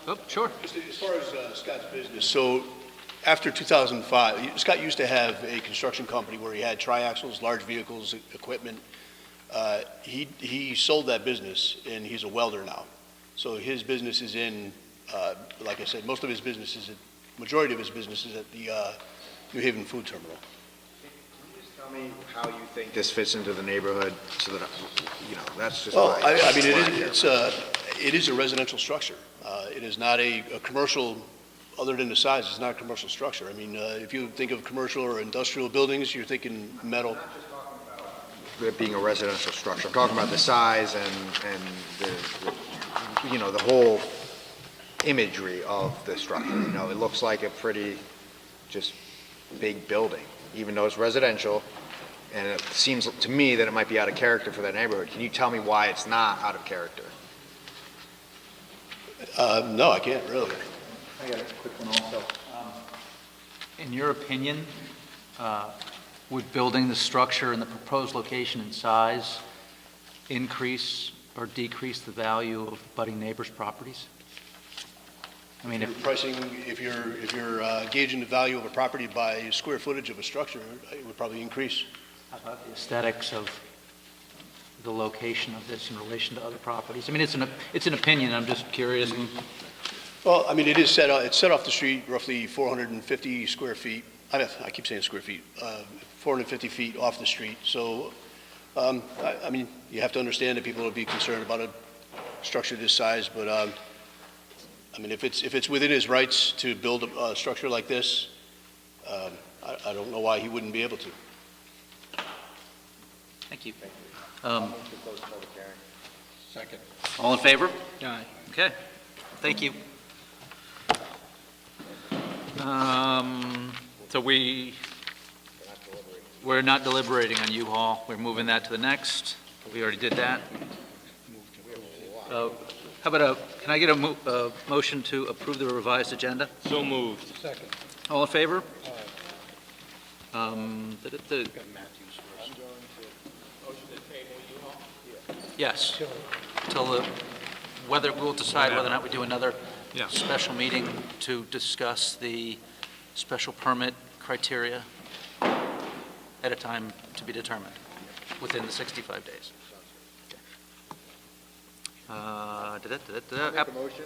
Oh, sure. Just as far as Scott's business, so after 2005, Scott used to have a construction company where he had triaxles, large vehicles, equipment. He sold that business, and he's a welder now. So his business is in, like I said, most of his business is, majority of his business is at the New Haven Food Terminal. Tell me how you think this fits into the neighborhood, so that, that's just Well, my... I mean, it is a residential structure. It is not a commercial, other than the size, it's not a commercial structure. I mean, if you think of commercial or industrial buildings, you're thinking metal. It being a residential structure. I'm talking about the size and the whole imagery of the structure. It looks like a pretty just big building, even though it's residential, and it seems to me that it might be out of character for that neighborhood. Can you tell me why it's not out of character? No, I can't really. I got a quick one also. In your opinion, would building the structure and the proposed location and size increase or decrease the value of budding neighbors' properties? I mean, if you're gauging the value of a property by square footage of a structure, it would probably increase. How about the aesthetics of the location of this in relation to other properties? I mean, it's an opinion. I'm just curious. Well, I mean, it's set off the street, roughly 450 square feet. I keep saying square feet. 450 feet off the street. So, I mean, you have to understand that people will be concerned about a structure this size, but I mean, if it's within his rights to build a structure like this, I don't know why he wouldn't be able to. Thank you. Second. All in favor? Aye. Okay. Thank you. So we're not deliberating on U-Haul. We're moving that to the next. We already did that. How about can I get a motion to approve the revised agenda? So moved. Second. All in favor? Yes. Till we'll decide whether or not we do another special meeting to discuss the special permit criteria at a time to be determined within the 65 days. Make a motion.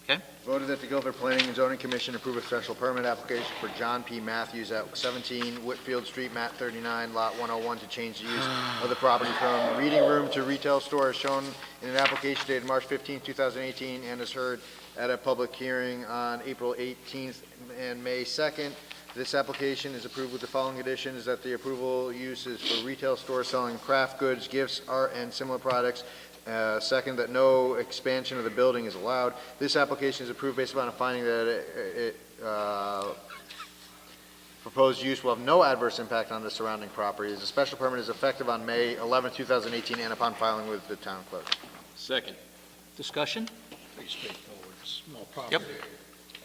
Okay. Voted that the Guilford Planning and Zoning Commission approve a special permit application for John P. Matthews at 17 Whitfield Street, map 39, lot 101, to change the use of the property from reading room to retail store as shown in an application dated March 15, 2018, and is heard at a public hearing on April 18th and May 2nd. This application is approved with the following conditions: that the approval use is for retail store selling craft goods, gifts, art, and similar products. Second, that no expansion of the building is allowed. This application is approved based upon a finding that proposed use will have no adverse impact on the surrounding properties. The special permit is effective on May 11, 2018, and upon filing with the town clerk. Second. Discussion? Pretty straightforward, small property. Yep. At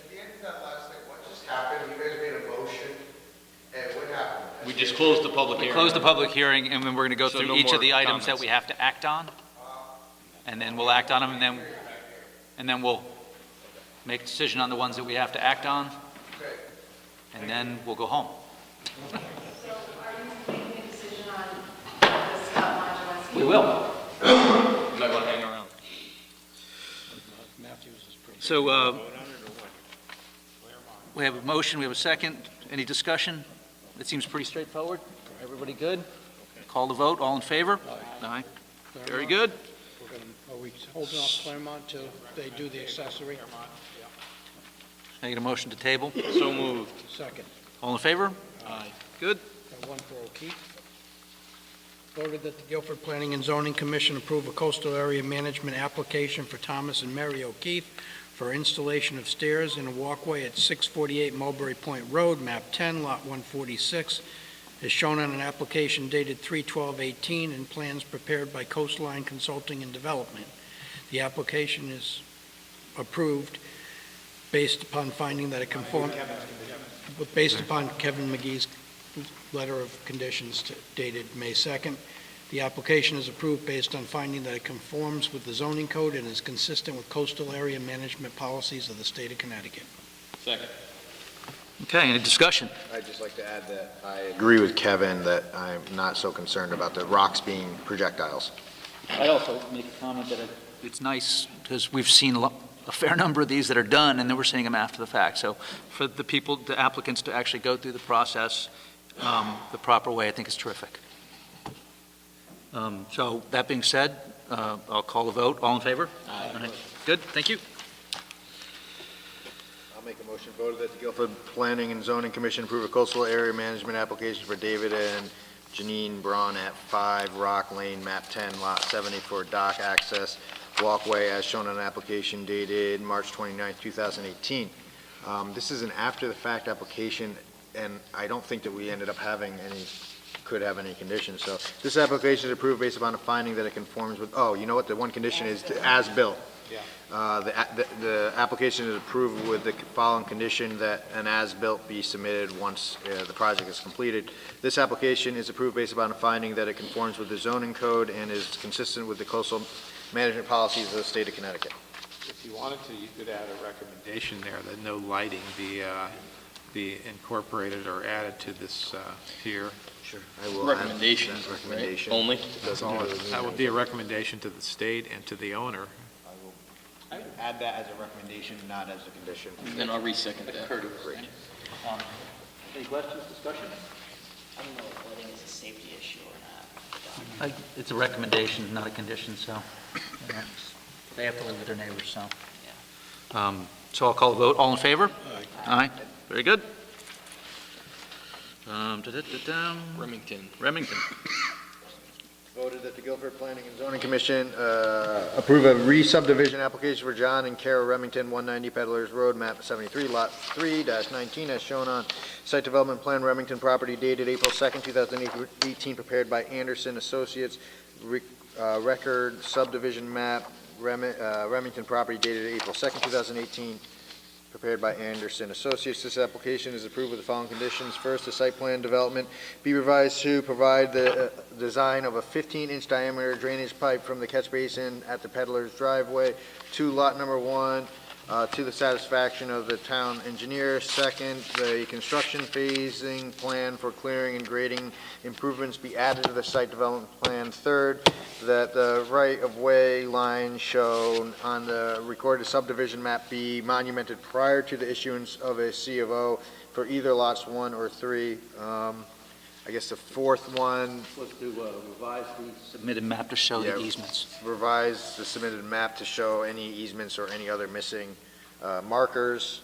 the end of that last thing, what just happened? You guys made a motion, and what happened? We just closed the public hearing. Close the public hearing, and then we're going to go So through no each more of the items that comments. we have to act on. and then we'll act on them, and then we'll make a decision on the ones that we have to act on, and then we'll go home. So are you making a decision on the Scott Modulus? We will. You might want to hang around. So, we have a motion, we have a second. Any discussion? It seems pretty straightforward. Everybody good? Call the vote. All in favor? Aye. Very good. Are we holding off Claremont till they do the accessory? Can I get a motion to table? So moved. Second. All in favor? Aye. Good. Got one for O'Keefe. Voted that the Guilford Planning and Zoning Commission approve a coastal area management application for Thomas and Mary O'Keefe for installation of stairs in a walkway at 648 Mulberry Point Road, map 10, lot 146, as shown on an application dated 3/12/18 and plans prepared by Coastline Consulting and Development. The application is approved based upon finding that it conforms, based upon Kevin McGee's letter of conditions dated May 2nd. The application is approved based on finding that it conforms with the zoning code and is consistent with coastal area management policies of the state of Connecticut. Second. Okay, any discussion? I'd just like to add that I agree with Kevin that I'm not so concerned about the rocks being projectiles. I'd also make a comment that it's nice, because we've seen a fair number of these that are done, and then we're seeing them after the fact. So for the applicants to actually go through the process the proper way, I think is terrific. So that being said, I'll call the vote. All in favor? Aye. Good, thank you. I'll make a motion voted that the Guilford Planning and Zoning Commission approve a coastal area management application for David and Janine Braun at 5 Rock Lane, map 10, lot 70 for dock access walkway as shown on an application dated March 29th, 2018. This is an after-the-fact application, and I don't think that we ended up having could have any conditions. So this application is approved based upon a finding that it conforms with, oh, you know what, the one condition is as-built. The application is approved with the following condition that an as-built be submitted once the project is completed. This application is approved based upon a finding that it conforms with the zoning code and is consistent with the coastal management policies of the state of Connecticut. If you wanted to, you could add a recommendation there that no lighting be incorporated or added to this pier. Sure. I will Recommendation, add that recommendation. right? Only? That's all. That would be a recommendation to the state and to the owner. I will add that as a recommendation, not as a condition. Then I'll resecond that. Any questions, discussion? I don't know if lighting is a safety issue or not. It's a recommendation, not a condition, so they have to live with their neighbors, so. So I'll call the vote. All in favor? Aye. Very good. Remington. Voted that the Guilford Planning and Zoning Commission approve a re-subdivision application for John and Kara Remington, 190 Peddlers Road, map 73, lot 3-19, as shown on site development plan Remington property dated April 2nd, 2018, prepared by Anderson Associates, record subdivision map Remington property dated April 2nd, 2018, prepared by Anderson Associates. This application is approved with the following conditions. First, the site plan development be revised to provide the design of a 15-inch diameter drainage pipe from the catch basin at the Peddler's driveway to lot number 1 to the satisfaction of the town engineer. Second, the construction phasing plan for clearing and grading improvements be added to the site development plan. Third, that the right-of-way line shown on the recorded subdivision map be monumented prior to the issuance of a C of O for either lots 1 or 3. I guess the fourth one. Was to revise the submitted map to show the easements. Revise the submitted map to show any easements or any other missing markers.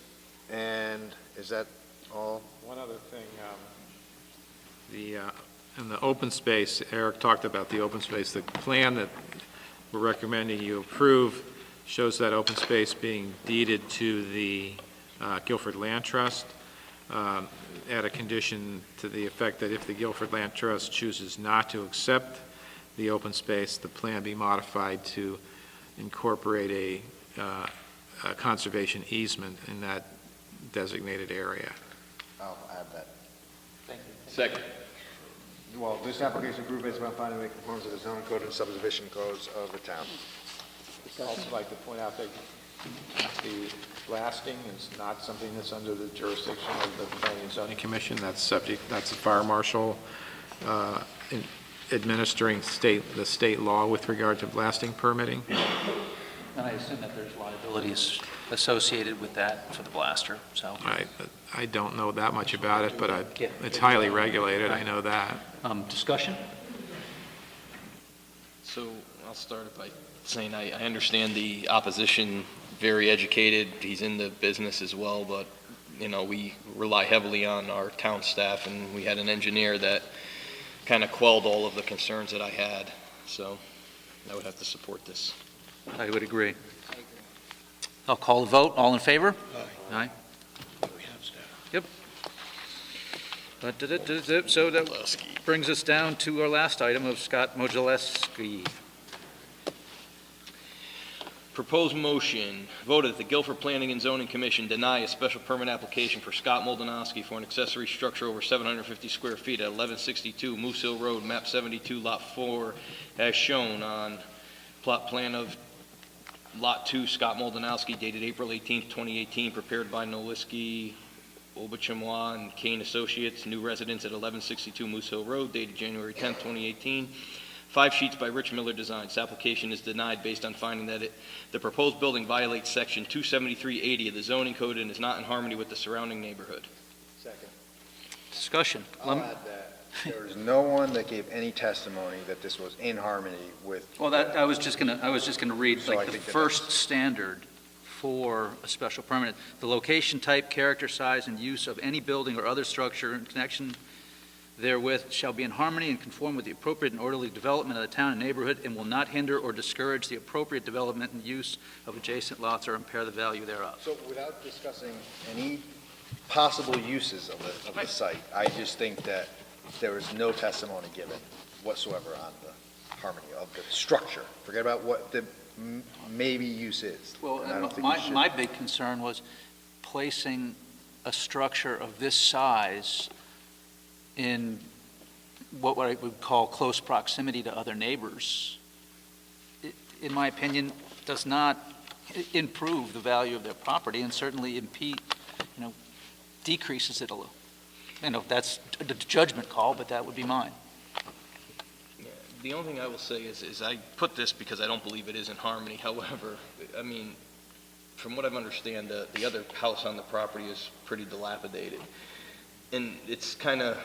And is that all? One other thing, in the open space, Eric talked about the open space. The plan that we're recommending you approve shows that open space being deeded to the Guilford Land Trust. Add a condition to the effect that if the Guilford Land Trust chooses not to accept the open space, the plan be modified to incorporate a conservation easement in that designated area. I'll add that. Thank you. Second. Well, this application approved based upon finding that it conforms to the zoning code and subdivision codes of the town. I'd also like to point out that the blasting is not something that's under the jurisdiction of the Planning and Zoning Commission. That's the fire marshal administering the state law with regard to blasting permitting. And I assume that there's liabilities associated with that for the blaster, so. I don't know that much about it, but it's highly regulated, I know that. Discussion? So I'll start by saying I understand the opposition, very educated, he's in the business as well, but, we rely heavily on our town staff, and we had an engineer that kind of quelled all of the concerns that I had, so I would have to support this. I would agree. I'll call the vote. All in favor? Aye. Yep. So that brings us down to our last item of Scott Modzelewski. Proposed motion, voted that the Guilford Planning and Zoning Commission deny a special permit application for Scott Moldanowski for an accessory structure over 750 square feet at 1162 Moose Hill Road, map 72, lot 4, as shown on plot plan of Lot 2, Scott Moldanowski, dated April 18, 2018, prepared by Nowlisky, Obachamois, and Kane Associates, new residents at 1162 Moose Hill Road, dated January 10, 2018. 5 sheets by Rich Miller Designs. This application is denied based on finding that the proposed building violates Section 27380 of the zoning code and is not in harmony with the surrounding neighborhood. Second. Discussion. I'll add that there was no one that gave any testimony that this was in harmony with. Well, I was just gonna read So I like the think that first standard for a special permit. The location, type, character, size, and use of any building or other structure in connection therewith shall be in harmony and conform with the appropriate and orderly development of the town and neighborhood, and will not hinder or discourage the appropriate development and use of adjacent lots or impair the value thereof. So without discussing any possible uses of the site, I just think that there was no testimony given whatsoever on the harmony of the structure. Forget about what the maybe use is. Well, And I don't think we should- my big concern was placing a structure of this size in what I would call close proximity to other neighbors, in my opinion, does not improve the value of their property and certainly decreases it a little. That's a judgment call, but that would be mine. The only thing I will say is I put this because I don't believe it is in harmony. However, I mean, from what I understand, the other house on the property is pretty dilapidated. And it's kind of,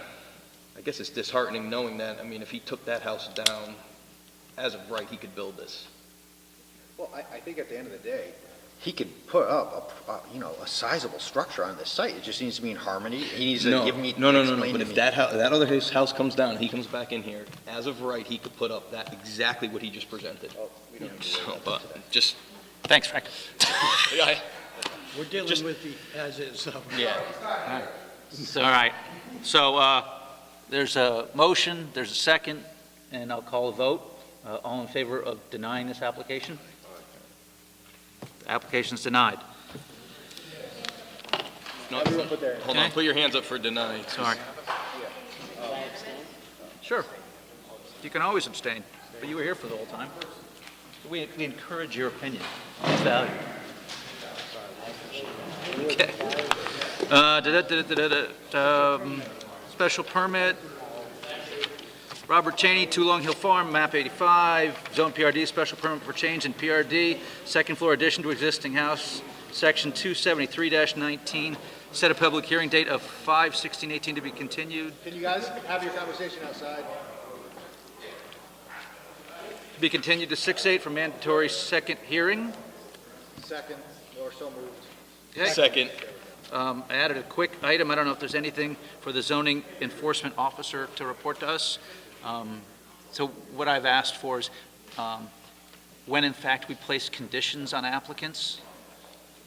I guess it's disheartening knowing that, I mean, if he took that house down, as of right, he could build this. Well, I think at the end of the day, he could put up a sizable structure on this site. It just needs to be in harmony. He needs to give me. No. But if that other house comes down, he comes back in here. As of right, he could put up that exactly what he just presented. Oh, we don't need to So, worry about but that today. just Thanks, Frank. yeah, We're dealing with the as-is. yeah. All right. So there's a motion, there's a second, and I'll call a vote. All in favor of denying this application? The application's denied. No, hold on. Put your hands up for denying. Sorry. Sure. You can always abstain, but you were here for the whole time. We encourage your opinion. It's valued. Okay. Special permit. Robert Cheney, 2 Long Hill Farm, map 85, zone PRD, special permit for change in PRD, second floor addition to existing house, section 273-19, set a public hearing date of 5/16/18 to be continued. Can you guys have your conversation outside? To be continued to 6/8 for mandatory second hearing. Second, or so moved. Okay. Second. I added a quick item. I don't know if there's anything for the zoning enforcement officer to report to us. So what I've asked for is when in fact we place conditions on applicants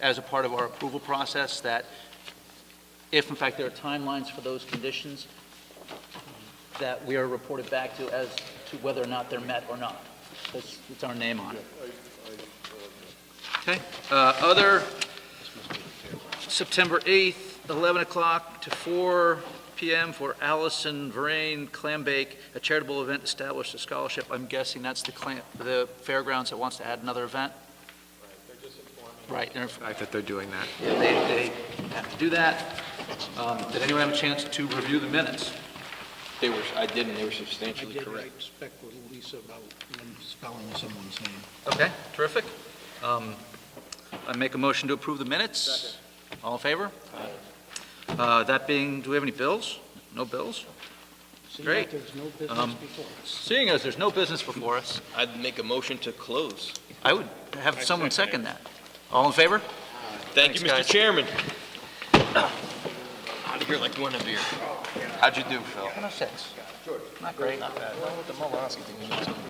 as a part of our approval process, that if in fact there are timelines for those conditions, that we are reported back to as to whether or not they're met or not. It's our name on it. Okay. Other, September 8th, 11 o'clock to 4, PM for Allison Verain Clambake, a charitable event established a scholarship. I'm guessing that's the fairgrounds that wants to add another event? Right. The fact that they're doing that. Yeah, they have to do that. Did anyone have a chance to review the minutes? I didn't, they were substantially correct. I expect with Lisa about spelling someone's name. Okay, terrific. I make a motion to approve the minutes. All in favor? That being, do we have any bills? No bills? Great. There's no business before us. Seeing as there's no business before us, I'd make a motion to close. I would have someone second that. All in favor? Thank you, Thanks, Mr. guys. Chairman. Out of here like you want a beer. How'd you do, Phil? 106. Not great. Not bad.